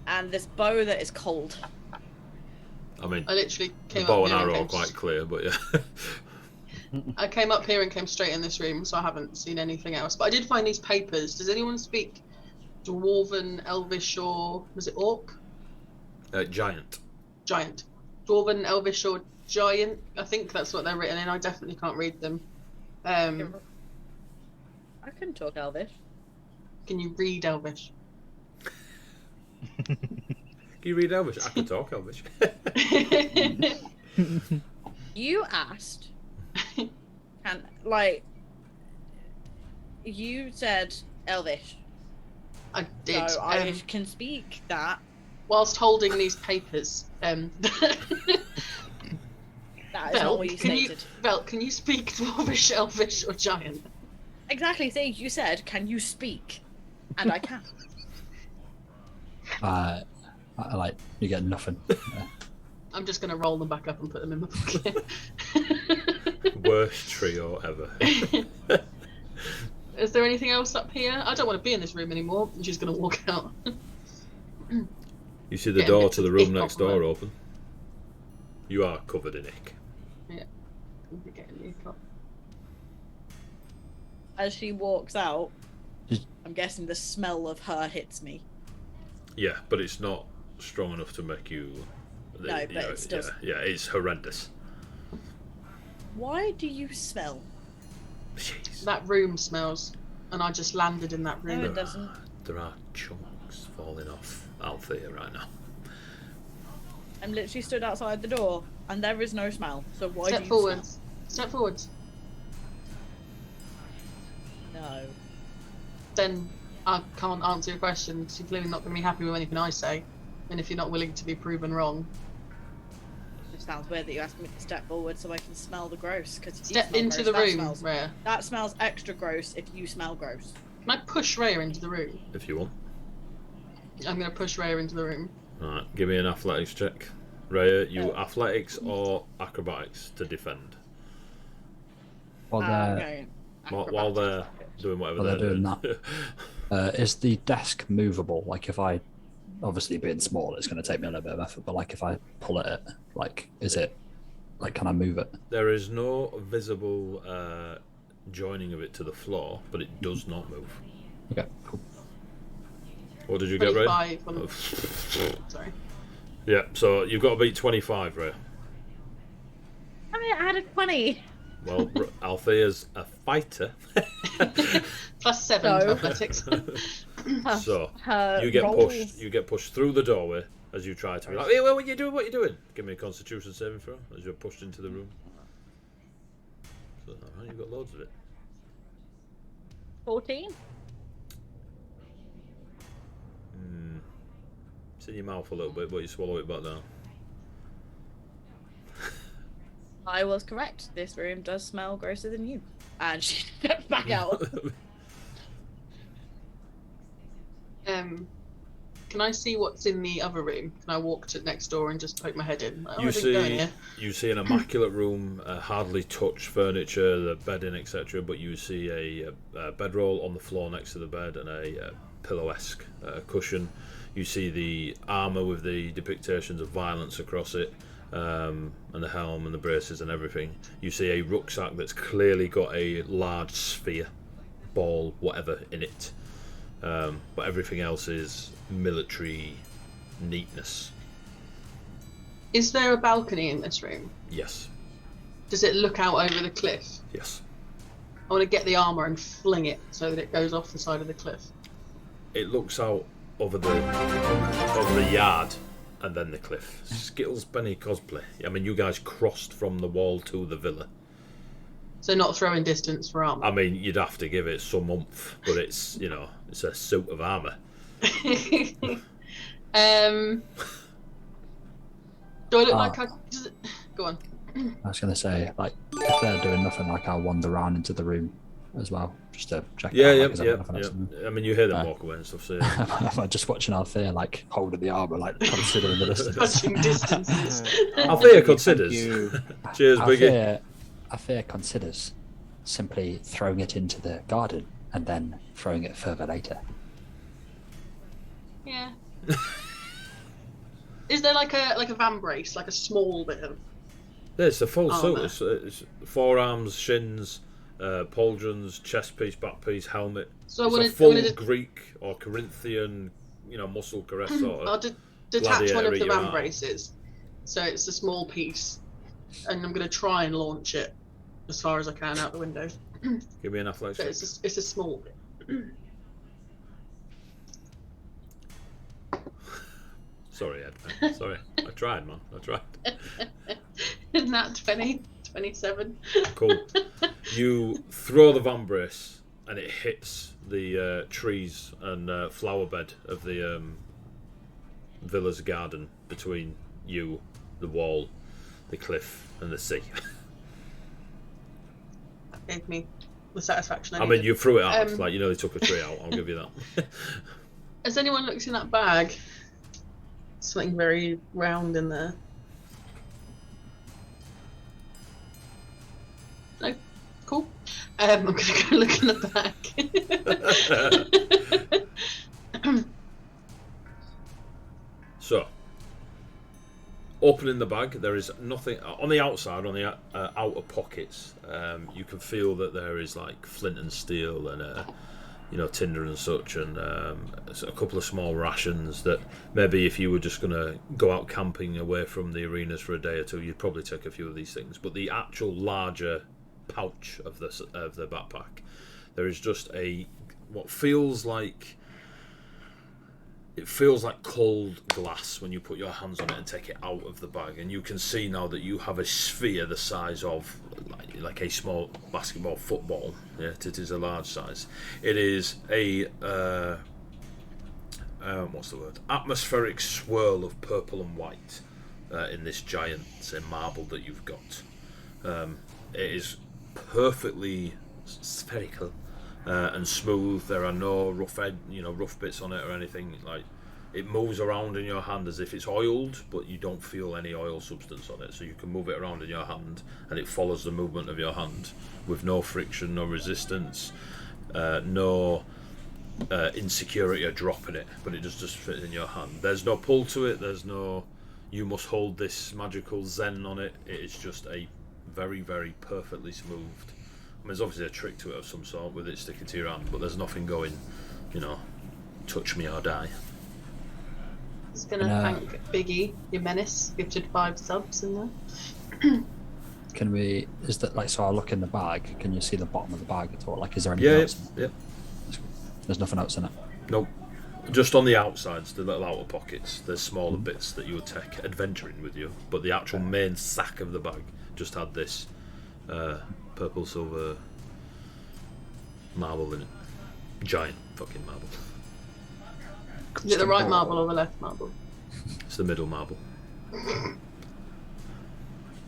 And this bow that is cold. I mean, I literally the came bow up and here arrow are and quite clear, but yeah. I came up here and came straight in this room, so I haven't seen anything else. But I did find these papers. Does anyone speak Dwarven, Elvish, or was it Orc? Giant. Giant. Dwarven, Elvish, or Giant? I think that's what they're written in. I definitely can't read them. I can talk Elvish. Can you read Elvish? Can you read Elvish? I can talk Elvish. You asked, you said Elvish, I did. So I can speak that. Whilst holding these papers, That is not what you stated. Vel, can you speak Dwarvish, Elvish, or Giant? Exactly, Sage, you said, can you speak? And I can. I like, you get nothing. I'm just going to roll them back up and put them in my pocket. Worst trio ever. Is there anything else up here? I don't want to be in this room anymore. I'm just going to walk out. You see the Getting door bits to the of room ick next off door them. open. You are covered in ick. Yeah. I'm getting the ick off. As she walks out, I'm guessing the smell of her hits me. Yeah, but it's not strong enough to make you. No, but it still. Yeah, it's horrendous. Why do you smell? Jeez. That room smells, and I just landed in that room. No, it doesn't. There are chunks falling off Althea right now. I'm literally stood outside the door, and there is no smell. So why Step do you forwards. Step forwards. smell? No. Then I can't answer your question. You're clearly not going to be happy with anything I say. And if you're not willing to be proven wrong, It sounds weird that you asked me to step forward so I can smell the gross. Cause step into the room, Rhea. That smells extra gross if you smell gross. Can I push Rhea into the room? If you want. I'm going to push Rhea into the room. Alright, give me an athletics check. Rhea, you athletics or acrobatics to defend? While they're, While they're doing whatever while they're doing. that, is the desk movable? Like if I, obviously being small, it's going to take me a little bit of effort, but like if I pull it, like, is it, like, can I move it? There is no visible joining of it to the floor, but it does not move. Okay, cool. What did you get, Ray? 25 on... Sorry. Yeah, so you've got to beat 25, Ray. I mean, I had a 20. Well, Althea's a fighter. Plus 7 No. to athletics. So Her you get rolls- pushed. You get pushed through the doorway as you try to be like, hey, what are you doing? What are you doing? Give me a Constitution saving throw as you're pushed into the room. So, you've got loads of it. 14. It's in your mouth a little bit, but you swallow it back down. I was correct. This room does smell grosser than you. And she stepped back out. Can I see what's in the other room? Can I walk to next door and just poke my head in? Like, oh, You I didn't go in here. see an immaculate room, hardly touched furniture, the bedding, etc. But you see a bedroll on the floor next to the bed and a pillow-esque cushion. You see the armour with the depictions of violence across it, and the helm and the braces and everything. You see a rucksack that's clearly got a large sphere, ball, whatever in it. But everything else is military neatness. Is there a balcony in this room? Yes. Does it look out over the cliff? Yes. I want to get the armour and fling it so that it goes off the side of the cliff. It looks out over the yard and then the cliff. Skittles Benny cosplay. I mean, you guys crossed from the wall to the villa. So not throwing distance for armour. I mean, you'd have to give it some oomph, but it's, it's a suit of armour. Do I look like I... Go on. I was going to say, like, if they're doing nothing, like, I'll wander around into the room as well, just to check Yeah, it out. Like, yeah. nothing else in there. I mean, you hear them walk away and stuff, so yeah. I'm just watching Althea, like, holding the armour, like, considering the distance. Touching distances. Althea considers. Cheers, Biggie. Althea considers simply throwing it into the garden and then throwing it further later. Yeah. Is there like a vambrace, like a small bit of... Yeah, it's a full Armour. suit. It's forearms, shins, pauldrons, chest piece, back piece, helmet. So It's I a want full to Greek or Corinthian, muscle caress sort I'll of. detach one of the gladiator arm. vambraces. So it's a small piece. And I'm going to try and launch it as far as I can out the window. Give me an athletics. So check. it's a small bit. Sorry, Ed. Sorry. I tried, man. I tried. Isn't that 20? 27? Cool. You throw the vambrace and it hits the trees and flower bed of the villa's garden between you, the wall, the cliff, and the sea. That gave me the satisfaction I I mean, needed. you threw it out, like, you know, they took a tree out. I'll give you that. Has anyone looked in that bag? Something very round in there. No? Cool. I'm going to go look in the bag. So, opening the bag, there is nothing on the outside, on the outer pockets. You can feel that there is like flint and steel and tinder and such, and a couple of small rations that maybe if you were just going to go out camping away from the arenas for a day or two, you'd probably take a few of these things. But the actual larger pouch of the backpack, there is just what feels like. It feels like cold glass when you put your hands on it and take it out of the bag, and you can see now that you have a sphere the size of like a small basketball, football. Yeah, it is a large size. It is a what's the word? Atmospheric swirl of purple and white in this giant marble that you've got. It is perfectly spherical. And smooth. There are no rough bits on it or anything. Like, it moves around in your hand as if it's oiled, but you don't feel any oil substance on it. So you can move it around in your hand, and it follows the movement of your hand with no friction, no resistance, no insecurity of dropping it. But it just fits in your hand. There's no pull to it. There's no you must hold this magical zen on it. It is just a very, very perfectly smoothed. I mean, there's obviously a trick to it of some sort with it sticking to your hand, but there's nothing going, touch me or die. Just gonna thank Biggie, your menace, gifted 5 subs in there. Can we? Is that like? So I look in the bag. Can you see the bottom of the bag at all? Like, is there anything else in it? Yeah. There's nothing else in it. Nope. Just on the outsides, the little outer pockets, there's smaller bits that you would take adventuring with you, but the actual main sack of the bag just had this purple silver marble in it. Giant fucking marble. Is it the right marble or the left marble? It's the middle marble.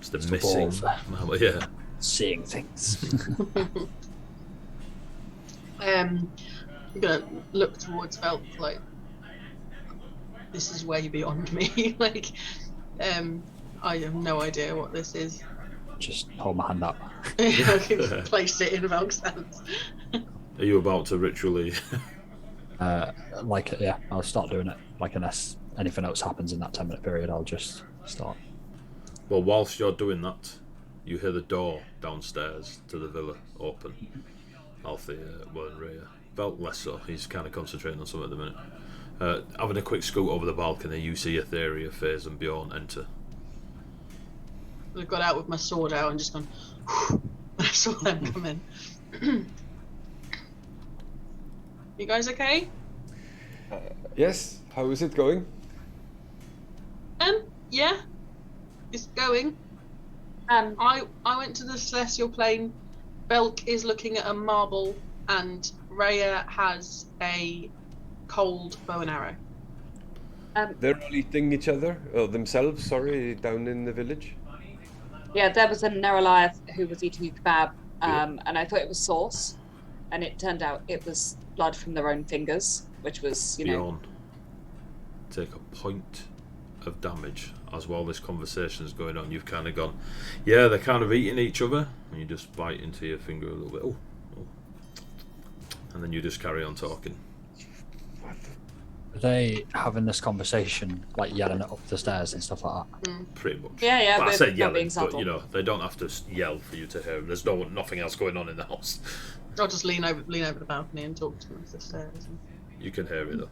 It's the It's missing above. marble, yeah. Seeing things. I'm gonna look towards Velk like, this is way beyond me. Like, I have no idea what this is. Just hold my hand up. I can place it in Velk's hands. Are you about to ritually... Yeah, I'll start doing it. Like, unless anything else happens in that 10-minute period, I'll just start. Well, whilst you're doing that, you hear the door downstairs to the villa open. Alfie, and Rhea. Velk less so, he's kind of concentrating on something at the minute. Having a quick scoot over the balcony, you see Etheria, FaZe and Bjorn enter. I got out with my sword out and just gone when I saw them come in. You guys okay? Yes, how is it going? Yeah. It's going. I went to the Celestial Plane. Velk is looking at a marble, and Rhea has a cold bow and arrow. They're all eating each other, or themselves, sorry, down in the village? Yeah, there was a Neraliath who was eating a kebab, and I thought it was sauce, and it turned out it was blood from their own fingers, which was, Bjorn, take a point of damage as while this conversation is going on. You've kind of gone, yeah, they're kind of eating each other, and you just bite into your finger a little bit. Oh. And then you just carry on talking. Are they having this conversation, like yelling it up the stairs and stuff like that? Pretty much. Yeah, But I but say not yelling, being but subtle. they don't have to yell for you to hear them. There's nothing else going on in the house. I'll just lean over the balcony and talk to them up the stairs. You can hear it though.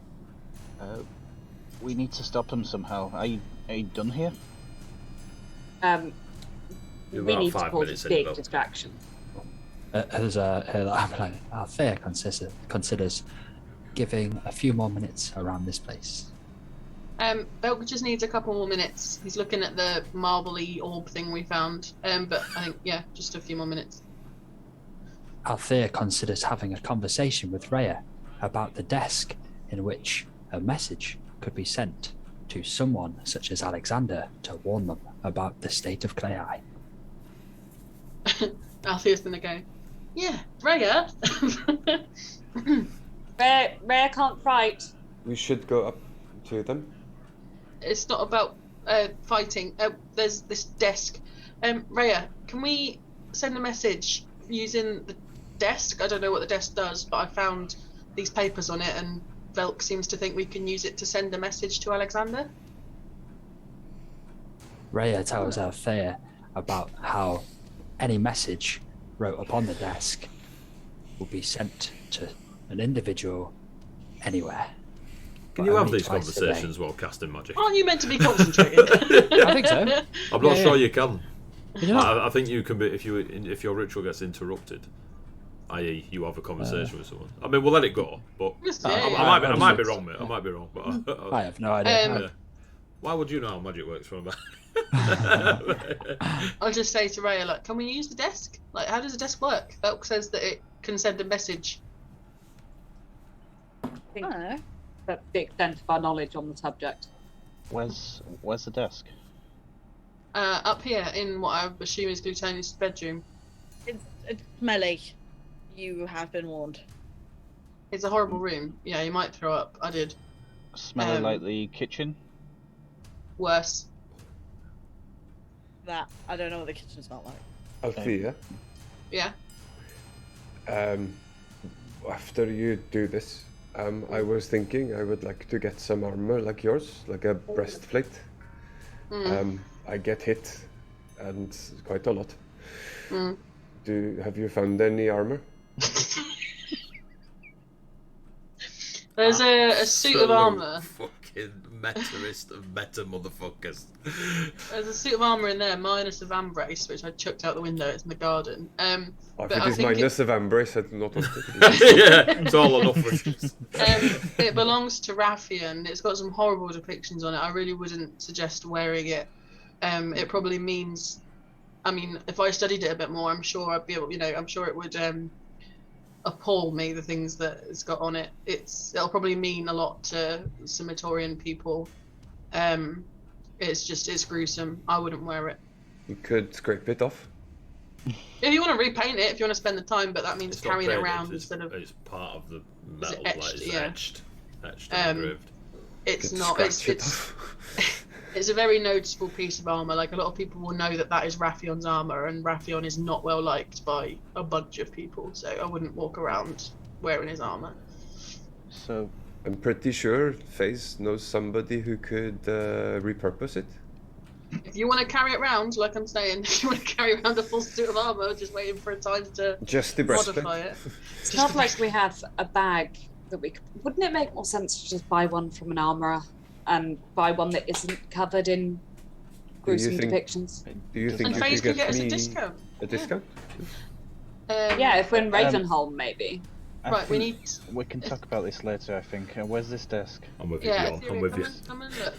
We need to stop them somehow. Are you done here? You're We about need to 5 cause minutes a in, big though. distraction. Fair considers giving a few more minutes around this place. Velk just needs a couple more minutes. He's looking at the marbly orb thing we found. But I think, yeah, just a few more minutes. Althea considers having a conversation with Rhea about the desk in which a message could be sent to someone such as Alexander to warn them about the state of Clei. Althea's gonna go, yeah, Rhea. Rhea can't fight. We should go up to them. It's not about fighting. There's this desk. Rhea, can we send a message using the desk? I don't know what the desk does, but I found these papers on it, and Velk seems to think we can use it to send a message to Alexander. Rhea tells Althea about how any message wrote upon the desk will be sent to an individual anywhere. Can you have these conversations while casting magic? Aren't you meant to be concentrating? I think so. I'm not sure you can. You know? I think you can be if your ritual gets interrupted, i.e., you have a conversation with someone. I mean, we'll let it go, but I might be wrong, mate. I might be wrong, but I have no idea. Why would you know how magic works from back? I'll just say to Rhea, like, can we use the desk? Like, how does the desk work? Velk says that it can send a message. I think that's the extent of our knowledge on the subject. Where's the desk? Up here in what I assume is Glutonius' bedroom. It's smelly. You have been warned. It's a horrible room. Yeah, you might throw up. I did. Smelling like the kitchen? Worse. That I don't know what the kitchen smelled like. Althea, Yeah. after you do this, I was thinking I would like to get some armor like yours, like a breastplate. I get hit, and quite a lot. Have you found any armor? There's a suit of armor. Fucking metarist of meta motherfuckers. There's a suit of armor in there, minus a vambrace, which I chucked out the window. It's in the garden. If it is minus a vambrace, I do not want it. Yeah, it's all enough. It belongs to Raffian. It's got some horrible depictions on it. I really wouldn't suggest wearing it. It probably means, I mean, if I studied it a bit more, I'm sure I'd be able, I'm sure it would appall me, the things that it's got on it. It'll probably mean a lot to Scimitorian people. It's gruesome. I wouldn't wear it. You could scrape it off. If you want to repaint it, if you want to spend the time, but that means It's carrying it not around painted, instead of. It's part of the metal, etched, it's yeah. etched and engraved. It's Could not. scratch it off. It's a very noticeable piece of armor. Like, a lot of people will know that is Raphion's armor, and Raffion is not well liked by a bunch of people. So I wouldn't walk around wearing his armor. So I'm pretty sure FaZe knows somebody who could repurpose it. If you want to carry it around, like I'm saying, if you want to carry around a full suit of armor, just waiting for a time to Just the breastplate. modify it. It's not like we have a bag that we could... Wouldn't it make more sense to just buy one from an armourer and buy one that isn't covered in gruesome depictions? Do you think And you FaZe could can get us me a discount. a discount? Yeah, if we're in Ravenholm, maybe. Right, we can talk about this later, I think. Where's this desk? I'm with you, Yeah, Bjorn. I'm Ethereum, with you. come and look.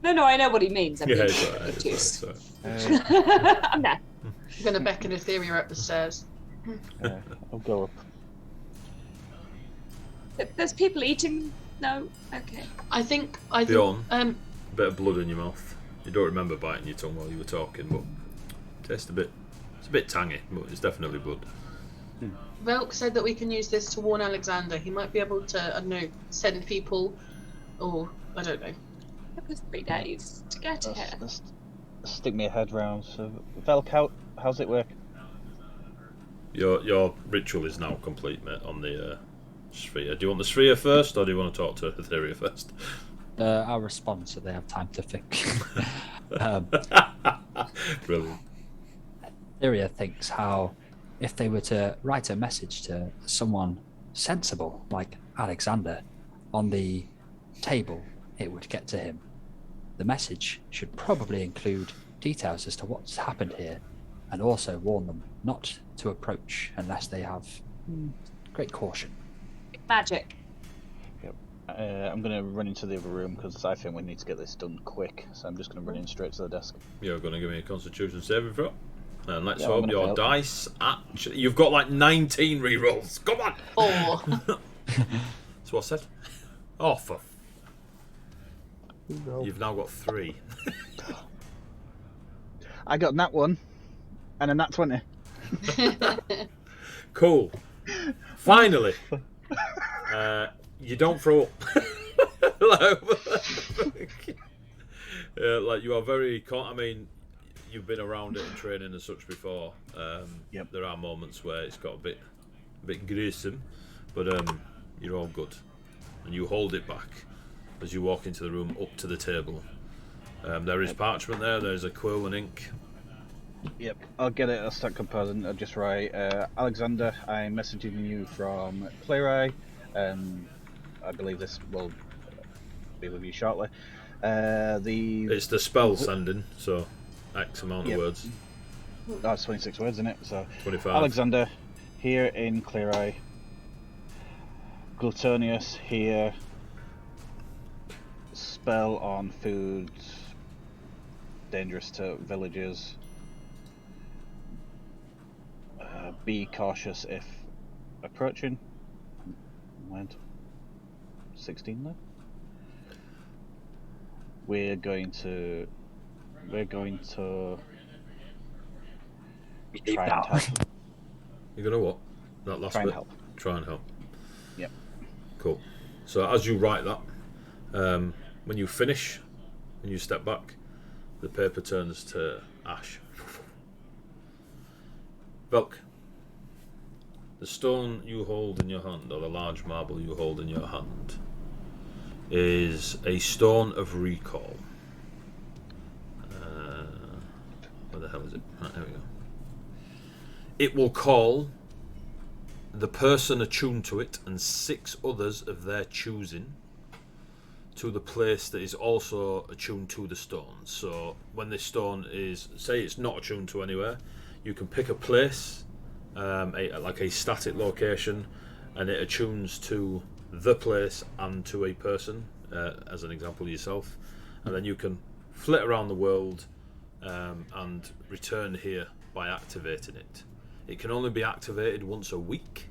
No, I know what he means. I mean, Yeah, it's alright. obtuse. It's alright. No. I'm gonna beckon Ethereum up the stairs. I'll go up. There's people eating. No, okay. I think Bjorn, a bit of blood in your mouth. You don't remember biting your tongue while you were talking, but it's a bit tangy, but it's definitely blood. Velk said that we can use this to warn Alexander. He might be able to, I don't know, send people, or I don't know. It was 3 days to get here. Let's stick me a head round. So, Velk, how's it work? Your ritual is now complete, mate, on the sphere. Do you want the sphere first, or do you want to talk to Etheria first? I'll respond so they have time to think. Brilliant. Etheria thinks how if they were to write a message to someone sensible like Alexander on the table, it would get to him. The message should probably include details as to what's happened here, and also warn them not to approach unless they have great caution. Magic. Yep. I'm going to run into the other room because I think we need to get this done quick. So I'm just going to run in straight to the desk. You're going to give me a Constitution saving throw? And let's Yeah, I'm hope gonna your fail. dice actually. You've got like 19 rerolls. Come on. 4. That's what I said. Oh, for. No. You've now got 3. I got nat 1 and a nat 20. Cool. Finally. You don't throw up. Like you are very. I mean, you've been around it in training and such before. Yep. There are moments where it's got a bit gruesome, but you're all good, and you hold it back as you walk into the room up to the table. There is parchment there. There's a quill and ink. Yep, I'll get it. I'll start composing. I'll just write, Alexander, I'm messaging you from Clear I believe this will be with you shortly. It's the spell sending, so X amount of words. That's 26 words, isn't it? So 25. Alexander, here in Clear Eye. Glutonius here. Spell on food. Dangerous to villagers. Be cautious if approaching. Went 16 there. We're going to try and help. You're gonna what? That last Try and bit. help. Try and help. Yep. Cool. So as you write that, when you finish and you step back, the paper turns to ash. Velk, the stone you hold in your hand, or the large marble you hold in your hand, is a stone of recall. Where the hell is it? Right, there we go. It will call the person attuned to it and 6 others of their choosing to the place that is also attuned to the stone. So when this stone is, say it's not attuned to anywhere, you can pick a place, like a static location, and it attunes to the place and to a person, as an example yourself, and then you can flit around the world and return here by activating it. It can only be activated once a week,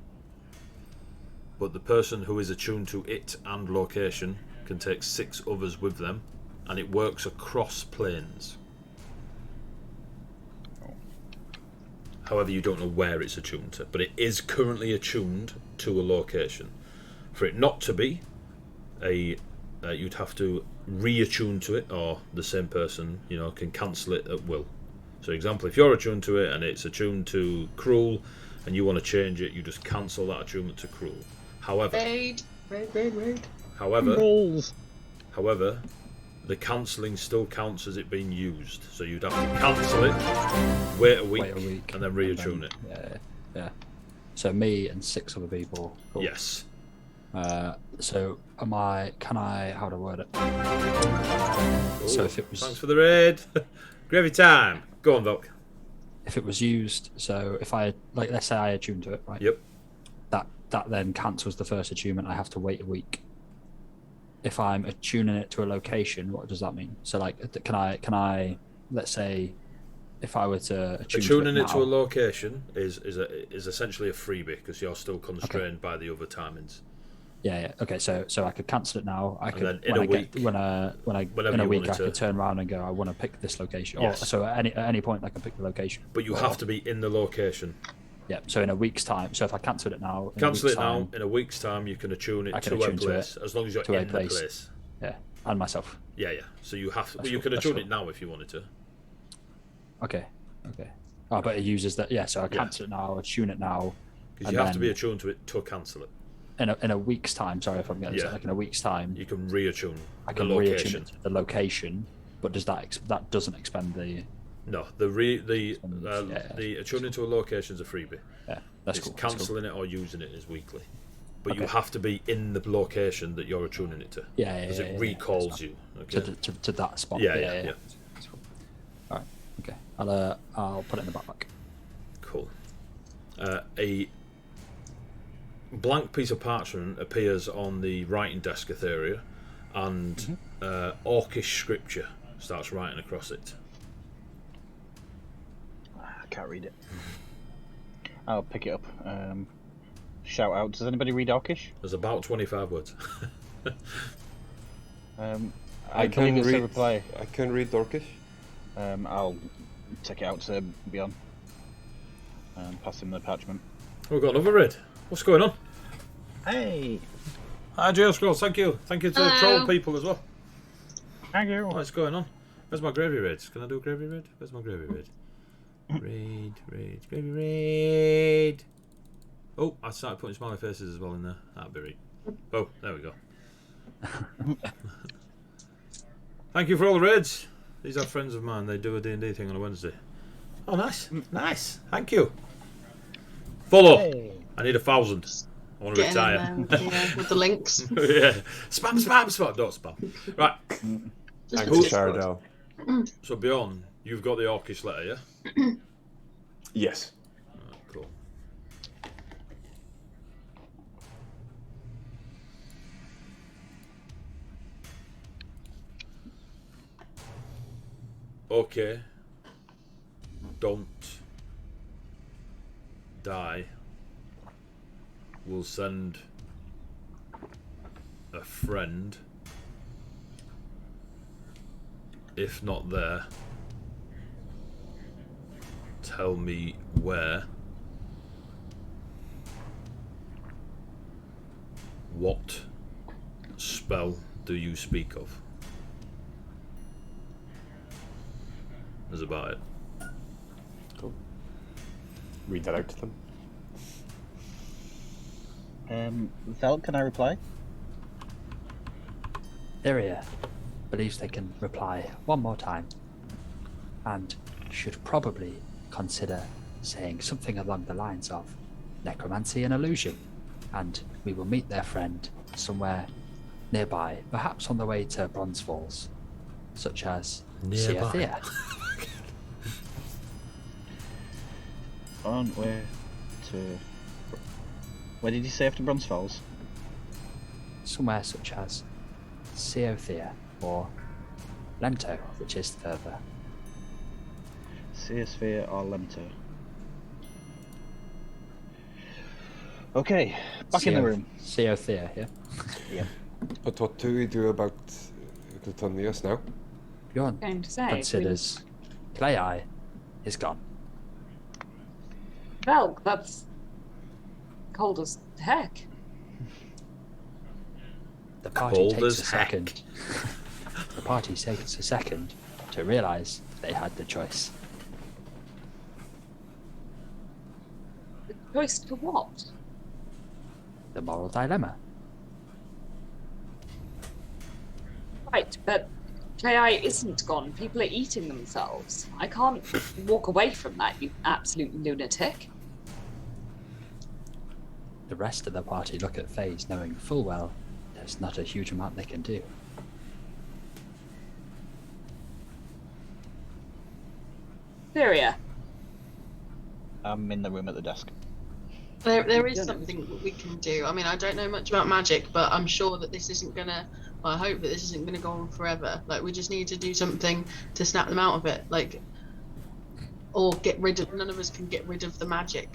but the person who is attuned to it and location can take 6 others with them, and it works across planes. However, you don't know where it's attuned to, but it is currently attuned to a location. For it not to be, you'd have to reattune to it, or the same person, can cancel it at will. So, example, if you're attuned to it and it's attuned to cruel, and you want to change it, you just cancel that attunement to cruel. However, However, the cancelling still counts as it being used. So you'd have to cancel it, wait a week, and then reattune it. Yeah. So me and 6 other people. Cool. Yes. So can I, how to word it? Ooh, so if it was... Thanks for the raid. Gravy time. Go on, Velk. If it was used, so if I, let's say I attune to it, right? Yep. That then cancels the first attunement. I have to wait a week. If I'm attuning it to a location, what does that mean? So can I let's say if I were to attuning it to a location is essentially a freebie because you're still constrained by the other timings. Yeah. Okay. So I could cancel it now. I could in a week I could turn around and go, I want to pick this location. Yes. So at any point I can pick the location. But you have to be in the location. Yeah. So in a week's time. So if I cancel it now, in a week's time, you can attune it to a place as long as you're in the place. Yeah. And myself. Yeah. So you have to. Well, you can attune it now if you wanted to. Okay. Oh, but it uses that. Yeah. So I cancel it now. Attune it now. Because you have to be attuned to it to cancel it. In a week's time, sorry if I'm getting it, in a week's time, you can reattune. I can reattune it to the location, but does that doesn't expend the? No, the attuning to a location is a freebie. Yeah, that's cool. Cancelling it or using it is weekly, but you have to be in the location that you're attuning it to. Yeah, because it recalls you to that spot. Yeah. That's cool. All right, okay. I'll put it in the backpack. Cool. A blank piece of parchment appears on the writing desk Etheria, and Orcish scripture starts writing across it. can't read it. I'll pick it up. Shout out. Does anybody read Orcish? There's about 25 words. I can believe it's a read. reply. I can read Dorkish. I'll take it out to Bjorn and pass him the parchment. We've got another raid. What's going on? Hey! Hi, Jail Scrolls. Thank you. Thank you to the Hello. troll people as well. Thank you! What's going on? Where's my gravy raids? Can I do a gravy raid? Where's my gravy raid? Raid, gravy raid. Oh, I started putting smiley faces as well in there. That'd be right. Oh, there we go. Thank you for all the raids. These are friends of mine. They do a D&D thing on a Wednesday. Oh, nice. Nice. Thank you. Follow. Hey. I need 1,000. I want to Getting in retire. there with the links. Yeah. Spam. Don't spam. Right. Just Thanks, put it- Shardell. So, Bjorn, you've got the Orcish letter, yeah? Yes. Oh, cool. Okay. Don't die. We'll send a friend. If not there, tell me where. What spell do you speak of? That's about it. Cool. Read that out to them. Vel, can I reply? Iria believes they can reply one more time and should probably consider saying something along the lines of necromancy and illusion, and we will meet their friend somewhere nearby, perhaps on the way to Bronze Falls, such as Nearby. Thea. On way to... Where did you say after Bronze Falls? Somewhere such as Thea or Lento, which is further. Seosphere or Lemto? Okay, back in the room. Thea, yeah. Yeah. But what do we do about Glutonius now? Bjorn Going to say, considers Clay is gone. Well, that's cold as heck. The party Cold takes as a heck. second. The party takes a second to realise they had the choice. The choice for what? The moral dilemma. Right, but Clay isn't gone. People are eating themselves. I can't walk away from that, you absolute lunatic. The rest of the party look at FaZe knowing full well there's not a huge amount they can do. Syria. I'm in the room at the desk. There is something that we can do. I mean, I don't know much about magic, but I'm sure that this isn't gonna. Well, I hope that this isn't gonna go on forever. Like, we just need to do something to snap them out of it. Like, or get rid of. None of us can get rid of the magic.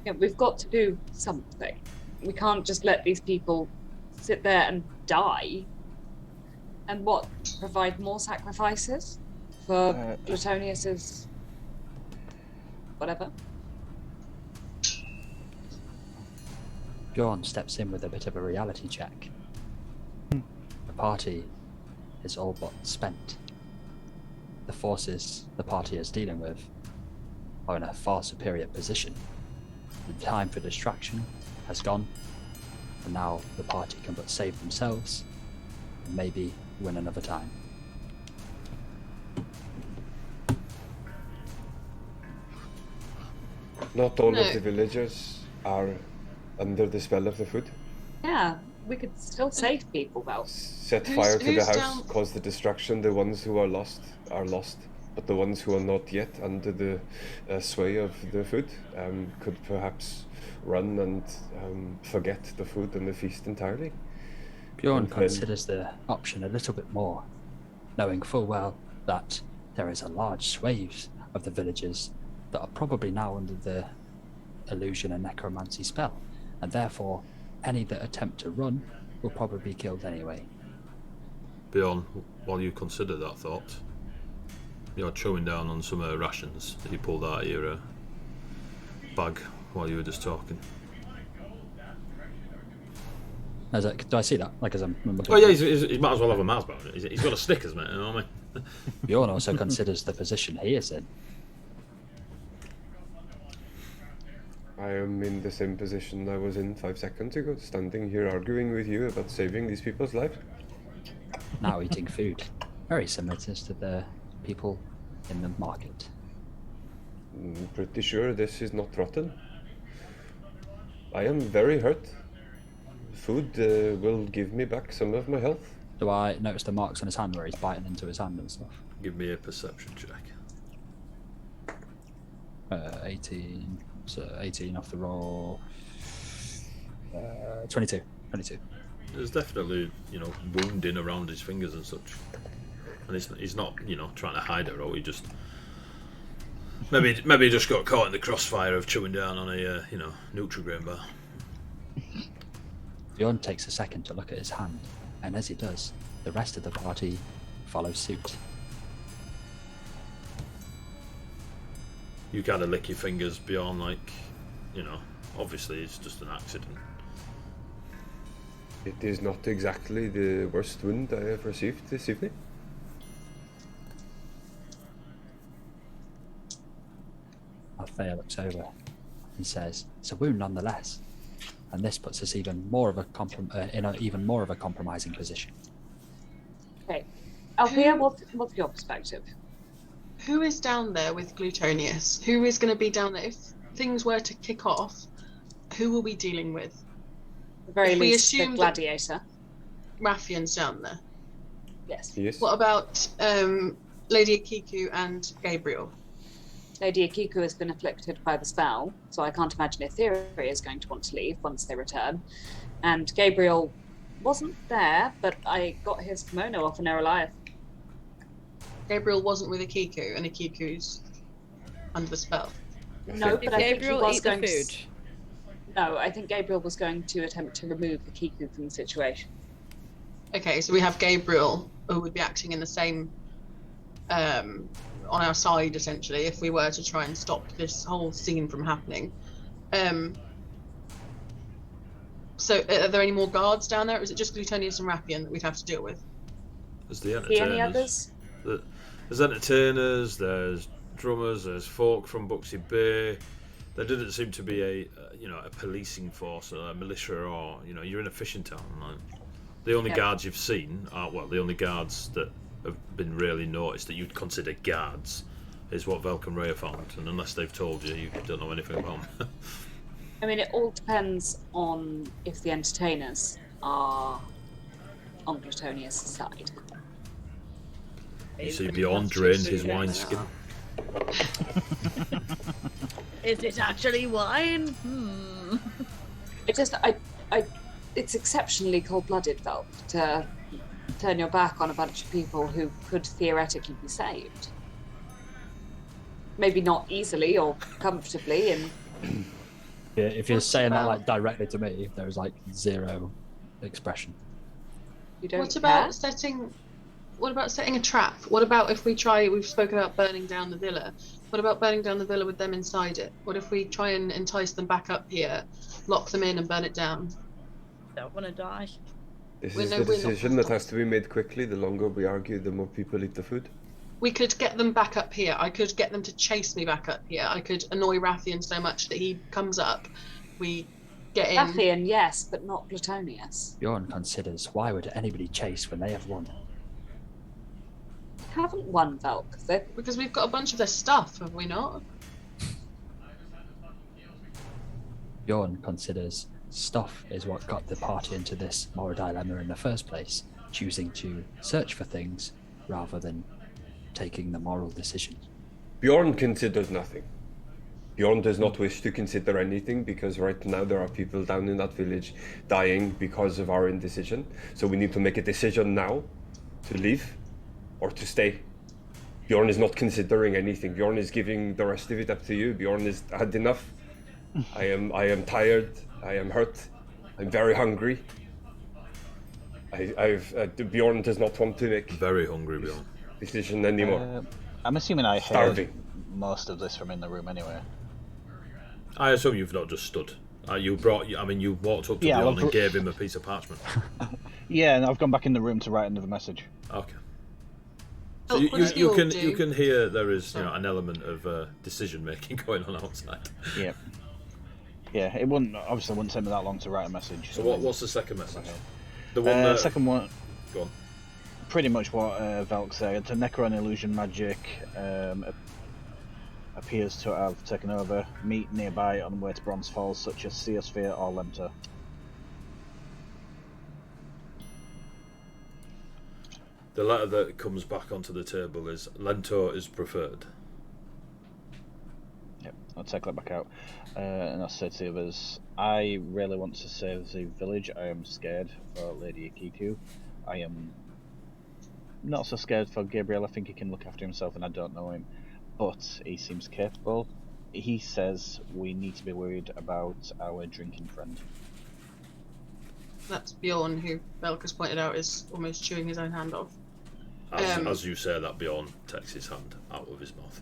Yeah, we've got to do something. We can't just let these people sit there and die. And what? Provide more sacrifices for Plutonius's whatever. Bjorn steps in with a bit of a reality check. The party is all but spent. The forces the party is dealing with are in a far superior position. The time for distraction has gone, and now the party can but save themselves and maybe win another time. Not all No. of the villagers are under the spell of the food. Yeah, we could still save people though. Set Who's- fire to the who's house, down- cause the destruction. The ones who are lost, but the ones who are not yet under the sway of the food could perhaps run and forget the food and the feast entirely. Bjorn And then- considers the option a little bit more, knowing full well that there is a large swathe of the villagers that are probably now under the illusion and necromancy spell, and therefore any that attempt to run will probably be killed anyway. Bjorn, while you consider that thought, you're chewing down on some rations that you pulled out of your bag while you were just talking. Do I see that? Like as I'm looking. Oh yeah, he might as well have a Mars bar on it. He's got a Snickers, mate. You know what I mean? Bjorn also considers the position he is in. I am in the same position I was in 5 seconds ago, standing here arguing with you about saving these people's lives. Now eating food. Very similar to the people in the market. I'm pretty sure this is not rotten. I am very hurt. Food will give me back some of my health. Do I notice the marks on his hand where he's biting into his hand and stuff? Give me a perception check. 18. So 18 off the roll. 22. There's definitely, wounding around his fingers and such. And he's not, trying to hide it, or he just... Maybe he just got caught in the crossfire of chewing down on a, Nutrigrain bar. Bjorn takes a second to look at his hand, and as he does, the rest of the party follows suit. You kind of lick your fingers beyond, obviously it's just an accident. It is not exactly the worst wound I have received this evening. Althea looks over and says, "It's a wound nonetheless, and this puts us even more of a even more of a compromising position." Okay, Althea, what's your perspective? Who is down there with Glutonius? Who is going to be down there? If things were to kick off, who will we be dealing with? At the very If we least, the assume gladiator. Raffian's down there. Yes. Yes. What about Lady Akiku and Gabriel? Lady Akiku has been afflicted by the spell, so I can't imagine Etheria is going to want to leave once they return. And Gabriel wasn't there, but I got his kimono off an Ereliath. Gabriel wasn't with Akiku, and Akiku's under the spell. No, but I think he Gabriel was eat the going food. to... No, I think Gabriel was going to attempt to remove Akiku from the situation. Okay, so we have Gabriel, who would be acting in the same, on our side, essentially, if we were to try and stop this whole scene from happening. So are there any more guards down there, or is it just Glutonius and Rappian that we'd have to deal with? There's the See any entertainers. others? There's entertainers, there's drummers, there's folk from Buxy Bay. There didn't seem to be a policing force, a militia, or you're in a fishing town. The only guards you've seen are the only guards that have been really noticed that you'd consider guards is what Velk and Ray have found, and unless they've told you, you don't know anything about them. I mean, it all depends on if the entertainers are on Glutonius' side. You see Bjorn drained his wine skin. Is it actually wine? It's exceptionally cold-blooded, Velk, to turn your back on a bunch of people who could theoretically be saved. Maybe not easily or comfortably, and Yeah, if you're saying that directly to me, there's zero expression. you don't What care. about setting a trap? What about if we've spoken about burning down the villa. What about burning down the villa with them inside it? What if we try and entice them back up here, lock them in and burn it down? Don't want to die. This We is know the we're not decision that has to be made quickly. The longer we argue, the more people eat the food. We could get them back up here. I could get them to chase me back up here. I could annoy Rathian so much that he comes up. We get in. Rathian, yes, but not Glutonius. Bjorn considers, why would anybody chase when they have won? Haven't won, Velk. Because we've got a bunch of their stuff, have we not? Bjorn considers stuff is what got the party into this moral dilemma in the first place, choosing to search for things rather than taking the moral decision. Bjorn considers nothing. Bjorn does not wish to consider anything because right now there are people down in that village dying because of our indecision. So we need to make a decision now to leave or to stay. Bjorn is not considering anything. Bjorn is giving the rest of it up to you. Bjorn has had enough. I am tired. I am hurt. I'm very hungry. Bjorn does not want to make Very hungry, Bjorn. decision anymore. I'm assuming I Starving. heard most of this from in the room anyway. I assume you've not just stood. You walked up to Yeah, Bjorn I've- and gave him a piece of parchment. Yeah, and I've gone back in the room to write another message. Okay. Oh, So what does the you orc can do? you can hear there is an element of decision making going on outside. Yeah. Yeah, it obviously wouldn't take me that long to write a message. So what's the second message? The one that... Second one, Go on. pretty much what Velk said. The Necron illusion magic appears to have taken over. Meet nearby on the way to Bronze Falls, such as Seosphere or Lemter. The letter that comes back onto the table is Lentor is preferred. Yep, I'll take that back out. And I'll say to the others, I really want to save the village. I am scared for Lady Akiku. I am not so scared for Gabriel. I think he can look after himself and I don't know him. But he seems capable. He says we need to be worried about our drinking friend. That's Bjorn, who Belka's pointed out is almost chewing his own hand off. As you say that, Bjorn takes his hand out of his mouth.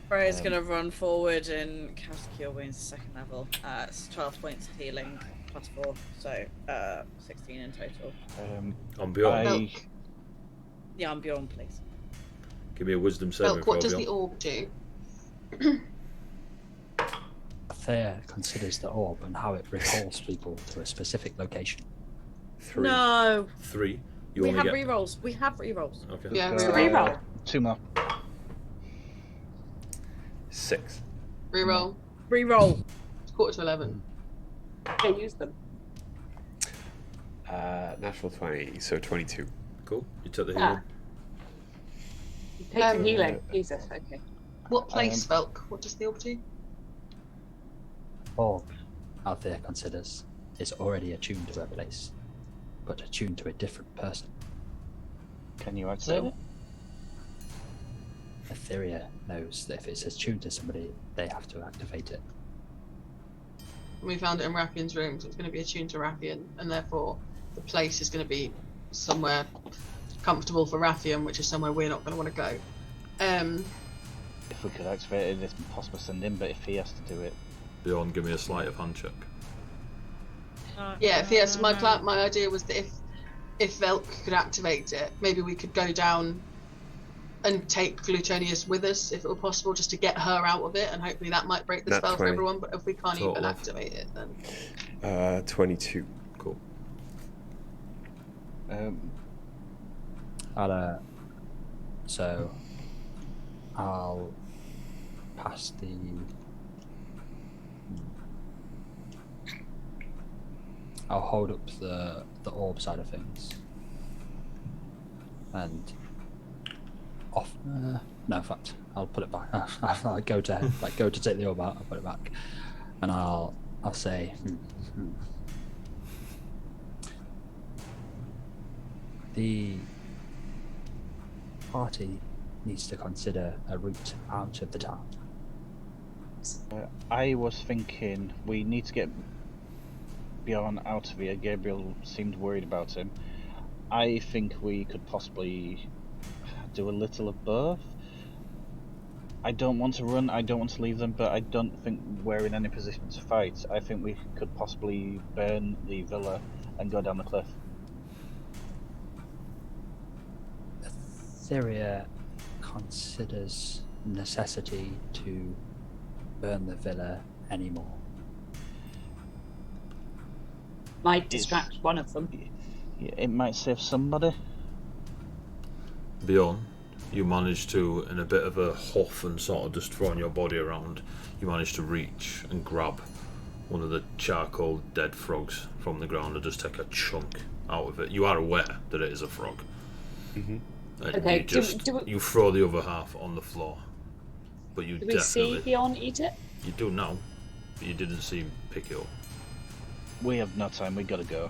Freya's gonna run forward and cast Cure Wounds second level. It's 12 points of healing plus 4, so 16 in total. On Bjorn. Belk, Yeah, on Bjorn, please. Give me a wisdom saving Belk, throw, what does Bjorn. the orb do? Thea considers the orb and how it recalls people to a specific location. 3. No! 3. You We only have get... rerolls. We have rerolls. Okay. Yeah, It's a reroll. reroll. 2 more. 6. Reroll. Reroll. It's quarter to 11. They use them. Natural 20, so 22. Cool. You took the Ah. healing. You take some healing. Jesus, okay. What place, Belk? What does the orb do? Orb, Althea considers, is already attuned to a place, but attuned to a different person. Can you activate it? Etheria knows that if it's attuned to somebody, they have to activate it. We found it in Rathian's room, so it's going to be attuned to Rathian, and therefore the place is going to be somewhere comfortable for Rathian, which is somewhere we're not going to want to go. If we could activate it, it's possible to send him, but if he has to do it... Bjorn, give me a sleight of hand check. Yeah, if he has, my idea was that if Velk could activate it, maybe we could go down and take Glutonius with us, if it were possible, just to get her out of it, and hopefully that might break the Nat spell for 20. everyone. But if we can't Total even of. activate it, then 22. Cool. I'll pass the. I'll hold up the orb side of things, and off. No, in fact, I'll put it back. I'll go to take the orb out. I'll put it back, and I'll say. The party needs to consider a route out of the town. I was thinking we need to get Bjorn out of here. Gabriel seemed worried about him. I think we could possibly do a little of both. I don't want to run, I don't want to leave them, but I don't think we're in any position to fight. I think we could possibly burn the villa and go down the cliff. Etheria considers necessity to burn the villa anymore. Might distract one of them. Yeah, it might save somebody. Bjorn, you managed to, in a bit of a huff and sort of just throwing your body around, you managed to reach and grab one of the charcoal dead frogs from the ground and just take a chunk out of it. You are aware that it is a frog. Mm-hmm. And Okay, you just you throw the other half on the floor, but you Do we see definitely Bjorn eat it? you do now, but you didn't see him pick it up. We have no time, we gotta go.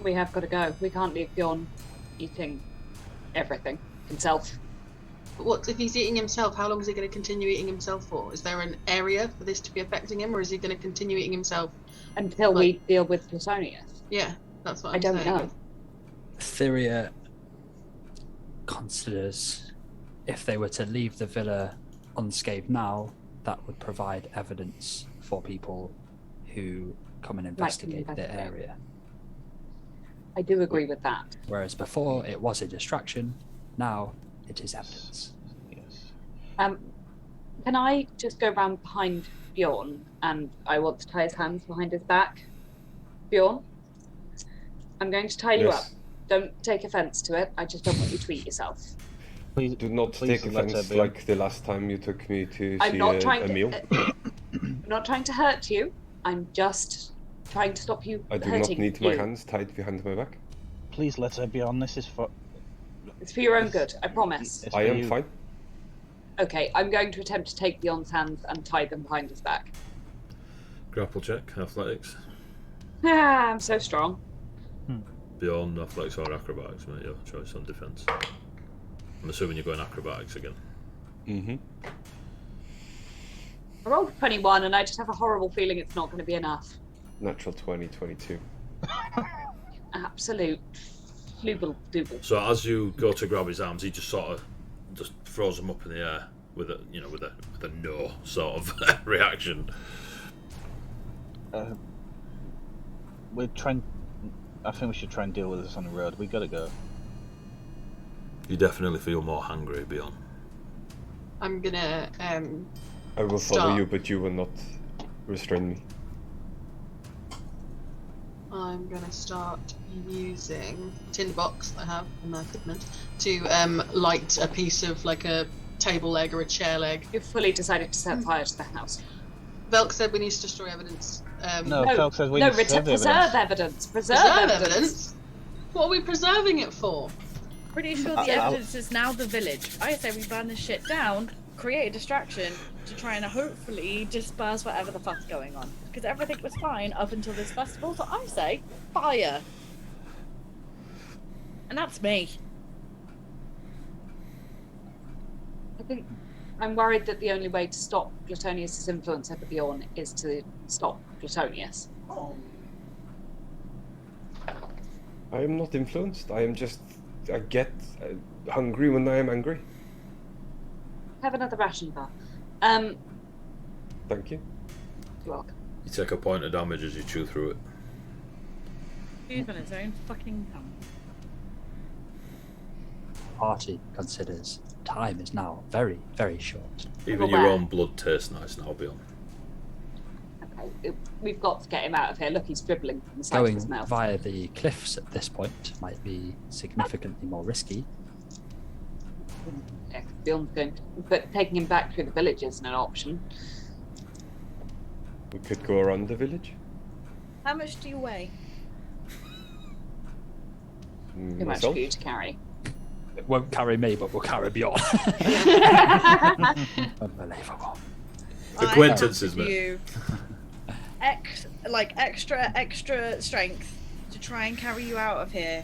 We have got to go. We can't leave Bjorn eating everything himself. But what if he's eating himself? How long is he going to continue eating himself for? Is there an area for this to be affecting him, or is he going to continue eating himself Until we deal with Plutonius. Yeah, that's what I'm I don't saying. know. Theria considers if they were to leave the villa unscathed now, that would provide evidence for people who come and investigate the area. I do agree with that. Whereas before it was a distraction, now it is evidence. Yes. Can I just go round behind Bjorn, and I want to tie his hands behind his back? Bjorn, I'm going to tie you up. Don't take offence to it. I just don't want you to eat yourself. Please do not take offence like the last time you took me to see a meal. I'm not trying to hurt you. I'm just trying to stop you I do not need my hands tied behind my back. Please let her be on. This is for... It's for your own good, I promise. I am fine. Okay, I'm going to attempt to take Bjorn's hands and tie them behind his back. Grapple check, athletics. Ah, I'm so strong. Beyond athletics or acrobatics, mate. Your choice on defence. I'm assuming you're going acrobatics again. Mm-hmm. I rolled 21 and I just have a horrible feeling it's not going to be enough. Natural 20, 22. Absolute flooble dooble. So as you go to grab his arms, he just sort of just throws them up in the air with a, you know, with a no sort of reaction. We're trying. I think we should try and deal with this on the road. We gotta go. You definitely feel more hungry, Beyond. I'm gonna I will follow you, but you will not restrain me. I'm gonna start using a tin box that I have in my equipment to light a piece of like a table leg or a chair leg. You've fully decided to set fire to the house. Velk said we need to destroy evidence. No, Velk says we need to preserve evidence. Preserve evidence? What are we preserving it for? Pretty sure the evidence is now the village. I say we burn this shit down, create a distraction to try and hopefully disperse whatever the fuck's going on. Because everything was fine up until this festival, so I say fire. And that's me. I think I'm worried that the only way to stop Plutonius' influence over Bjorn is to stop Plutonius. I am not influenced. I am just... I get hungry when I am angry. Have another ration bar. Thank you. You're welcome. You take a point of damage as you chew through it. Who's on its own fucking tongue? Party considers time is now very, very short. Even your own blood tastes nice now, Beyond. Okay, we've got to get him out of here. Look, he's dribbling from the side of Going his mouth. via the cliffs at this point might be significantly more risky. Yeah, Bjorn's going to, but taking him back through the village isn't an option. We could go around the village. How much do you weigh? Too much for you to carry. It won't carry me, but we'll carry Bjorn. Unbelievable. Acquaintances, mate. You extra strength to try and carry you out of here.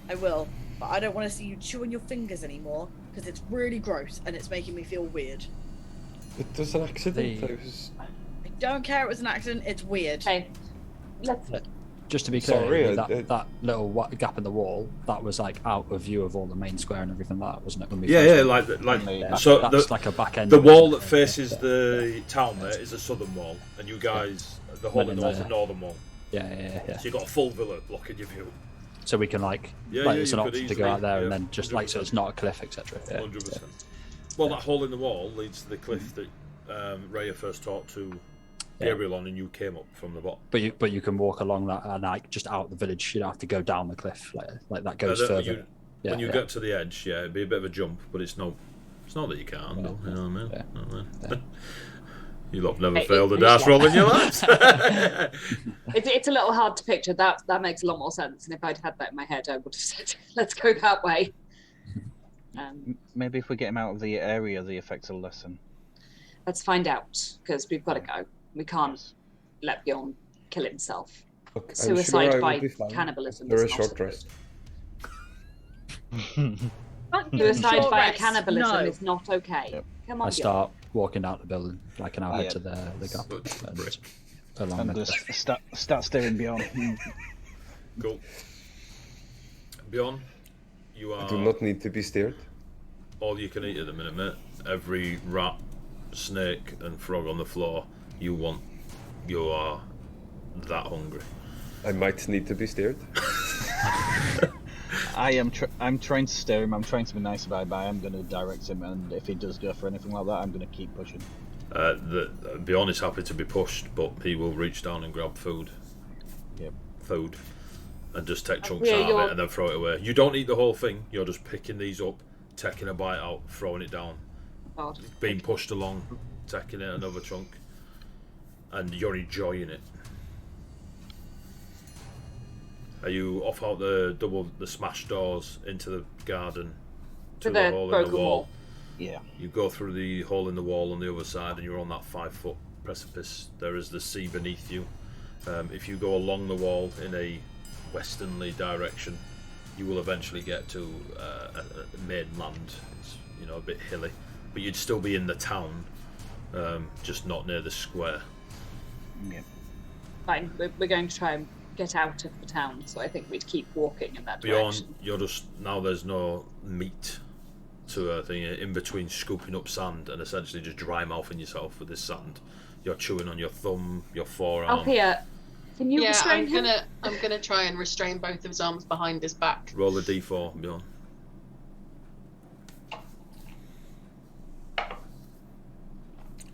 I will, but I don't want to see you chew on your fingers anymore because it's really gross and it's making me feel weird. It was an accident. I don't care. It was an accident. It's weird. Okay, let's. Just to be clear, Sorry, that little gap in the wall, that was like out of view of all the main square and everything like that, wasn't it? When we So that's like a back end. The wall that faces the town there is the southern wall, and you guys, the whole of the northern wall. Yeah. So you've got a full villa blocking your view. So we can it's an option to go out there and then just 100%. So it's not a cliff, etc. 100%. Well, that hole in the wall leads to the cliff that Raya first talked to Gabriel on, and you came up from the bottom. But you can walk along that and just out the village. You don't have to go down the cliff like that goes further. When you get to the edge, it'd be a bit of a jump, but it's not that you can't handle. You know what I mean? You lot have never failed a dash roll in your lives. It's a little hard to picture. That makes a lot more sense. And if I'd had that in my head, I would have said, "Let's go that way." Maybe if we get him out of the area, the effects will lessen. Let's find out, because we've got to go. We can't let Bjorn kill himself. Look, Suicide by cannibalism. There is short rest. Suicide Short via rest. cannibalism No. is not okay. Yep. Come on, I start walking down the building. I can now head Yeah. to the gap Such prick. and along I'm the going to start staring beyond. Cool. Beyond, you I do are not need to be steered. all you can eat at the minute, mate. Every rat, snake, and frog on the floor you want. You are that hungry. I might need to be steered. I'm trying to steer him. I'm trying to be nice about it, but I'm going to direct him. And if he does go for anything like that, I'm going to keep pushing. Beyond is happy to be pushed, but he will reach down and grab food. Yep. Food. And just take chunks Yeah, out of you're- it and then throw it away. You don't eat the whole thing. You're just picking these up, taking a bite out, throwing it down, God. being pushed along, taking it another chunk, and you're enjoying it. Are you off out the smashed doors into the garden to To the the hole in broken the wall? wall. Yeah. You go through the hole in the wall on the other side, and you're on that 5-foot precipice. There is the sea beneath you. If you go along the wall in a westernly direction, you will eventually get to a mainland. It's a bit hilly, but you'd still be in the town, just not near the square. Yeah. Fine, we're going to try and get out of the town, so I think we'd keep walking in that Beyond, direction. you're just now. There's no meat to a thing in between. Scooping up sand and essentially just dry mouthing yourself with this sand. You're chewing on your thumb, your forearm. Althea, can you Yeah, restrain him? I'm gonna try and restrain both of his arms behind his back. Roll a d4, Beyond.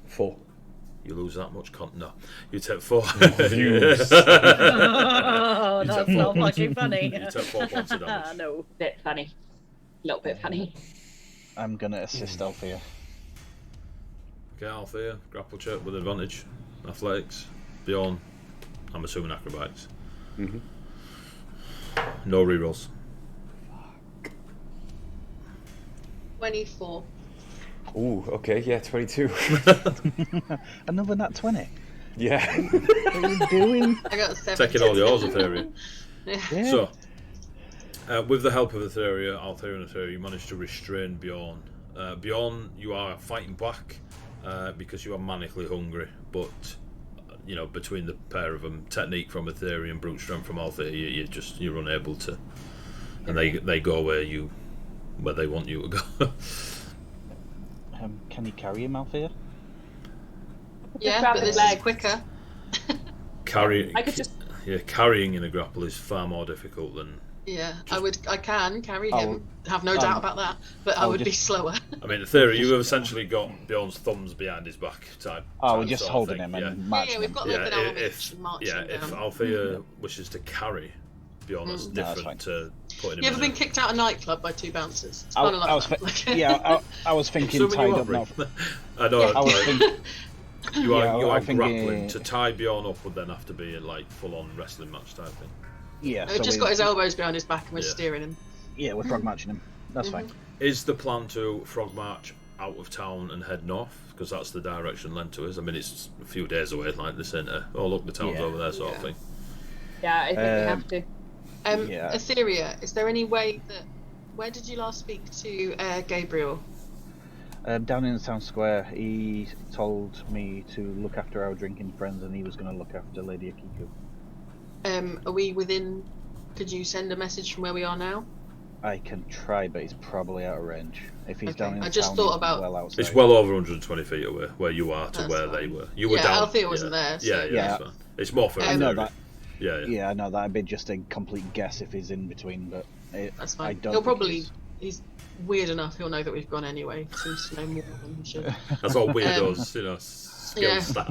Four. You lose that much no. You take 4. Oh, You that's take not 4 fucking funny. You take 4 points of damage. No. Bit funny. A little bit funny. I'm going to assist Althea. Okay, Althea, grapple check with advantage. Athletics. Beyond, I'm assuming acrobatics. Mm-hmm. No rerolls. 24. Ooh, okay, yeah, 22. Another nat 20. Yeah. What are you doing? I got 7. Taking all yours, Etheria. Yeah. Yeah. So, with the help of Etheria, Althea and Etheria, you managed to restrain Bjorn. Bjorn, you are fighting back because you are manically hungry, but between the pair of them, technique from Etheria and brute strength from Althea, you're unable to, and they go where they want you to go. Can you carry him, Althea? Yeah, Grab but his this is leg. quicker. Carrying, I could just. carrying in a grapple is far more difficult than. Yeah, I can carry I'll- him. Have no doubt about that. But I I'll would be just- slower. I mean, in theory, you have essentially got Bjorn's thumbs behind his back type. Oh, we're type just sort of holding thing, him and Yeah, marching we've him. got a little bit of arm if each and marching if down. Althea wishes to carry Bjorn, that's Mm. No, that's different fine. to putting him You ever in been a... kicked out of a nightclub by 2 bouncers? It's I, kind of like I was that. I was thinking Assuming you tied are, up now. Rick. I know. Yeah. I was like, thinking, you are, yeah, you I are think, grappling. To tie Bjorn up would then have to be a full-on wrestling match type thing. yeah. We've So just we, got his elbows behind his back and we're Yeah. steering him. yeah, we're frog marching him. That's fine. Is the plan to frog march out of town and head north? Because that's the direction Lento is. I mean, it's a few days away, like the centre. Oh, look, the town's Yeah. over there, sort of Yeah. thing. Yeah, I think we have to. Yeah. Etheria, is there any way that... Where did you last speak to Gabriel? Down in the town square, he told me to look after our drinking friends, and he was going to look after Lady Akiku. Are we within... Could you send a message from where we are now? I can try, but he's probably out of range. If he's Okay, down in the I just town, thought he's about- well outside. It's well over 120 feet away, where you are to That's where fine. they were. You were Yeah, down. Althea wasn't there, so- Yeah, Yeah. it's fine. It's more for I know Etheria. that. Yeah. Yeah, I know that'd be just a complete guess if he's in between, but That's I fine. don't. He'll think probably... he's- He's weird enough, he'll know that we've gone anyway. Seems to know more than he should. That's all weirdos, skills yeah. stat.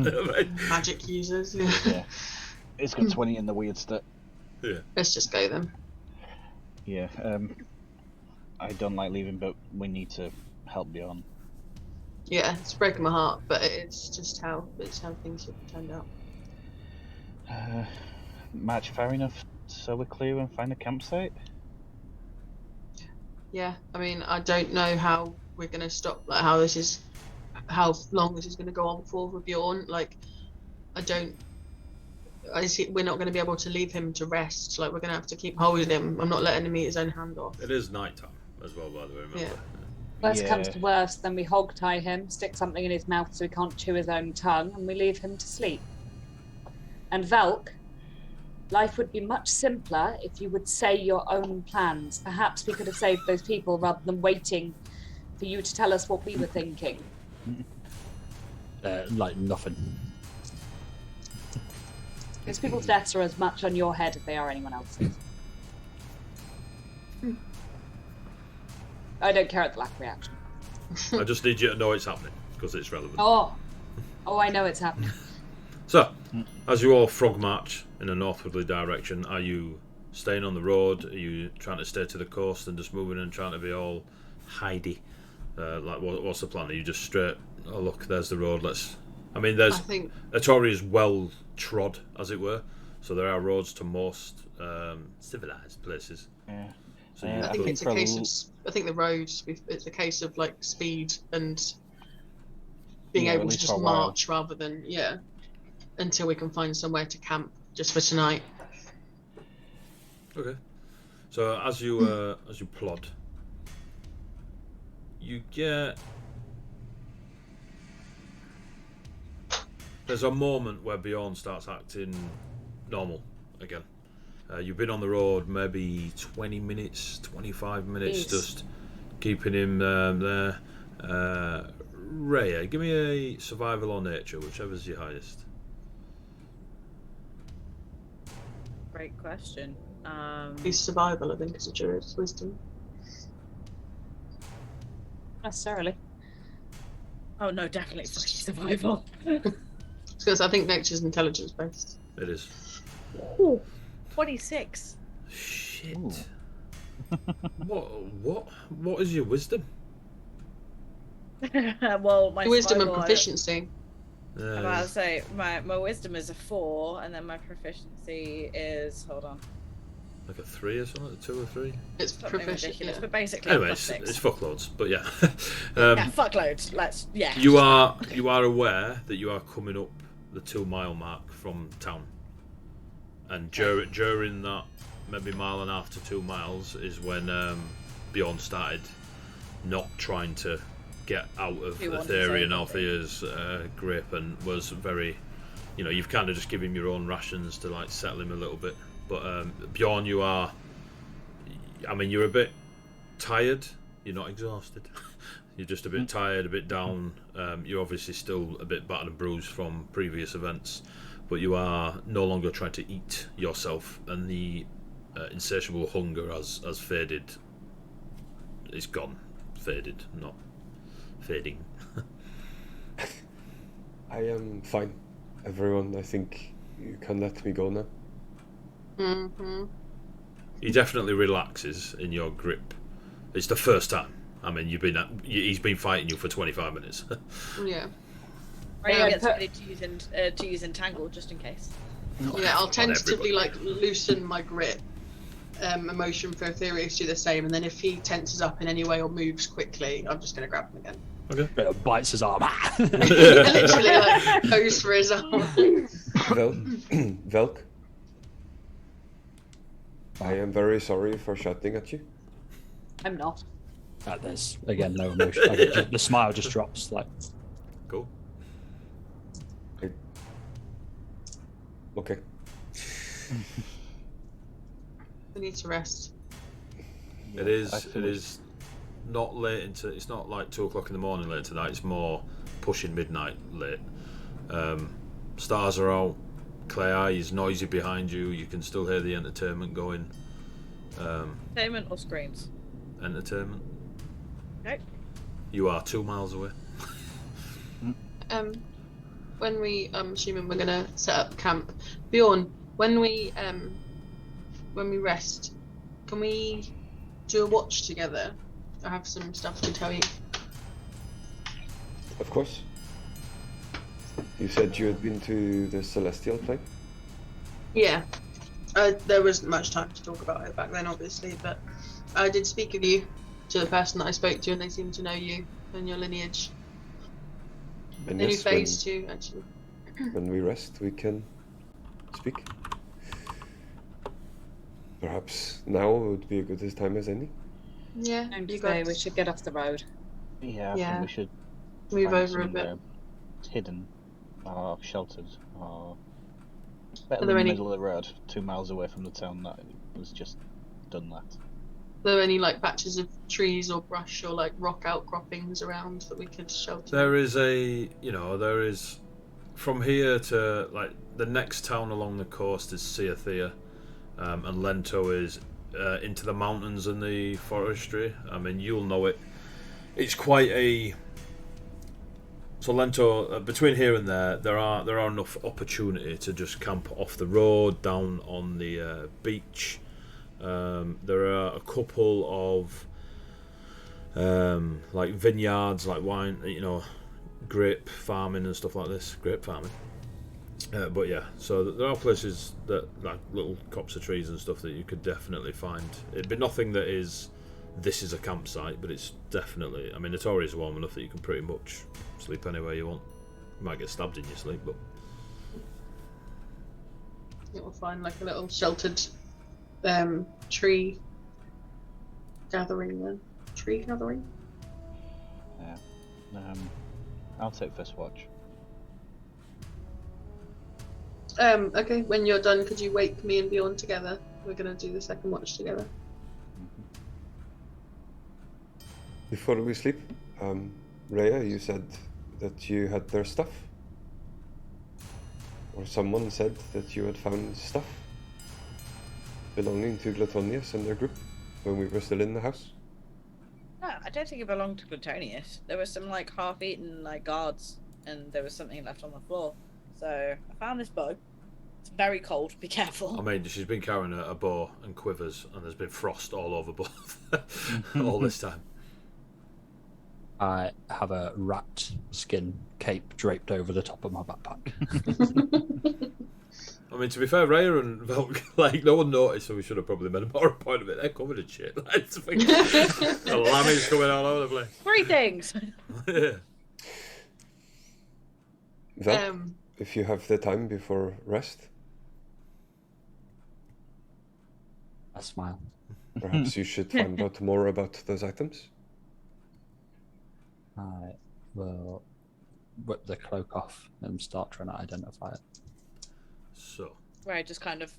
Magic users, yeah. Yeah, it's got 20 in the weird stat. Yeah. Let's just go then. Yeah, I don't like leaving, but we need to help Bjorn. Yeah, it's breaking my heart, but it's just how things have turned out. March far enough so we're clear and find a campsite. Yeah, I mean, I don't know how we're gonna stop, like how long this is gonna go on for with Bjorn. Like, we're not gonna be able to leave him to rest. Like, we're gonna have to keep holding him. I'm not letting him eat his own hand off. It is night time. as well, by the way, remember? Yeah. Worst Yeah. comes to worst, then we hog tie him, stick something in his mouth so he can't chew his own tongue, and we leave him to sleep. And Velk, life would be much simpler if you would say your own plans. Perhaps we could have saved those people rather than waiting for you to tell us what we were thinking. Like nothing. Those people's deaths are as much on your head as they are anyone else's. I don't care at the lack of reaction. I just need you to know it's happening because it's relevant. Oh, I know it's happening. So, as you all frog march in a northwardly direction, are you staying on the road? Are you trying to stay to the coast and just moving and trying to be all hidey? What's the plan? Are you just straight? Oh look, there's the road. I think Atori is well trod, as it were. So there are roads to most civilized places. Yeah. So I think it's a case of. I think the roads. It's a case of like speed and being Yeah, able at to least just for a while. march rather than until we can find somewhere to camp just for tonight. Okay. So as you plod, you get. There's a moment where Bjorn starts acting normal again. You've been on the road maybe 20 minutes, 25 minutes, Jeez. just keeping him there. Rhea, give me a survival or nature, whichever's your highest. Great question. His survival, I think, is a druid's wisdom. Necessarily. Oh no, definitely fucking survival. Because I think nature's intelligence based. It is. Ooh, 26. Shit. Ooh. What is your wisdom? Well, my Wisdom and survival, proficiency. I'm about to say my wisdom is a 4, and then my proficiency is like a 3 or something, a 2 or 3. It's something proficient. ridiculous, Yeah. but basically Anyway, plus 6. it's fuckloads, but yeah. Yeah, fuckloads. You are aware that you are coming up the 2-mile mark from town, and during that maybe mile and a half to 2 miles is when Bjorn started not trying to get out of He wanted Aetheri and something. Althea's grip, and was very, you've kind of just given him your own rations to like settle him a little bit. But Bjorn, you're a bit tired. You're not exhausted. You're just a bit tired, a bit down. You're obviously still a bit battered and bruised from previous events, but you are no longer trying to eat yourself, and the insatiable hunger has faded. It's gone. Faded, not fading. I am fine. Everyone, I think you can let me go now. Mm-hmm. He definitely relaxes in your grip. It's the first time. I mean, he's been fighting you for 25 minutes. Yeah. Rhea gets ready to use entangle just in case. Yeah, I'll on tentatively everybody. loosen my grip. Emotion for Aetherius do the same, and then if he tenses up in any way or moves quickly, I'm just going to grab him again. Okay. Bites his arm. Literally, goes for his arm. Velk, I am very sorry for shouting at you. I'm not. There's again no emotion. The smile just drops. Like, Cool. Okay. We need to rest. It is not late it's not like 2 o'clock in the morning late tonight. It's more pushing midnight late. Stars are out. Clay is noisy behind you. You can still hear the entertainment going. Entertainment or screams? Entertainment. Okay. You are 2 miles away. When we, I'm assuming we're gonna set up camp. Bjorn, when we rest, can we do a watch together? I have some stuff to tell you. Of course. You said you had been to the Celestial Plane? Yeah. There wasn't much time to talk about it back then, obviously, but I did speak of you to the person that I spoke to, and they seem to know you and your lineage. And They knew yes, phase 2, actually. when we rest, we can speak. Perhaps now would be as good a time as any. Yeah, And you say got we should get off the road. Yeah, I Yeah. think we should move find over a bit. somewhere hidden or sheltered or better Are than there the any- middle of the road, 2 miles away from the town that was just done that. Are there any like patches of trees or brush or like rock outcroppings around that we could shelter? There is there is from here to like the next town along the coast is Seathea, and Lento is into the mountains and the forestry. I mean, you'll know it. It's quite a so Lento between here and there are enough opportunity to just camp off the road down on the beach. There are a couple of like vineyards, like wine, grape farming and stuff like this. Grape farming. But yeah, so there are places that like little copse of trees and stuff that you could definitely find. It'd be nothing that is this is a campsite, but it's definitely. I mean, the Tory is warm enough that you can pretty much sleep anywhere you want. You might get stabbed in your sleep, but We'll find like a little sheltered tree gathering then. Tree gathering? Yeah. I'll take first watch. Okay, when you're done, could you wake me and Bjorn together? We're gonna do the second watch together. Before we sleep, Rhea, you said that you had their stuff? Or someone said that you had found stuff belonging to Glatonius and their group when we were still in the house? No, I don't think it belonged to Glatonius. There were some like half-eaten like guards, and there was something left on the floor. So I found this bow. It's very cold. Be careful. I mean, she's been carrying a bow and quivers, and there's been frost all over both all this time. I have a rat skin cape draped over the top of my backpack. I mean, to be fair, Rhea and Velk, like, no one noticed, so we should have probably made more a point of it. They're covered in shit. Like, the lamb's coming all over the place. 3 things. Yeah. Velk, if you have the time before rest, I smile. perhaps you should find out more about those items. I will whip the cloak off and start trying to identify it. So, Right, just kind of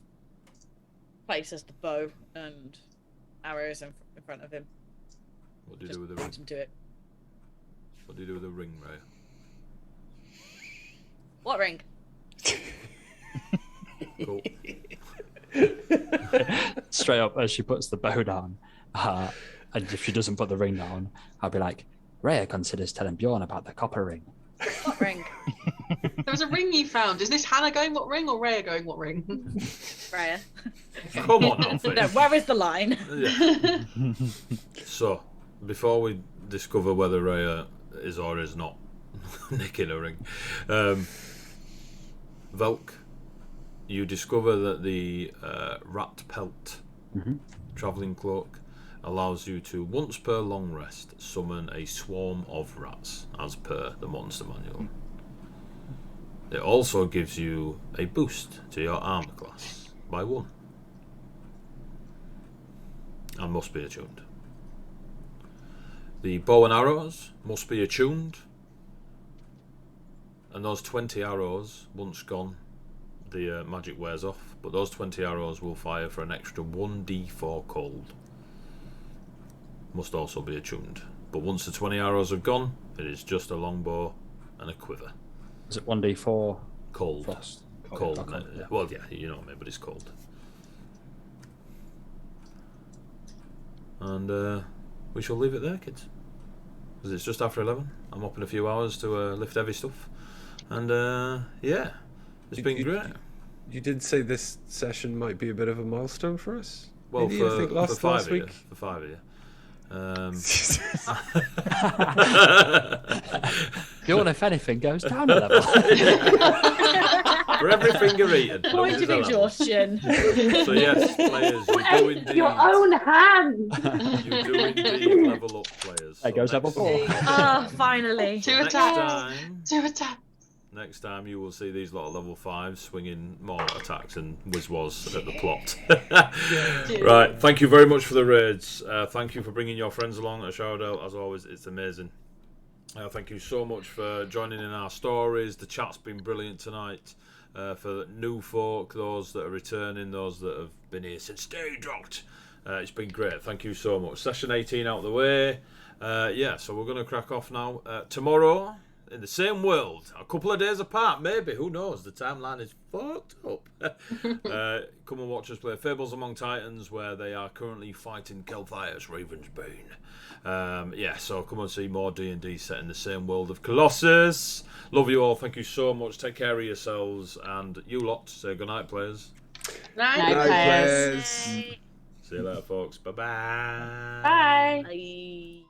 places the bow and arrows in front of him. what do you Just do with the ring? points him to it. What do you do with the ring, Rhea? What ring? Cool. Straight up as she puts the bow down, and if she doesn't put the ring down, I'll be like, Rhea considers telling Bjorn about the copper ring. What ring? There was a ring you found. Is this Hannah going what ring or Rhea going what ring? Rhea. Come on, Alfie. No, where is the line? Yeah. So, before we discover whether Rhea is or is not nicking a ring, Velk, you discover that the rat pelt travelling cloak allows you to, once per long rest, summon a swarm of rats, as per the monster manual. It also gives you a boost to your armor class by 1. And must be attuned. The bow and arrows must be attuned, and those 20 arrows, once gone, the magic wears off, but those 20 arrows will fire for an extra 1d4 cold. Must also be attuned. But once the 20 arrows have gone, it is just a longbow and a quiver. Is it 1d4 Cold. frost? Cold. Okay, yeah. Well, yeah, you know what I mean, but it's cold. And we shall leave it there, kids. Because it's just after 11. I'm up in a few hours to lift heavy stuff. And yeah, it's been great. You did say this session might be a bit of a milestone for us? Well, Maybe, I think for 5 last of you. week. For 5 of you. Bjorn, if anything, goes down a level. For every finger eaten. Point of exhaustion. So yes, players, you do indeed. Your own hand. You do indeed level up, players. There goes level 4. Ah, finally. To Next attack. time, To attack. Next time you will see these lot of level 5s swinging more attacks and whiz-was at the plot. Right, thank you very much for the raids. Thank you for bringing your friends along at Showdale. As always, it's amazing. Thank you so much for joining in our stories. The chat's been brilliant tonight. For new folk, those that are returning, those that have been here since day dropped. It's been great. Thank you so much. Session 18 out the way. So we're going to crack off now. Tomorrow, in the same world, a couple of days apart, maybe. Who knows? The timeline is fucked up. Come and watch us play Fables Among Titans, where they are currently fighting Kelthias Ravensbane. So come and see more D&D set in the same world of Colossus. Love you all. Thank you so much. Take care of yourselves. And you lot, say goodnight, players. Night, players. See you later, folks. Bye-bye. Bye. Bye.